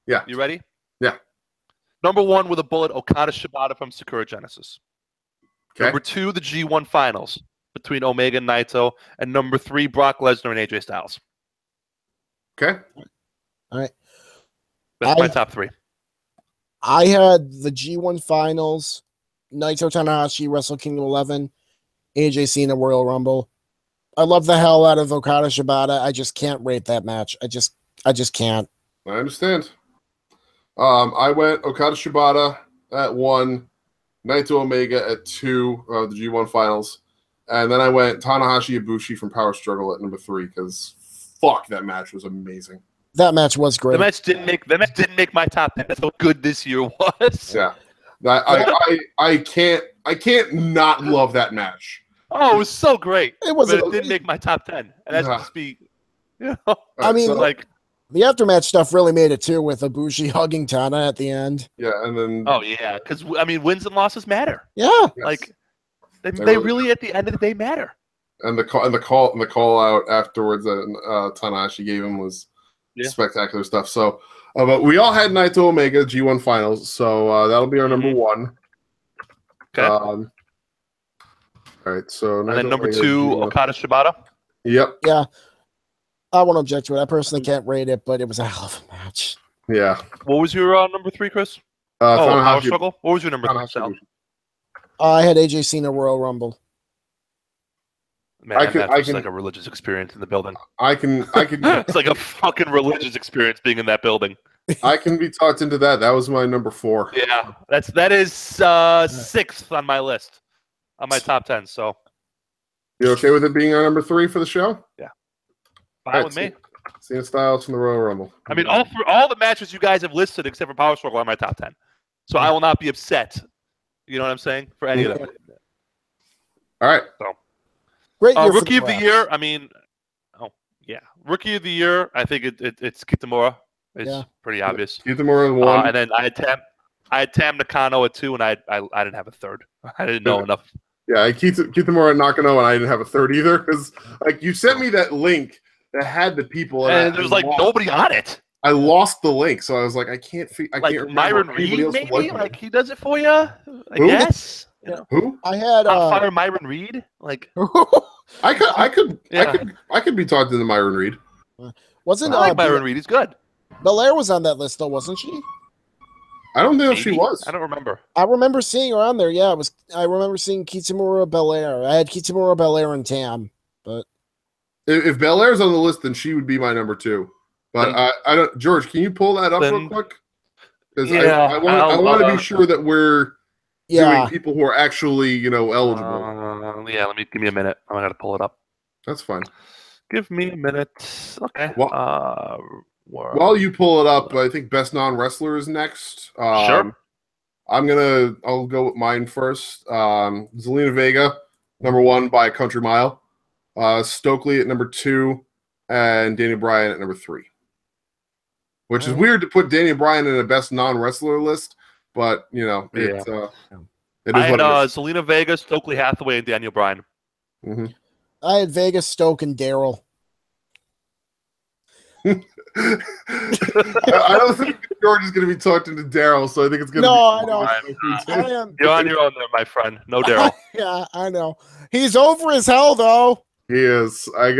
Yeah. You ready? Yeah. Number 1 with a bullet, Okada Shibata from Sakura Genesis. Okay. Number 2, the G1 Finals between Omega and Naito, and number 3, Brock Lesnar and AJ Styles. Okay. All right. That's my top 3. I had the G1 Finals, Naito Tanahashi, Wrestle Kingdom 11, AJ Cena, Royal Rumble. I love the hell out of Okada Shibata. I just can't rate that match. I just can't. I understand. I went Okada Shibata at 1, Naito Omega at 2 of the G1 finals. And then I went Tanahashi Ibushi from Power Struggle at number 3 because fuck, that match was amazing. That match was great. The match didn't make my top 10. That's how good this year was. Yeah. I can't not love that match. Oh, it was so great. It didn't make my top 10. And that's just be, you know. I mean, like the aftermatch stuff really made it too, with Ibushi hugging Tana at the end. Yeah, and then oh yeah, because I mean, wins and losses matter. Yeah, yes. Like they really at the end of the day matter. And the call out afterwards that Tanahashi gave him was spectacular stuff. So, but we all had Naito Omega G1 finals, so that'll be our number 1. Okay. All right, so and then number 2, Okada Shibata. Yep. Yeah. I won't object to it. I personally can't rate it, but it was a hell of a match. Yeah. What was your number 3, Chris? Power Struggle. What was your number 3, Sal? I had AJ Cena Royal Rumble. Man, that's like a religious experience in the building. I can. It's like a fucking religious experience being in that building. I can be talked into that. That was my number 4. Yeah, that is 6th on my list, on my top 10. So, you okay with it being our number 3 for the show? Yeah, fine with me. Cena Styles from the Royal Rumble. I mean, all the matches you guys have listed except for Power Struggle are my top 10. So I will not be upset. You know what I'm saying? For any of them. All right. So, great year Rookie of the Year. I mean, Rookie of the Year. I think it's Kitamura. It's pretty obvious. Kitamura 1, and then I had Tam Nakano at 2, and I didn't have a third. I didn't know enough. Yeah, Kitamura and Nakano, and I didn't have a third either because like you sent me that link that had the people, and there was like nobody on it. I lost the link, so I was like, I can't remember. Myron Reed, maybe like he does it for you. I guess. Yeah. Who? I had Fire Myron Reed. Like I could be talked into Myron Reed. Wasn't I like Myron Reed? He's good. Belair was on that list though, wasn't she? I don't know if she was. I don't remember. I remember seeing her on there. Yeah, it was. I remember seeing Kitamura, Belair. I had Kitamura, Belair, and Tam. But if Belair's on the list, then she would be my number 2. But I don't. George, can you pull that up real quick? Because I want to be sure that we're doing people who are actually eligible. Yeah, give me a minute. I got to pull it up. That's fine. Give me a minute. Okay. While you pull it up, I think Best Non-Wrestler is next. Sure. I'll go with mine first. Zelina Vega, number 1 by a country mile. Stokely at number 2, and Daniel Bryan at number 3. Which is weird to put Daniel Bryan in a Best Non-Wrestler list, but it is I had what it is. Zelina Vega, Stokely Hathaway, and Daniel Bryan. Mm-hmm. I had Vega, Stoke, and Daryl. I don't think George is going to be talked into Daryl, so I think it's going to be. I know. You're on your own there, my friend. No Daryl. Yeah, I know. He's over as hell, though. He is. I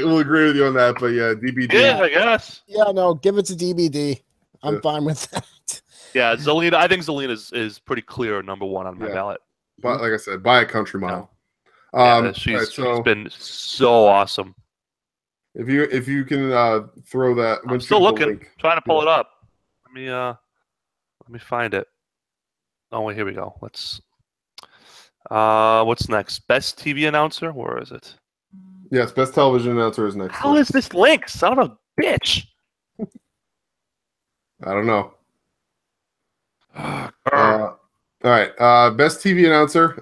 will agree with you on that, but yeah, DBD. Yeah, I guess. Yeah, no, give it to DBD. I'm fine with that. Yeah, Zelina. I think Zelina is pretty clear number 1 on my ballot. But like I said, by a country mile. She's been so awesome. If you can throw that. I'm still looking, trying to pull it up. Let me find it. Oh wait, here we go. What's next? Best TV announcer? Where is it? Yes, Best Television Announcer is next. How is this link? Son of a bitch! I don't know. All right. Best TV Announcer.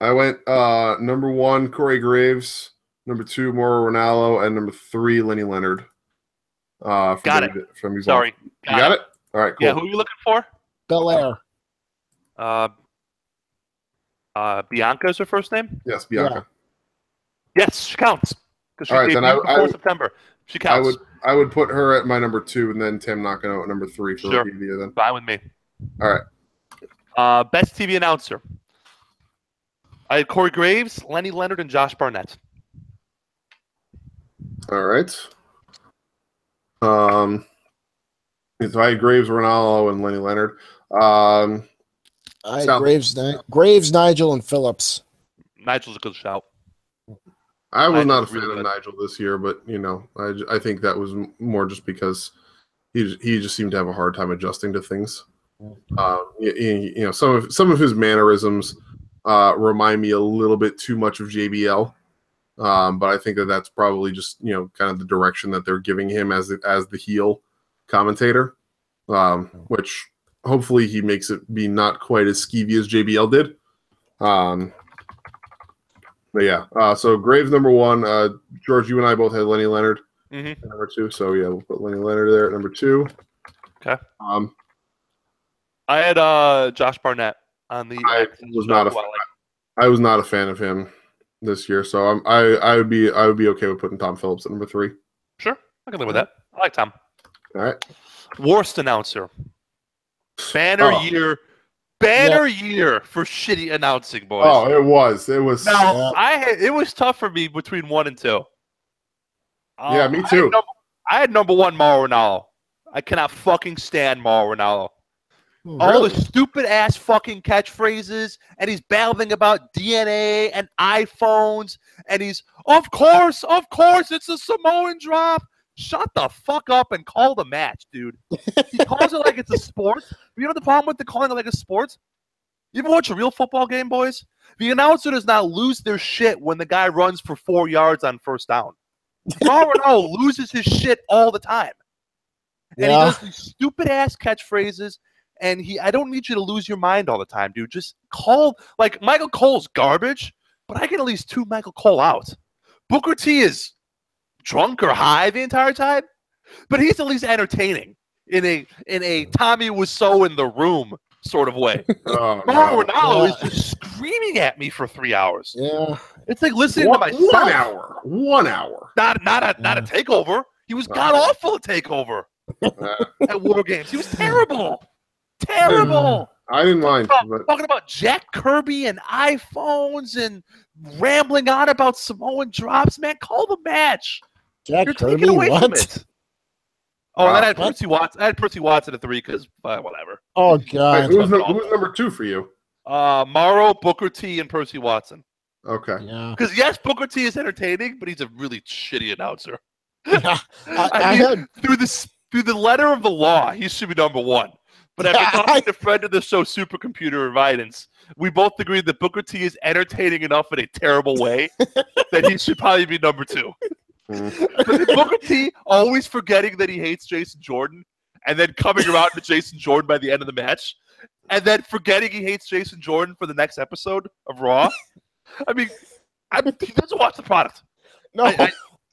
I went number 1, Corey Graves. Number 2, Mauro Ranallo, and number 3, Lenny Leonard. Got it. Sorry. You got it? All right, cool. Yeah, who are you looking for? Belair. Bianca's her first name? Yes, Bianca. Yes, she counts. All right, then before September. She counts. I would put her at my number 2, and then Tim Nakano at number 3 for Rookie of the Year. Then fine with me. All right. Best TV announcer. I had Corey Graves, Lenny Leonard, and Josh Barnett. All right. So I had Graves, Ronaldo, and Lenny Leonard. Graves, Nigel, and Phillips. Nigel's a good shout. I was not a fan of Nigel this year, but I think that was more just because he just seemed to have a hard time adjusting to things. Some of his mannerisms remind me a little bit too much of JBL, but I think that's probably just kind of the direction that they're giving him as the heel commentator, which hopefully he makes it be not quite as skeevy as JBL did. But yeah, so Graves number 1. George, you and I both had Lenny Leonard at number 2. So yeah, we'll put Lenny Leonard there at number 2. Okay. I had Josh Barnett on the. I was not a fan of him this year, so I would be okay with putting Tom Phillips at number 3. Sure, I can live with that. I like Tom. All right. Worst announcer. Banner year for shitty announcing, boys. Oh, it was. Now, it was tough for me between 1 and 2. Yeah, me too. I had number 1, Mauro Ranallo. I cannot fucking stand Mauro Ranallo. Really? All the stupid ass fucking catchphrases, and he's babbling about DNA and iPhones, and he's of course, it's a Samoan drop. Shut the fuck up and call the match, dude. He calls it like it's a sport. You know the problem with the calling it like a sport? You ever watch a real football game, boys? The announcer does not lose their shit when the guy runs for 4 yards on first down. Mauro loses his shit all the time. And he does these stupid ass catchphrases, and I don't need you to lose your mind all the time, dude. Just call, like, Michael Cole's garbage, but I get at least 2 Michael Cole out. Booker T is drunk or high the entire time, but he's at least entertaining in a Tommy was so in the room sort of way. Mauro Ranallo is just screaming at me for 3 hours. Yeah, it's like listening to myself. 1 hour. 1 hour. Not a takeover. He was god awful at takeover at War Games. He was terrible. Terrible. I didn't mind. Talking about Jack Kirby and iPhones and rambling on about Samoan drops, man. Call the match. Jack You're Kirby, taking away from what? it. Oh, and then I had Percy Watson. I had Percy Watson at 3 because whatever. Oh god. Wait, who's number 2 for you? Mauro, Booker T, and Percy Watson. Okay. Yeah. Because yes, Booker T is entertaining, but he's a really shitty announcer. Yeah. Through the letter of the law, he should be number 1. But after talking to friend of the show, Supercomputer and Vidance, we both agreed that Booker T is entertaining enough in a terrible way that he should probably be number 2. Booker T always forgetting that he hates Jason Jordan and then coming around to Jason Jordan by the end of the match and then forgetting he hates Jason Jordan for the next episode of Raw. I mean, he doesn't watch the product. No.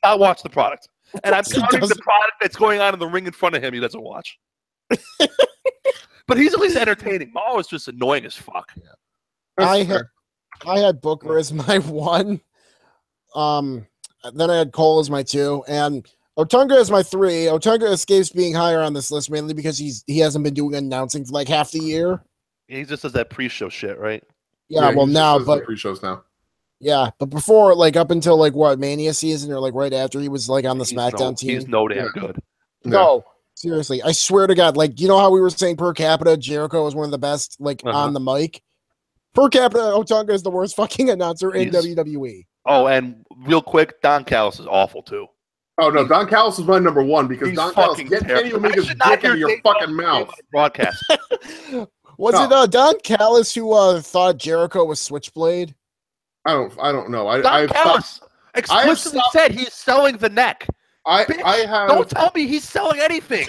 I watch the product. And I'm counting the product that's going on in the ring in front of him he doesn't watch. But he's at least entertaining. Mauro is just annoying as fuck. Yeah. I had Booker as my 1. Then I had Cole as my 2, and Otunga as my 3. Otunga escapes being higher on this list mainly because he hasn't been doing announcing for like half the year. He just does that pre-show shit, right? Yeah, well now, but pre-shows now. Yeah, but before, like up until like what Mania season or like right after, he was like on the SmackDown team. He's no damn good. No, seriously, I swear to God, like you know how we were saying per capita, Jericho was one of the best, like on the mic. Per capita, Otunga is the worst fucking announcer in WWE. Oh, and real quick, Don Callis is awful too. Oh no, Don Callis is my number 1 because Don Callis get Kenny Omega's dick out of your fucking mouth. Broadcast. Was it Don Callis who thought Jericho was Switchblade? I don't know. Don Callis explicitly said he's selling the neck. Don't tell me he's selling anything.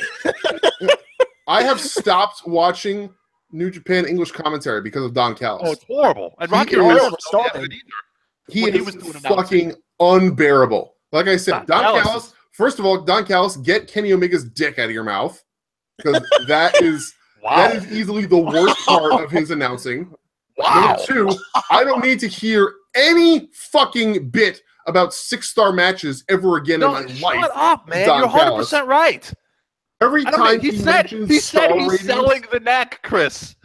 I have stopped watching New Japan English commentary because of Don Callis. Oh, it's horrible. And Rocky he is fucking unbearable. Like I said, Don Callis. First of all, Don Callis, get Kenny Omega's dick out of your mouth because that is easily the worst part of his announcing. Wow. Number 2, I don't need to hear any fucking bit about 6-star matches ever again in my life. Shut up, man. You're 100% right. Every time he said he's selling the neck, Chris.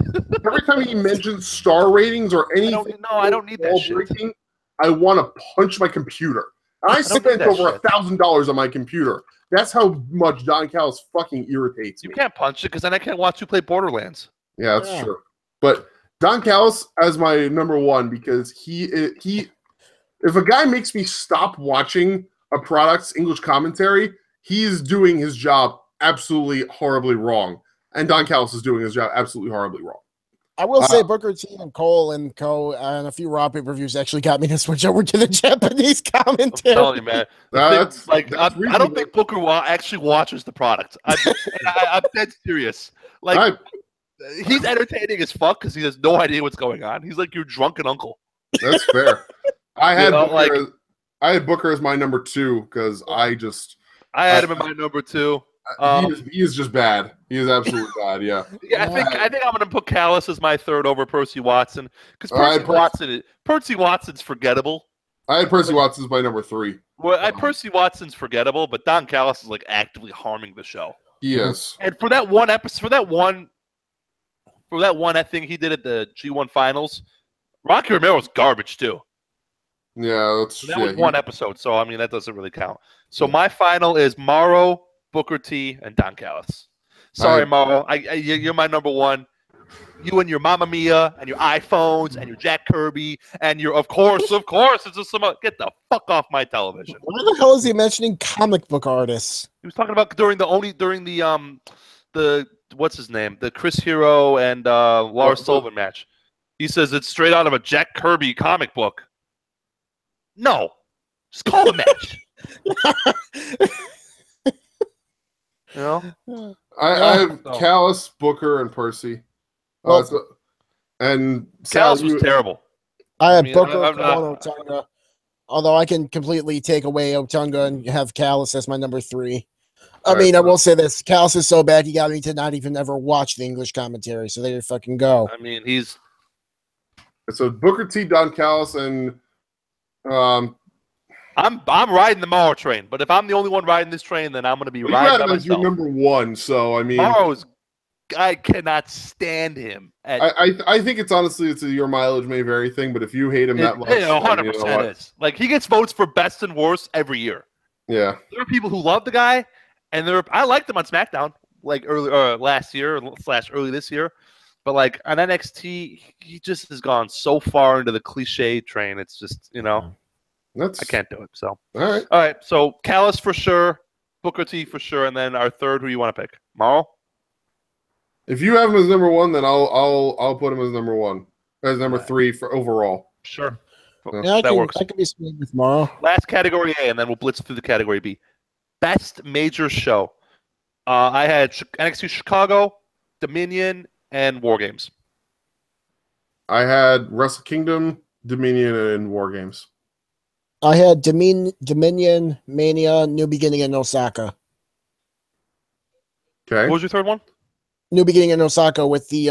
Every time he mentions star ratings or anything, I don't need that shit. I want to punch my computer. I spent over $1,000 on my computer. That's how much Don Callis fucking irritates me. You can't punch it because then I can't watch you play Borderlands. Yeah, that's true. But Don Callis as my number one because he if a guy makes me stop watching a product's English commentary, he's doing his job absolutely horribly wrong. And Don Callis is doing his job absolutely horribly wrong. I will say Booker T and Cole and Co. and a few Raw pay-per-views actually got me to switch over to the Japanese commentary. I'm telling you, man. I don't think Booker actually watches the product. I'm dead serious. Like, he's entertaining as fuck because he has no idea what's going on. He's like your drunken uncle. That's fair. I had Booker as my number 2 because I had him in my number 2. He is just bad. He is absolutely bad. Yeah. Yeah, I think I'm going to put Callis as my 3rd over Percy Watson because Percy Watson's forgettable. I had Percy Watson as my number 3. Well, Percy Watson's forgettable, but Don Callis is like actively harming the show. He is. And for that one episode, for that one thing he did at the G1 finals, Rocky Romero's garbage too. Yeah, that was one episode, so I mean that doesn't really count. So my final is Morrow, Booker T, and Don Callis. Sorry, Morrow, you're my number 1. You and your Mamma Mia and your iPhones and your Jack Kirby and your of course it's just get the fuck off my television. Why the hell is he mentioning comic book artists? He was talking about during the what's his name, the Chris Hero and Lars Sullivan match. He says it's straight out of a Jack Kirby comic book. No, just call the match. You know, I have Callis, Booker, and Percy. And Callis was terrible. I had Booker, Otunga. Although I can completely take away Otunga and have Callis as my number 3. I will say this: Callis is so bad he got me to not even ever watch the English commentary. So there you fucking go. I mean, he's so Booker T, Don Callis, and I'm riding the Morrow train. But if I'm the only one riding this train, then I'm going to be riding by myself. You're number 1, so I mean, I cannot stand him. I think it's honestly your mileage may vary thing, but if you hate him that much, 100% is. Like he gets votes for best and worst every year. Yeah, there are people who love the guy, and I liked him on SmackDown like last year / early this year, but like on NXT, he just has gone so far into the cliche train. It's just I can't do it. So all right. So Callis for sure, Booker T for sure, and then our 3rd. Who you want to pick? Morrow. If you have him as number 1, then I'll put him as number 1, as number 3 for overall. Sure. Yeah, that works. I can be sweet with Morrow. Last category A, and then we'll blitz through the category B. Best major show. I had NXT Chicago, Dominion, and War Games. I had Wrestle Kingdom, Dominion, and War Games. I had Dominion, Mania, New Beginning in Osaka. Okay. What was your 3rd one? New Beginning in Osaka with the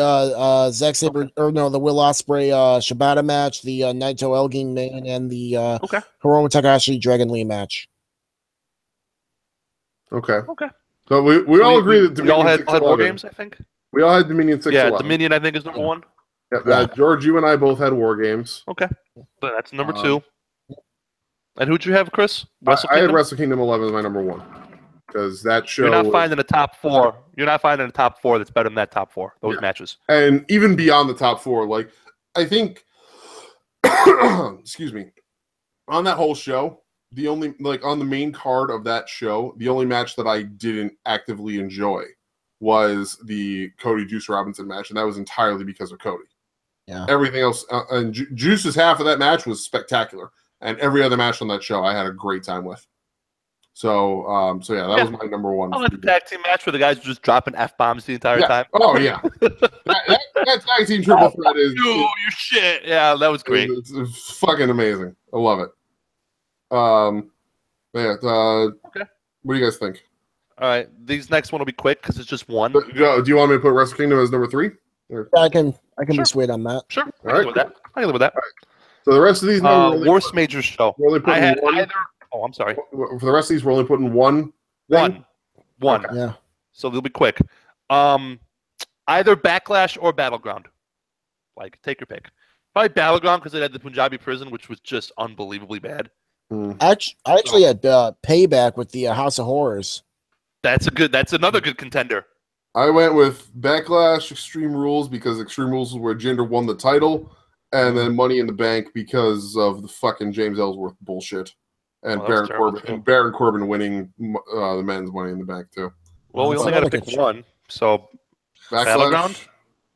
Zack Sabre the Will Ospreay Shibata match, the Naito Elgin main, and the Hiromu Takahashi Dragon Lee match. Okay. So we all agree that Dominion we all had War Games, I think. We all had Dominion 6. Yeah, Dominion I think is number 1. Yeah, George, you and I both had War Games. Okay, so that's number 2. And who'd you have, Chris? I had Wrestle Kingdom 11 as my number 1 because that show. You're not finding a top 4. You're not finding a top 4 that's better than that top 4. Those matches, and even beyond the top 4, like I think, excuse me, on that whole show, the only on the main card of that show, the only match that I didn't actively enjoy was the Cody Juice Robinson match, and that was entirely because of Cody. Yeah. Everything else, and Juice's half of that match was spectacular. And every other match on that show, I had a great time with. So yeah, that was my number 1. I like the tag team match where the guys were just dropping F-bombs the entire time. Oh, yeah. that tag team triple threat is... Dude, you shit. Yeah, that was great. It's fucking amazing. I love it. Okay. What do you guys think? All right. These next one will be quick because it's just one. Do you want me to put Wrestle Kingdom as number 3? I can be swayed on that. Sure. I can live with that. I can live with that. All right. So the rest of these worst major show. I had either. Oh, I'm sorry. For the rest of these, we're only putting one thing? One. Okay. Yeah. So they'll be quick. Either Backlash or Battleground. Like, take your pick. Probably Battleground because it had the Punjabi prison, which was just unbelievably bad. I actually had Payback with the House of Horrors. That's another good contender. I went with Backlash, Extreme Rules, because Extreme Rules is where Jinder won the title, and then Money in the Bank because of the fucking James Ellsworth bullshit, and Baron Corbin winning the men's Money in the Bank too. Well, we only got to pick one, so Backlash.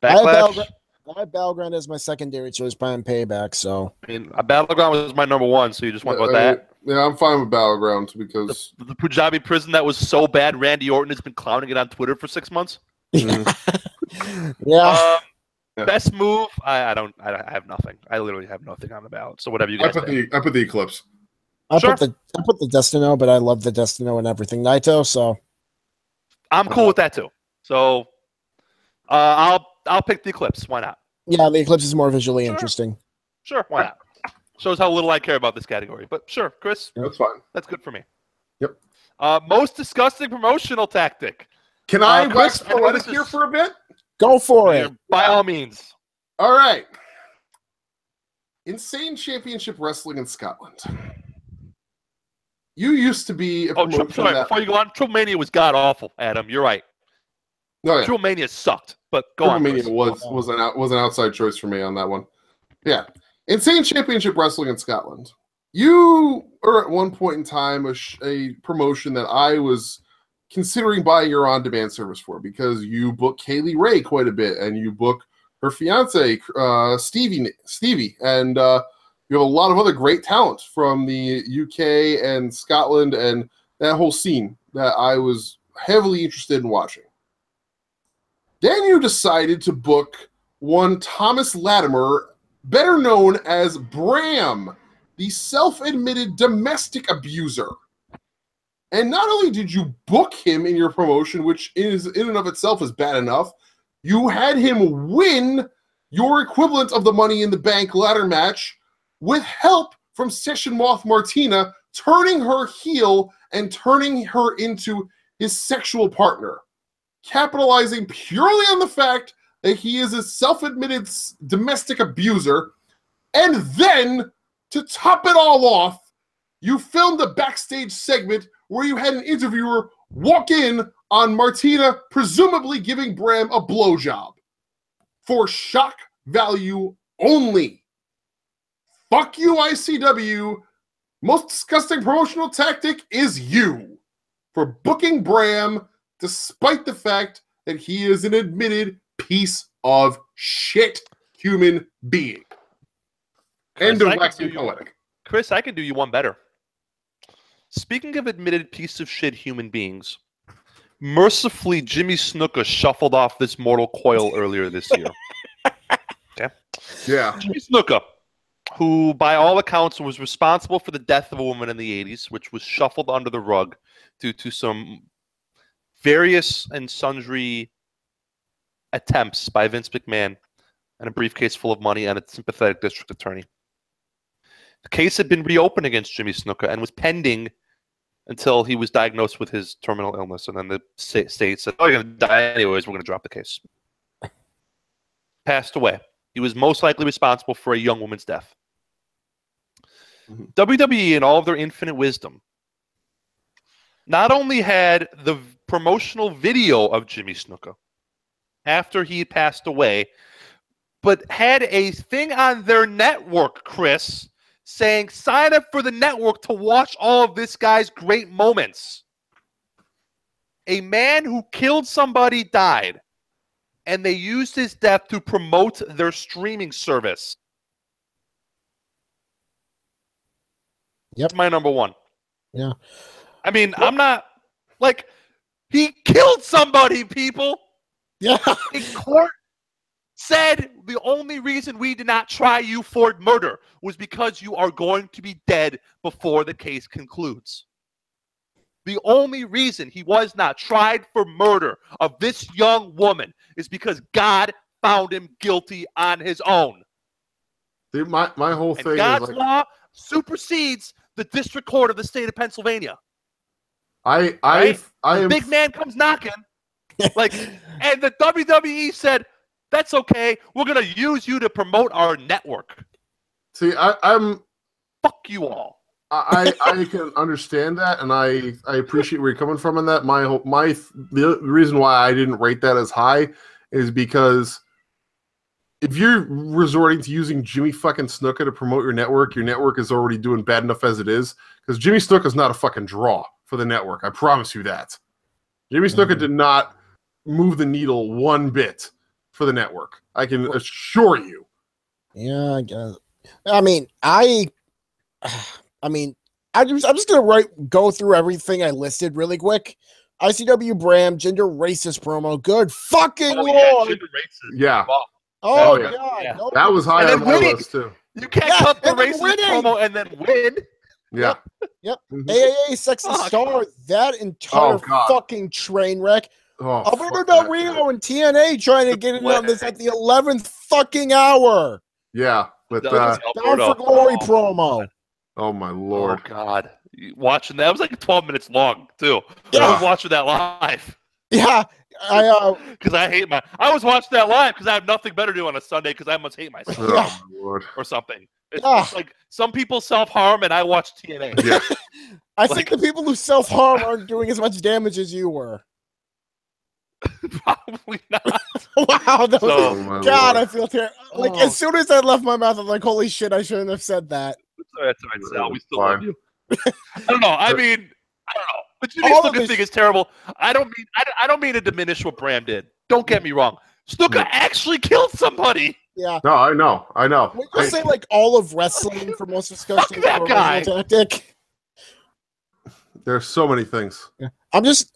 Battleground. I have Battleground as my secondary choice behind Payback. So I mean, Battleground was my number one. So you just went with that? Yeah, I'm fine with Battleground because the Punjabi prison that was so bad. Randy Orton has been clowning it on Twitter for 6 months. Yeah. Best move? I have nothing. I literally have nothing on the ballot. So whatever you guys. I put the Eclipse. I put the Destino, but I love the Destino and everything Naito. So I'm cool with that too. So I'll pick the Eclipse. Why not? Yeah, the Eclipse is more visually interesting. Sure, why not? Shows how little I care about this category. But sure, Chris. That's fine. That's good for me. Yep. Most disgusting promotional tactic. Can I wax poetic here for a bit? Go for it. By all means. All right. Insane Championship Wrestling in Scotland. You used to be a promotion before you go on, Triple Mania was god-awful, Adam. You're right. Oh, yeah. Triple Mania sucked, but go on. Triple Mania was an outside choice for me on that one. Yeah. Insane Championship Wrestling in Scotland. You are at one point in time a promotion that I was considering buying your on-demand service for because you book Kaylee Ray quite a bit, and you book her fiance Stevie, and you have a lot of other great talent from the UK and Scotland and that whole scene that I was heavily interested in watching. Then you decided to book one Thomas Latimer, better known as Bram, the self-admitted domestic abuser. And not only did you book him in your promotion, which is in and of itself is bad enough, you had him win your equivalent of the Money in the Bank ladder match with help from Session Moth Martina, turning her heel and turning her into his sexual partner, capitalizing purely on the fact that he is a self-admitted domestic abuser. And then, to top it all off, you filmed a backstage segment where you had an interviewer walk in on Martina presumably giving Bram a blowjob for shock value only. Fuck you, ICW. Most disgusting promotional tactic is you for booking Bram despite the fact that he is an admitted piece of shit human being. End of waxing poetic. Chris, I can do you one better. Speaking of admitted piece of shit human beings, mercifully, Jimmy Snuka shuffled off this mortal coil earlier this year. Okay. Yeah. Jimmy Snuka, who by all accounts was responsible for the death of a woman in the 80s, which was shuffled under the rug due to some various and sundry attempts by Vince McMahon and a briefcase full of money and a sympathetic district attorney. The case had been reopened against Jimmy Snuka and was pending until he was diagnosed with his terminal illness. And then the state said, oh, you're going to die anyways. We're going to drop the case. Passed away. He was most likely responsible for a young woman's death. Mm-hmm. WWE, in all of their infinite wisdom, not only had the promotional video of Jimmy Snuka after he passed away, but had a thing on their network, Chris, saying, sign up for the network to watch all of this guy's great moments. A man who killed somebody died, and they used his death to promote their streaming service. Yep. My number one. Yeah. I mean, I'm not, like, he killed somebody, people. Yeah. In court said the only reason we did not try you for murder was because you are going to be dead before the case concludes. The only reason he was not tried for murder of this young woman is because God found him guilty on his own. Dude, my whole thing God's is like, law supersedes the district court of the state of Pennsylvania. The big man comes knocking, like, and the WWE said, that's okay. We're going to use you to promote our network. See, I'm... Fuck you all. I can understand that, and I appreciate where you're coming from on that. The reason why I didn't rate that as high is because if you're resorting to using Jimmy fucking Snuka to promote your network is already doing bad enough as it is. Because Jimmy Snuka is not a fucking draw for the network. I promise you that. Jimmy Snuka did not move the needle one bit for the network. I can assure you. Yeah, I guess. I'm just gonna go through everything I listed really quick. ICW Bram, gender racist promo. Good fucking lord. Yeah, gender racist. Yeah. Oh yeah. god. Yeah. No, That was high on my list too. You can't cut the racist promo and then win. Yeah. Yep. Mhm. AAA Sexy Star. That entire fucking train wreck. Alberto Del Rio and TNA trying to get in on this at the 11th fucking hour. Yeah, but Bound for Glory promo. Oh my lord! Oh god, watching that, it was like 12 minutes long too. Yeah. I was watching that live. Yeah, because I was watching that live because I have nothing better to do on a Sunday because I must hate myself. Oh my lord! Or something. It's like some people self-harm and I watch TNA. Yeah. I think the people who self-harm aren't doing as much damage as you were. Probably not. Wow, that was, God, I feel terrible. Like, Oh. as soon as that left my mouth, I'm like, holy shit, I shouldn't have said that. That's all right, Sal. We still love you. I don't know. I don't know. But Jimmy All of Snuka thing is terrible. I don't mean to diminish what Bram did. Don't get me wrong. Snuka actually killed somebody. Yeah. No, I know. We just say like all of wrestling for most disgusting that guy. tactic. There's so many things. Yeah. I just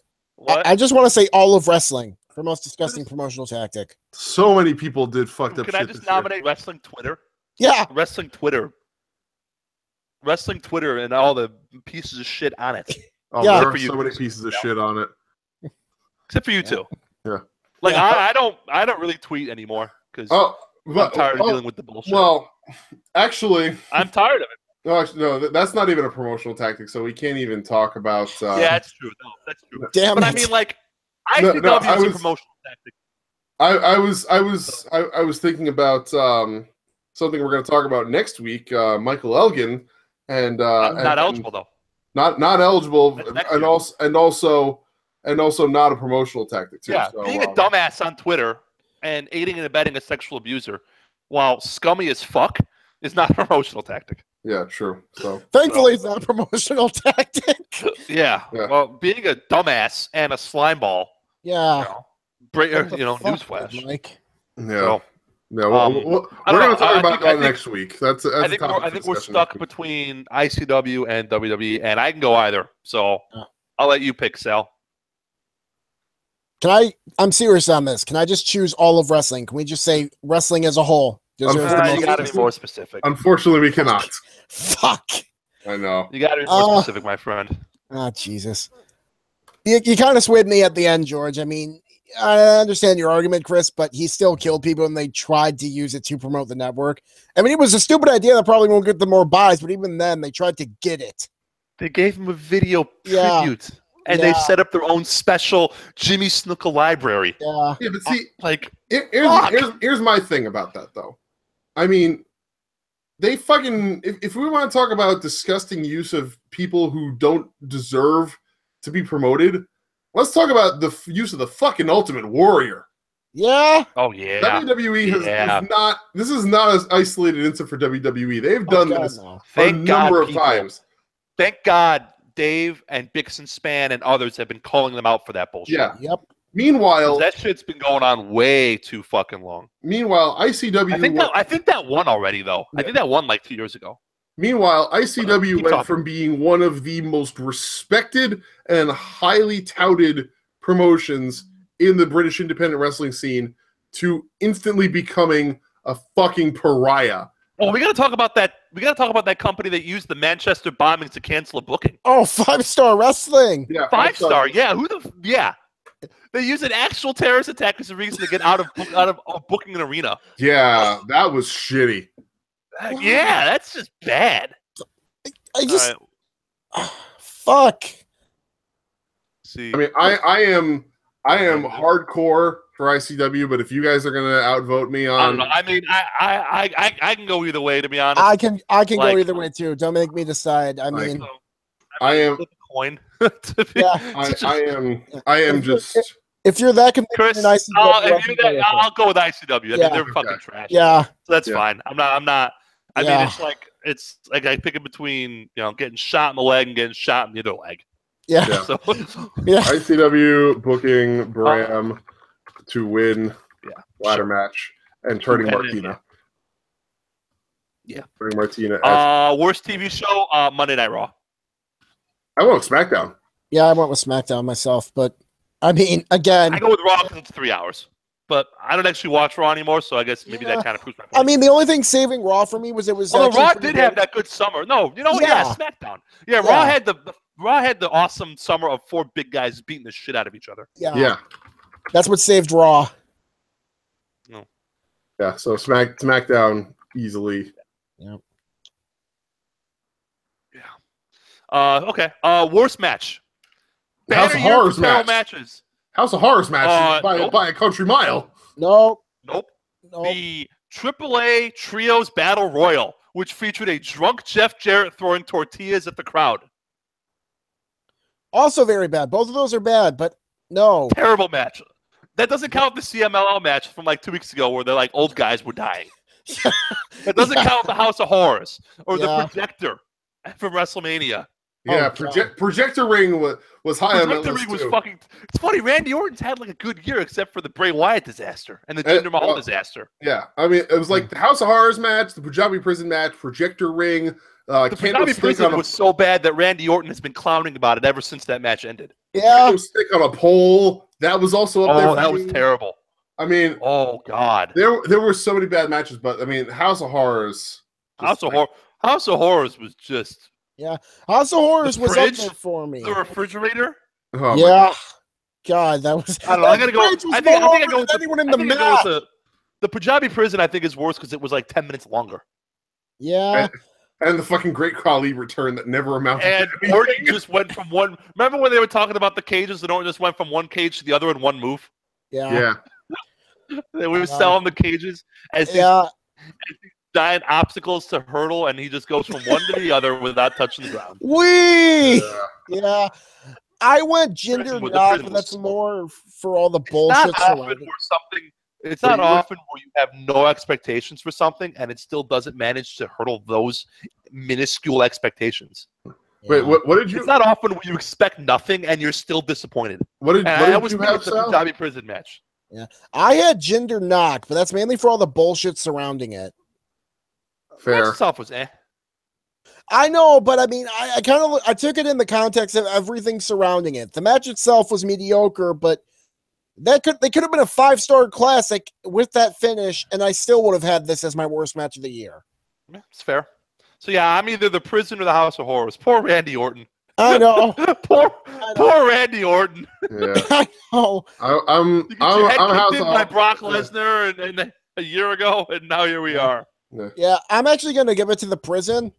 want to say all of wrestling for most disgusting promotional tactic. So many people did fucked up shit. Can I just nominate Wrestling Twitter? Yeah. Wrestling Twitter and all the pieces of shit on it. Oh, yeah. There are so many pieces of shit on it. Except for you two. Yeah. Like I don't really tweet anymore because I'm tired of dealing with the bullshit. Well, actually, I'm tired of it. No, that's not even a promotional tactic, so we can't even talk about. Yeah, that's true. No, that's true. Damn but it. I mean, like, ICW is a promotional tactic. I was thinking about something we're going to talk about next week. Michael Elgin, and I'm not eligible though. Not eligible, and also not a promotional tactic too. Yeah, so, being a dumbass on Twitter and aiding and abetting a sexual abuser while scummy as fuck is not a promotional tactic. Yeah, true. So thankfully, it's not a promotional tactic. Yeah. Well, being a dumbass and a slime ball. Yeah. Newsflash. Mike. Yeah. So, we're going to talk about that next week. I think we're stuck between ICW and WWE, and I can go either. So I'll let you pick, Sal. I'm serious on this. Can I just choose all of wrestling? Can we just say wrestling as a whole? You got to be more specific. Unfortunately, we cannot. Fuck. I know. You got to be more specific, my friend. Oh, Jesus. You kind of swayed me at the end, George. I mean, I understand your argument, Chris, but he still killed people and they tried to use it to promote the network. I mean, it was a stupid idea that probably won't get them more buys, but even then, they tried to get it. They gave him a video tribute. And they set up their own special Jimmy Snuka library. Yeah. Yeah, but see, here's my thing about that, though. I mean, they fucking... If we want to talk about disgusting use of people who don't deserve to be promoted, let's talk about the use of the fucking Ultimate Warrior. Yeah. Oh, yeah. WWE has not... This is not an isolated incident for WWE. They've done this a number of times. Thank God Dave and Bixen Span and others have been calling them out for that bullshit. Yeah. Yep. Meanwhile, that shit's been going on way too fucking long. Meanwhile, ICW... I think that won already, though. Yeah. I think that won like 2 years ago. Meanwhile, ICW went from being one of the most respected and highly touted promotions in the British independent wrestling scene to instantly becoming a fucking pariah. Oh, we got to talk about that. We got to talk about that company that used the Manchester bombings to cancel a booking. Oh, 5-Star Wrestling. Yeah, 5-Star. Yeah. They use an actual terrorist attack as a reason to get out of booking an arena. Yeah, that was shitty. Yeah, that's just bad. I just fuck. See, I mean, I am I am hardcore for ICW, but if you guys are gonna outvote me on, I don't know. I mean, I can go either way, to be honest. I can go either way too. Don't make me decide. I mean, I am flip a coin. I am just. If you're that convinced Chris, in ICW, I'll go with ICW. I mean, they're fucking trash. Yeah, so that's fine. I'm not. I Yeah. mean, it's like I pick it between getting shot in the leg and getting shot in the other leg. yeah. So ICW booking Bram to win ladder match and turning Martina. Yeah. Turning Martina. Worst TV show, Monday Night Raw. I went with SmackDown. Yeah, I went with SmackDown myself, but I mean, again, I go with Raw because it's 3 hours. But I don't actually watch Raw anymore, so I guess maybe that kind of proves my point. I mean, the only thing saving Raw for me was it was. Although Raw did have that good summer. No, SmackDown. Yeah, Raw had the awesome summer of 4 big guys beating the shit out of each other. Yeah. That's what saved Raw. No. Yeah, so SmackDown easily. Yeah. Okay. Worst match. House of Horrors match. Matches. House of Horrors match by a country mile. Nope. The AAA Trios Battle Royal, which featured a drunk Jeff Jarrett throwing tortillas at the crowd. Also very bad. Both of those are bad, but no. Terrible match. That doesn't count the CMLL match from like 2 weeks ago where they're like old guys were dying. That doesn't count the House of Horrors or the Projector from WrestleMania. Yeah, Projector Ring was high on that list. Projector Ring was fucking. It's funny. Randy Orton's had like a good year, except for the Bray Wyatt disaster and the Jinder Mahal disaster. Yeah, I mean, it was like the House of Horrors match, the Punjabi Prison match, Projector Ring. The Punjabi Prison was so bad that Randy Orton has been clowning about it ever since that match ended. Yeah, stick on a pole. That was also up there. Oh, that was terrible. I mean, oh god, there were so many bad matches, but I mean, House of Horrors. House of Horrors was just. Yeah, House of Horrors was up there for me. The refrigerator. Oh, yeah, God, that was. I don't know. I gotta go. I think I go with anyone in the match. The Punjabi Prison. I think is worse because it was like 10 minutes longer. Yeah. And the fucking Great Khali return that never amounted. And Orton just went from one. Remember when they were talking about the cages? And Orton just went from one cage to the other in one move. Yeah. They were selling the cages as these giant obstacles to hurdle, and he just goes from one to the other without touching the ground. Yeah. I went Jinder Knock, but that's more for all the bullshit. It's not often where you have no expectations for something, and it still doesn't manage to hurdle those minuscule expectations. Wait, what did you? It's not often where you expect nothing, and you're still disappointed. What did you have, the Punjabi Prison match. Yeah, I had Jinder Knock, but that's mainly for all the bullshit surrounding it. Fair. The match itself was I know, but I mean, I took it in the context of everything surrounding it. The match itself was mediocre, but they could have been a 5-star classic with that finish, and I still would have had this as my worst match of the year. Yeah, it's fair. So yeah, I'm either the Prison or the House of Horrors. Poor Randy Orton. I know. Poor Randy Orton. Yeah. I know. I'm House of by Brock Lesnar and a year ago, and now here we are. Yeah, I'm actually going to give it to the Prison.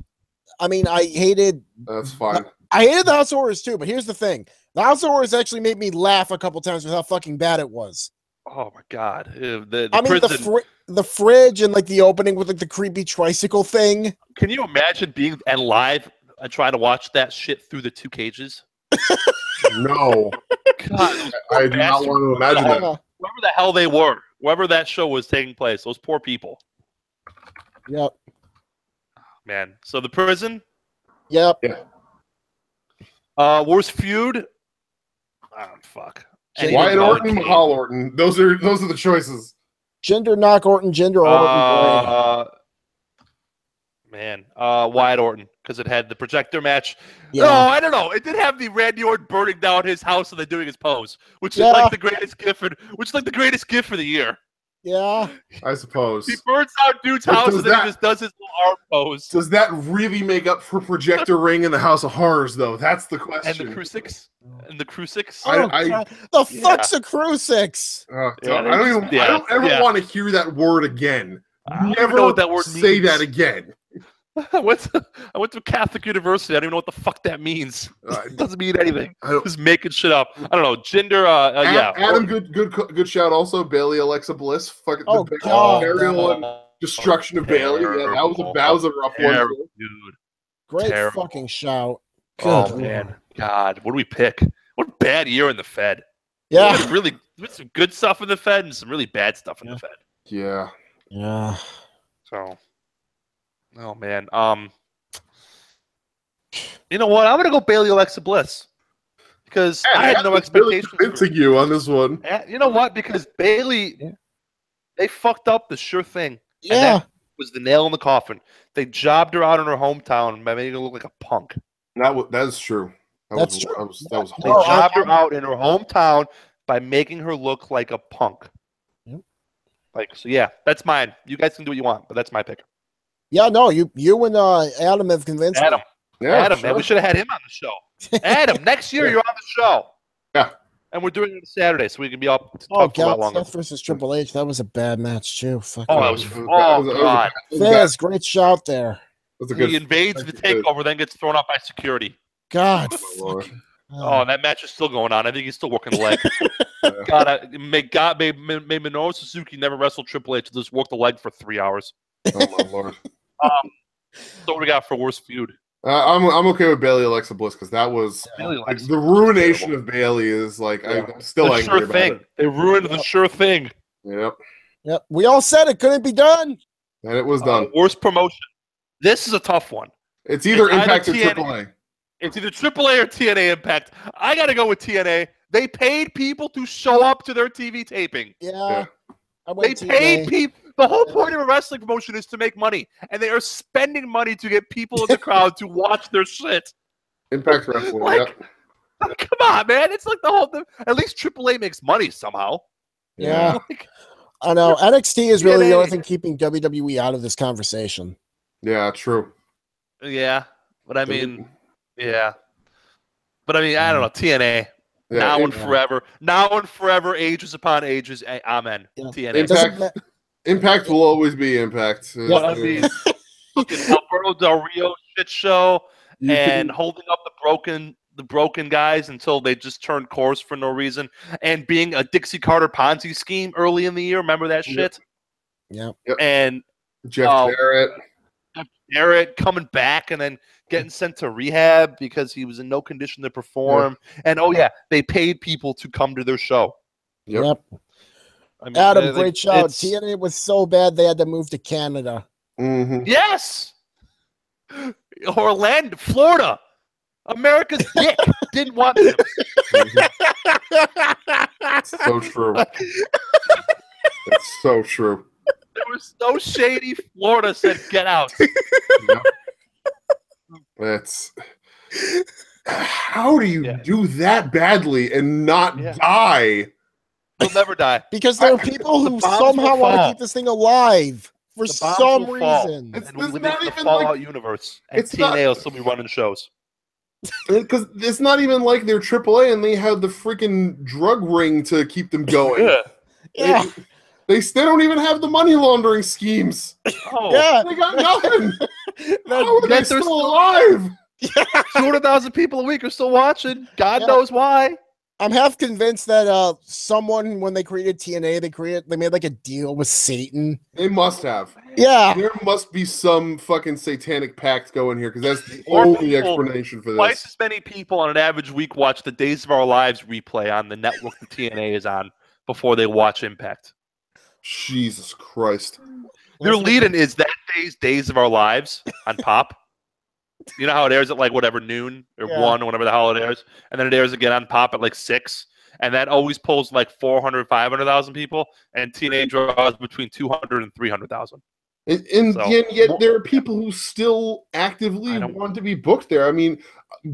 I mean, I hated. That's fine. I hated the House of Horrors too, but here's the thing: the House of Horrors actually made me laugh a couple times with how fucking bad it was. Oh my god! The fridge and like the opening with like the creepy tricycle thing. Can you imagine being live and trying to watch that shit through the 2 cages? No, God, I do not want to imagine that. Wherever the hell they were, wherever that show was taking place, those poor people. Yep. Man, so the Prison. Yep. Yeah. Worst feud. Oh fuck. Wyatt Orton, Mahal Orton. Those are the choices. Jinder Knock Orton, Jinder Orton. Man, Wyatt Orton, because it had the projector match. Yeah. No, I don't know. It did have the Randy Orton burning down his house and then doing his pose, which is like the greatest gift for the year. Yeah, I suppose. He burns out dude's house and then he just does his little arm pose. Does that really make up for Projector Ring and the House of Horrors, though? That's the question. And the crucix. The fuck's a crucix? I don't ever want to hear that word again. Never know what that word say means. that again. I went to Catholic University. I don't even know what the fuck that means. It doesn't mean anything. Just making shit up. I don't know. Gender. Yeah. Adam, good shout. Also, Bailey Alexa Bliss. Fucking the God, burial and destruction of Bailey. Yeah, that was a rough one. Dude. Great fucking shout. Oh man, God, what do we pick? What a bad year in the Fed. Yeah, there's some good stuff in the Fed and some really bad stuff in the Fed. Yeah. So, oh man, you know what? I'm gonna go Bailey Alexa Bliss because I had no expectations. Really convincing you on this one. You know what? Because Bailey, they fucked up the sure thing. Yeah. And that was the nail in the coffin. They jobbed her out in her hometown by making her look like a punk. That is true. That's true. That was they jobbed her out in her hometown by making her look like a punk. Yep. So yeah, that's mine. You guys can do what you want, but that's my pick. Yeah, no, you and Adam have convinced Adam. me. Yeah, Adam, man, we should have had him on the show. Adam, next year you're on the show. Yeah. And we're doing it on Saturday, so we can be up to Oh, talk for a lot God, longer. Seth versus Triple H. That was a bad match, too. Fuck Oh, God. Fizz, great shout there. He invades the takeover, then gets thrown out by security. God. Oh, that match is still going on. I think he's still working the leg. God, may Minoru Suzuki never wrestle Triple H. Just work the leg for 3 hours. Oh my lord. So what do we got for worst feud? I'm okay with Bailey Alexa Bliss because that was the ruination of Bailey is I'm still the angry sure about thing. it. They ruined the sure thing. Yep. We all said it couldn't be done. And it was done. Worst promotion. This is a tough one. It's either Impact or AAA. It's either AAA or TNA Impact. I got to go with TNA. They paid people to show up to their TV taping. Yeah. They paid people. The whole point of a wrestling promotion is to make money, and they are spending money to get people in the crowd to watch their shit. Impact Wrestling, Come on, man. It's like the whole thing. At least AAA makes money somehow. Yeah. I know. NXT is really the only thing keeping WWE out of this conversation. Yeah, true. Yeah. But I mean, I don't know. TNA. Yeah, now and forever. Now and forever, ages upon ages. Amen. Yeah. TNA. Impact will always be Impact. What I mean, fucking Alberto Del Rio shit show and holding up the broken guys until they just turned course for no reason, and being a Dixie Carter Ponzi scheme early in the year. Remember that shit? Yeah. And Jeff Jarrett coming back and then getting sent to rehab because he was in no condition to perform. And they paid people to come to their show. Yep. I mean, Adam, great shout. TNA was so bad they had to move to Canada. Mm-hmm. Yes. Orlando, Florida. America's dick didn't want them. So true. It's so true. There was no shady Florida said get out. That's how do you do that badly and not die? You'll never die. Because there are people who somehow want to keep this thing alive for some reason. It's not even the Fallout universe. And TNA will still be running shows. Because it's not even like they're AAA and they have the freaking drug ring to keep them going. Yeah. They still don't even have the money laundering schemes. Oh, yeah. They got nothing. How are they still alive? 200,000 people a week are still watching. God knows why. I'm half convinced that someone, when they created TNA, they made like a deal with Satan. They must have. Yeah. There must be some fucking satanic pact going here because that's the only explanation for this. Twice as many people on an average week watch the Days of Our Lives replay on the network the TNA is on before they watch Impact. Jesus Christ. Their lead-in is that Days of Our Lives on Pop. You know how it airs at noon or 1 or whenever the hell it airs, and then it airs again on Pop at 6, and that always pulls 400, 500,000 people, and TNA draws between 200 and 300,000. And yet there are people who still actively want to be booked there. I mean,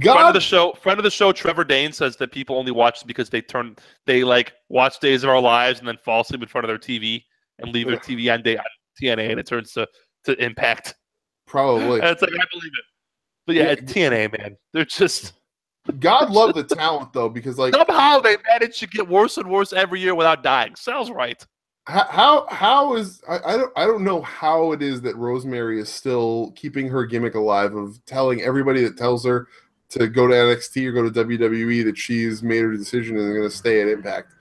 friend of the show, Trevor Dane says that people only watch because they watch Days of Our Lives and then fall asleep in front of their TV and leave their TV on TNA, and it turns to Impact. Probably. And it's I believe it. But it's TNA, man. They're just God love the talent though, because somehow they manage to get worse and worse every year without dying. Sounds right. how is I don't know how it is that Rosemary is still keeping her gimmick alive of telling everybody that tells her to go to NXT or go to WWE that she's made her decision and going to stay at Impact.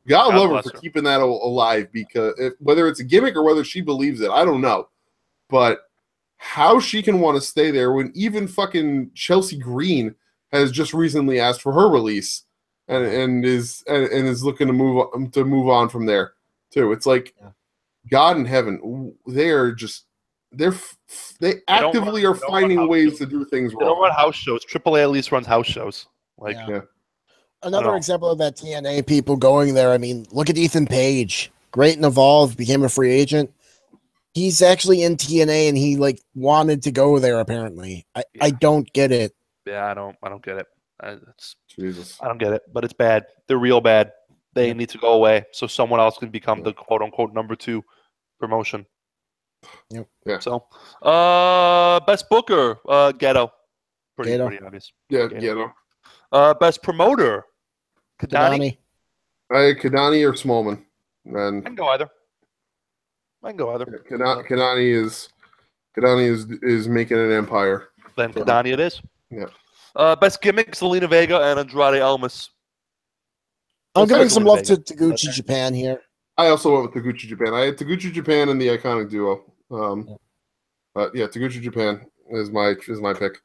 God love her for keeping that alive, because whether it's a gimmick or whether she believes it, I don't know. But how she can want to stay there when even fucking Chelsea Green has just recently asked for her release and is looking to move on from there too. It's like, God in heaven, they actively are finding ways to do things wrong. They don't run house shows. AAA at least runs house shows. Another example of that TNA people going there. I mean, look at Ethan Page. Great and Evolve, became a free agent. He's actually in TNA and he wanted to go there apparently. I don't get it. Yeah, I don't get it. Jesus. I don't get it, but it's bad. They're real bad. They need to go away so someone else can become the quote unquote number 2 promotion. Yep. Yeah. So, best booker, Ghetto. Pretty obvious. Yeah, Ghetto. Best promoter, Kadani. Kadani or Smallman. And I can go either. Kadani is making an empire. Then Kadani it is. Yeah. Best gimmick, Zelina Vega and Andrade Almas. I'm giving some love to Taguchi Japan here. I also went with Taguchi Japan. I had Taguchi Japan and the Iconic Duo. But yeah, Taguchi Japan is my pick.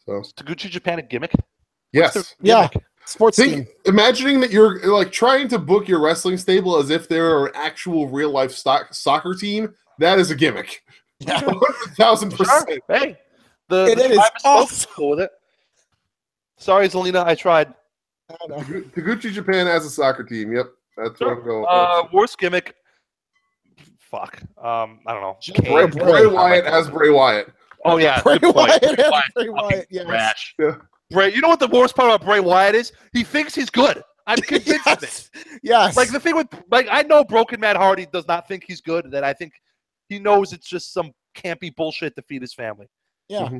So is Taguchi Japan a gimmick? Yes. Yeah. Sports team. Imagining that you're trying to book your wrestling stable as if they're an actual real life soccer team. That is a gimmick. Yeah. 100,000%. Sure. Hey, it is awesome. Cool with it. Sorry, Zelina, I tried. Taguchi Japan as a soccer team. Yep, that's what I'm going with. Worst gimmick. Fuck. I don't know. Bray Wyatt as Bray Wyatt. Oh yeah, Bray Wyatt as Bray Wyatt. Yes. Trash. Yeah. Bray, you know what the worst part about Bray Wyatt is? He thinks he's good. I'm convinced of it. Yes. The thing with I know Broken Matt Hardy does not think he's good. That I think he knows it's just some campy bullshit to feed his family. Yeah. Mm-hmm.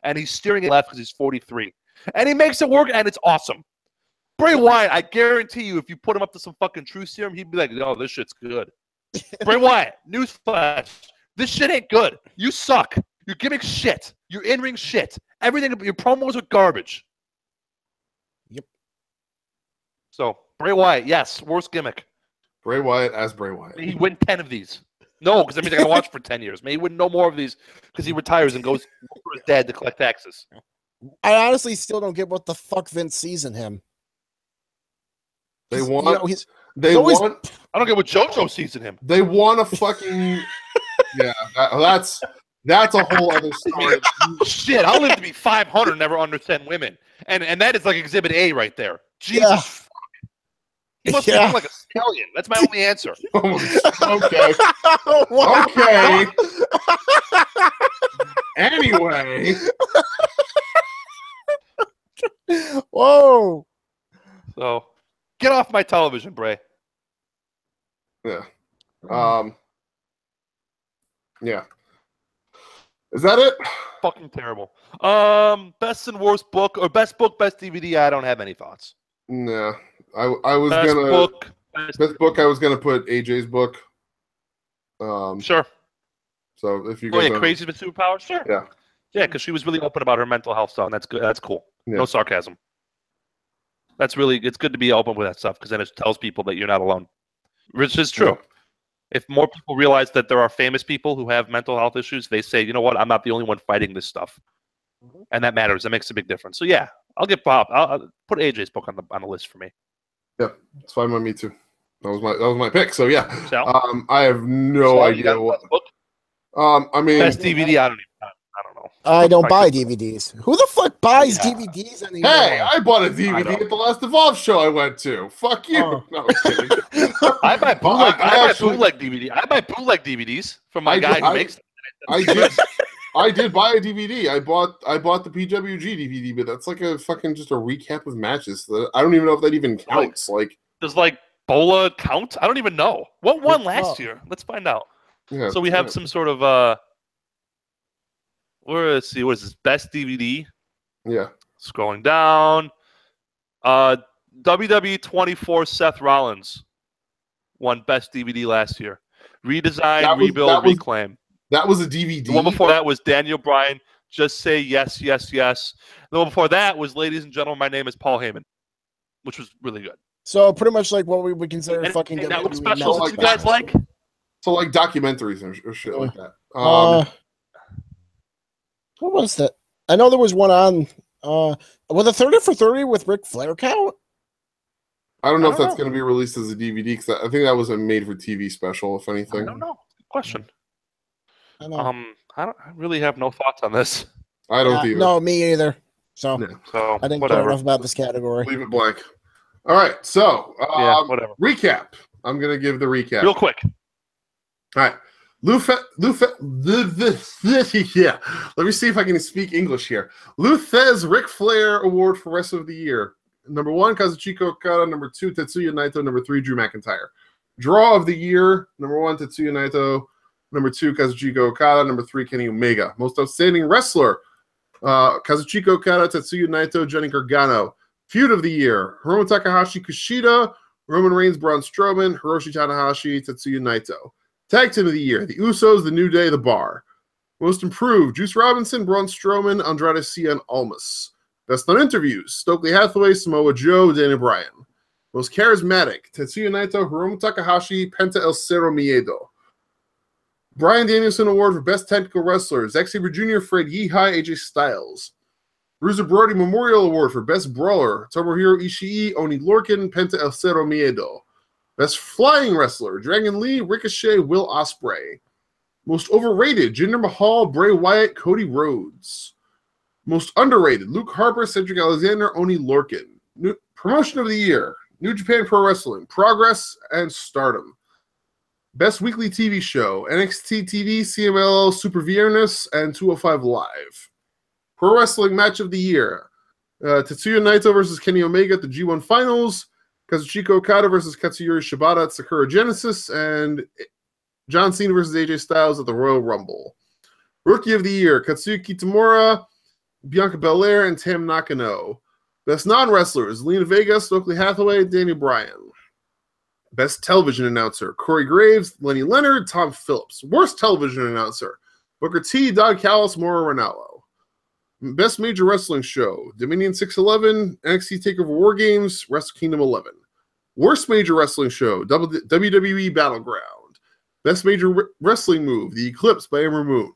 And he's steering it left because he's 43, and he makes it work, and it's awesome. Bray Wyatt, I guarantee you, if you put him up to some fucking truth serum, he'd be like, "No, this shit's good." Bray Wyatt, newsflash, this shit ain't good. You suck. Your gimmick's shit. Your in-ring shit. Everything. Your promos are garbage. Yep. So Bray Wyatt, yes, worst gimmick. Bray Wyatt as Bray Wyatt. He'd win 10 of these. No, because that means I gotta watch for 10 years. Maybe he win no more of these because he retires and goes for his dad to collect taxes. I honestly still don't get what the fuck Vince sees in him. They want. I don't get what JoJo sees in him. They want a fucking. Yeah, that's a whole other story. Shit, I'll live to be 500 and never understand women, and that is like Exhibit A right there. Jesus. Yeah. He must be like a stallion. That's my only answer. Okay. Okay. Anyway. Whoa. So, get off my television, Bray. Yeah. Yeah. Is that it? Fucking terrible. Best and worst book, or best book, best DVD. I don't have any thoughts. No. I was best gonna book. Best book. I was gonna put AJ's book. Sure. So if you guys Crazy with Superpowers, sure. Yeah. Yeah, because she was really open about her mental health stuff, and that's good. That's cool. Yeah. No sarcasm. It's good to be open with that stuff because then it tells people that you're not alone, which is true. Yeah. If more people realize that there are famous people who have mental health issues, they say, you know what, I'm not the only one fighting this stuff, and that matters. That makes a big difference. So yeah, I'll put AJ's book on the list for me. Yeah, it's fine by me too. That was my pick. So yeah, Sal? I have no idea what. I mean, best DVD. I don't know. I don't buy DVDs. Who the fuck buys DVDs anymore? Hey, I bought a DVD at the last Evolve show I went to. Fuck you. Oh. No, I'm kidding. I buy bootleg DVD. I buy bootleg DVDs from my guy who makes them. I did buy a DVD. I bought the PWG DVD, but that's like a fucking just a recap of matches. I don't even know if that even counts. Does Bola count? I don't even know. What won last year? Let's find out. Yeah, so we have some sort of let's see, what is this? Best DVD? Yeah. Scrolling down. WWE 24 Seth Rollins. won Best DVD last year. Redesign, That Rebuild, was- Reclaim. That was a DVD. The one before that was Daniel Bryan, Just Say Yes, Yes, Yes. The one before that was Ladies and Gentlemen, My Name is Paul Heyman, which was really good. So pretty much like what we would consider And fucking network WWE specials network that you guys specials. like? So like documentaries or shit like that. What was that? I know there was one on well, the 30 for 30 with Ric Flair count. I don't know if I don't that's going to be released as a DVD because I think that was a made-for-TV special, if anything. I don't know. Good question. I know. I really have no thoughts on this. I don't either. No, me either. So Yeah. So I didn't whatever. care enough about this category. Leave it blank. All right, so Yeah, whatever. recap. I'm going to give the recap. Real quick. All right. Yeah. Let me see if I can speak English here. Luthez Ric Flair Award for Wrestler of the Year. Number 1, Kazuchika Okada. Number 2, Tetsuya Naito. Number 3, Drew McIntyre. Draw of the Year. Number 1, Tetsuya Naito. Number 2, Kazuchika Okada. Number 3, Kenny Omega. Most Outstanding Wrestler. Kazuchika Okada, Tetsuya Naito, Johnny Gargano. Feud of the Year. Hiromu Takahashi Kushida. Roman Reigns, Braun Strowman. Hiroshi Tanahashi, Tetsuya Naito. Tag Team of the Year, The Usos, The New Day, The Bar. Most Improved, Juice Robinson, Braun Strowman, Andrade Cien, and Almas. Best on Interviews, Stokely Hathaway, Samoa Joe, Daniel Bryan. Most Charismatic, Tetsuya Naito, Hiromu Takahashi, Penta El Cerro Miedo. Bryan Danielson Award for Best Technical Wrestler, Zack Sabre Jr., Fred Yehi, AJ Styles. Bruiser Brody Memorial Award for Best Brawler, Tomohiro Ishii, Oni Lorcan, Penta El Cerro Miedo. Best Flying Wrestler, Dragon Lee, Ricochet, Will Ospreay. Most Overrated, Jinder Mahal, Bray Wyatt, Cody Rhodes. Most Underrated, Luke Harper, Cedric Alexander, Oni Lorcan. Promotion of the Year, New Japan Pro Wrestling, Progress, and Stardom. Best Weekly TV Show, NXT TV, CMLL, Super Viernes, and 205 Live. Pro Wrestling Match of the Year, Tetsuya Naito versus Kenny Omega at the G1 Finals. Kazuchika Okada versus Katsuyori Shibata at Sakura Genesis, and John Cena versus AJ Styles at the Royal Rumble. Rookie of the Year, Katsuya Kitamura, Bianca Belair, and Tam Nakano. Best Non-Wrestlers, Lena Vega, Stokely Hathaway, Daniel Bryan. Best Television Announcer, Corey Graves, Lenny Leonard, Tom Phillips. Worst Television Announcer, Booker T, Don Callis, Mauro Ranallo. Best Major Wrestling Show, Dominion 611, NXT TakeOver War Games, Wrestle Kingdom 11. Worst Major Wrestling Show, WWE Battleground. Best Major Wrestling Move, The Eclipse by Ember Moon.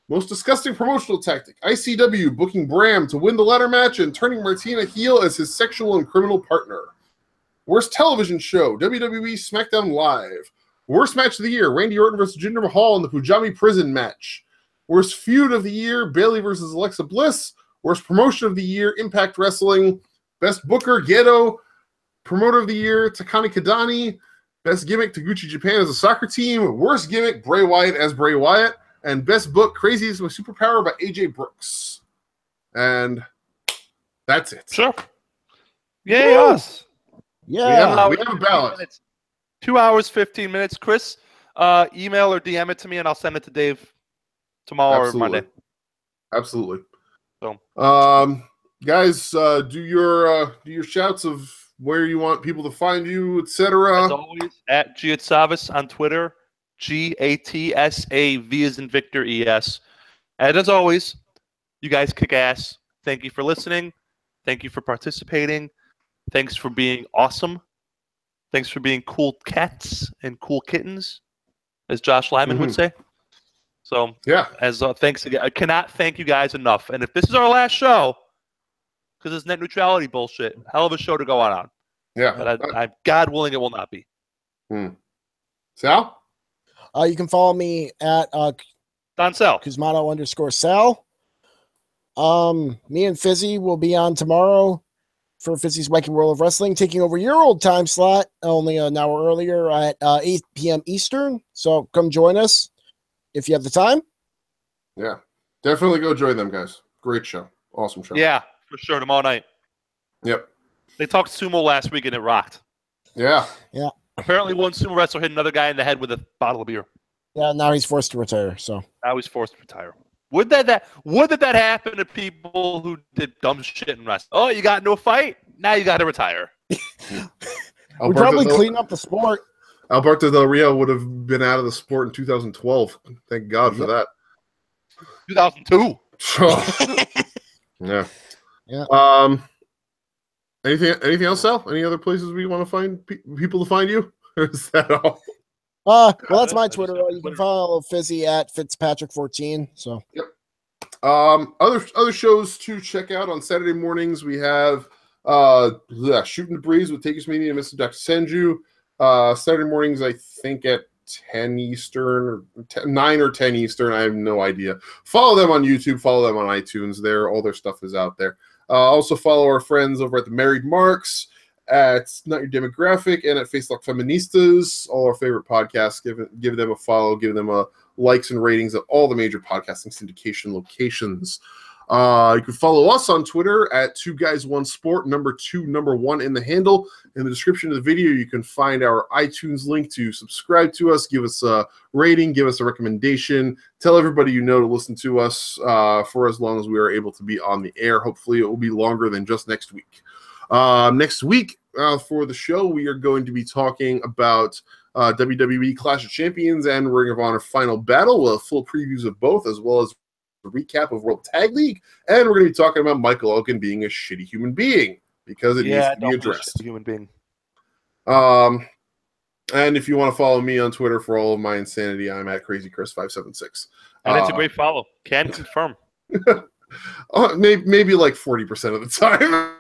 Most Disgusting Promotional Tactic, ICW booking Bram to win the ladder match and turning Martina heel as his sexual and criminal partner. Worst Television Show, WWE SmackDown Live. Worst Match of the Year, Randy Orton versus Jinder Mahal in the Pujami Prison match. Worst Feud of the Year, Bayley versus Alexa Bliss. Worst Promotion of the Year, Impact Wrestling. Best Booker, Gedo. Promoter of the Year, Takani Kadani. Best Gimmick, Taguchi Japan as a soccer team. Worst Gimmick, Bray Wyatt as Bray Wyatt. And Best Book, Crazy is My Superpower by AJ Brooks. And that's it. Sure. Yay, us. Yeah. We have a ballot. 2 hours, 15 minutes. Chris, email or DM it to me, and I'll send it to Dave tomorrow or Monday. Absolutely. So, guys, do your shouts of where you want people to find you, etc. As always, at Giatsavis on Twitter, GATSAV as in Victor ES. And as always, you guys kick ass. Thank you for listening. Thank you for participating. Thanks for being awesome. Thanks for being cool cats and cool kittens, as Josh Lyman would say. So, yeah, as thanks again. I cannot thank you guys enough. And if this is our last show, because it's net neutrality bullshit, hell of a show to go on. Yeah, but I God willing, it will not be. Sal, you can follow me at Don Sal Kuzmano_Sal. Me and Fizzy will be on tomorrow for Fizzy's Wacky World of Wrestling, taking over your old time slot, only an hour earlier at 8 p.m. Eastern. So come join us if you have the time. Yeah, definitely go join them, guys. Great show. Awesome show. Yeah, for sure. Tomorrow night. Yep. They talked sumo last week and it rocked. Yeah. Yeah. Apparently one sumo wrestler hit another guy in the head with a bottle of beer. Yeah, now he's forced to retire. So now he's forced to retire. Would that happen to people who did dumb shit in wrestling? Oh, you got into a fight? Now you got to retire. we probably clean up the sport. Alberto Del Rio would have been out of the sport in 2012. Thank God for that. 2002. Yeah. Yeah. Anything else, Sal? Any other places we want to find people to find you? Or is that all? Well, that's my I just Twitter. have You can Twitter. follow Fizzy at Fitzpatrick14. So Other shows to check out on Saturday mornings. We have Shooting the Breeze with Takers Media and Mr. Dr. Senju. Saturday mornings, I think at 10 Eastern, or 9 or 10 Eastern. I have no idea. Follow them on YouTube. Follow them on iTunes. All their stuff is out there. Also follow our friends over at the Married Marks, at Not Your Demographic, and at Facelock Feministas. All our favorite podcasts. Give them a follow. Give them a likes and ratings at all the major podcasting syndication locations. You can follow us on Twitter at 2guys1sport, number 2, number 1 in the handle. In the description of the video, you can find our iTunes link to subscribe to us, give us a rating, give us a recommendation, tell everybody you know to listen to us for as long as we are able to be on the air. Hopefully it will be longer than just next week. Next week for the show, we are going to be talking about WWE Clash of Champions and Ring of Honor Final Battle. We'll have full previews of both, as well as a recap of World Tag League, and we're going to be talking about Michael Elgin being a shitty human being because it needs to be addressed. Human being. And if you want to follow me on Twitter for all of my insanity, I'm at CrazyChris576. And it's a great follow. Can confirm. Maybe like 40% of the time.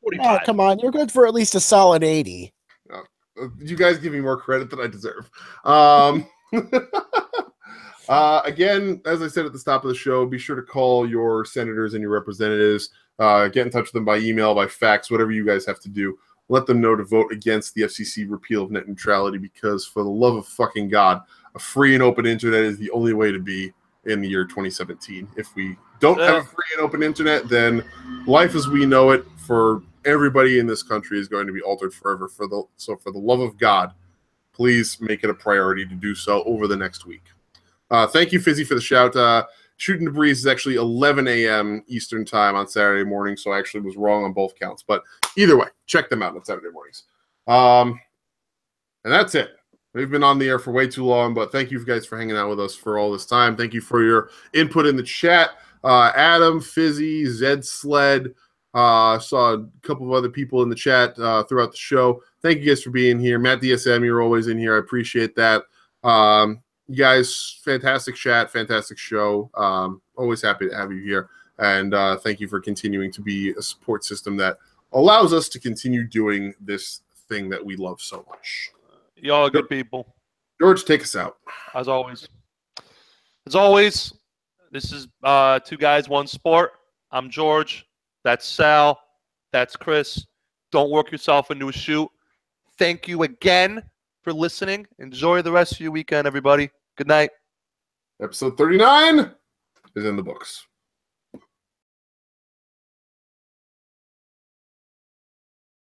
45. come on, you're good for at least a solid 80. You guys give me more credit than I deserve. Again, as I said at the top of the show, be sure to call your senators and your representatives. Get in touch with them by email, by fax, whatever you guys have to do. Let them know to vote against the FCC repeal of net neutrality, because for the love of fucking God, a free and open internet is the only way to be in the year 2017. If we don't have a free and open internet, then life as we know it for everybody in this country is going to be altered forever. So for the love of God, please make it a priority to do so over the next week. Thank you, Fizzy, for the shout. Shooting the Breeze is actually 11 a.m. Eastern time on Saturday morning, so I actually was wrong on both counts. But either way, check them out on Saturday mornings. And that's it. We've been on the air for way too long, but thank you guys for hanging out with us for all this time. Thank you for your input in the chat. Adam, Fizzy, Zed Sled, saw a couple of other people in the chat throughout the show. Thank you guys for being here. Matt DSM, you're always in here. I appreciate that. You guys, fantastic chat, fantastic show. Always happy to have you here. And thank you for continuing to be a support system that allows us to continue doing this thing that we love so much. Y'all are good people. George, take us out. As always. This is 2 Guys, 1 Sport. I'm George. That's Sal. That's Chris. Don't work yourself into a shoot. Thank you again for listening. Enjoy the rest of your weekend, everybody. Good night. Episode 39 is in the books.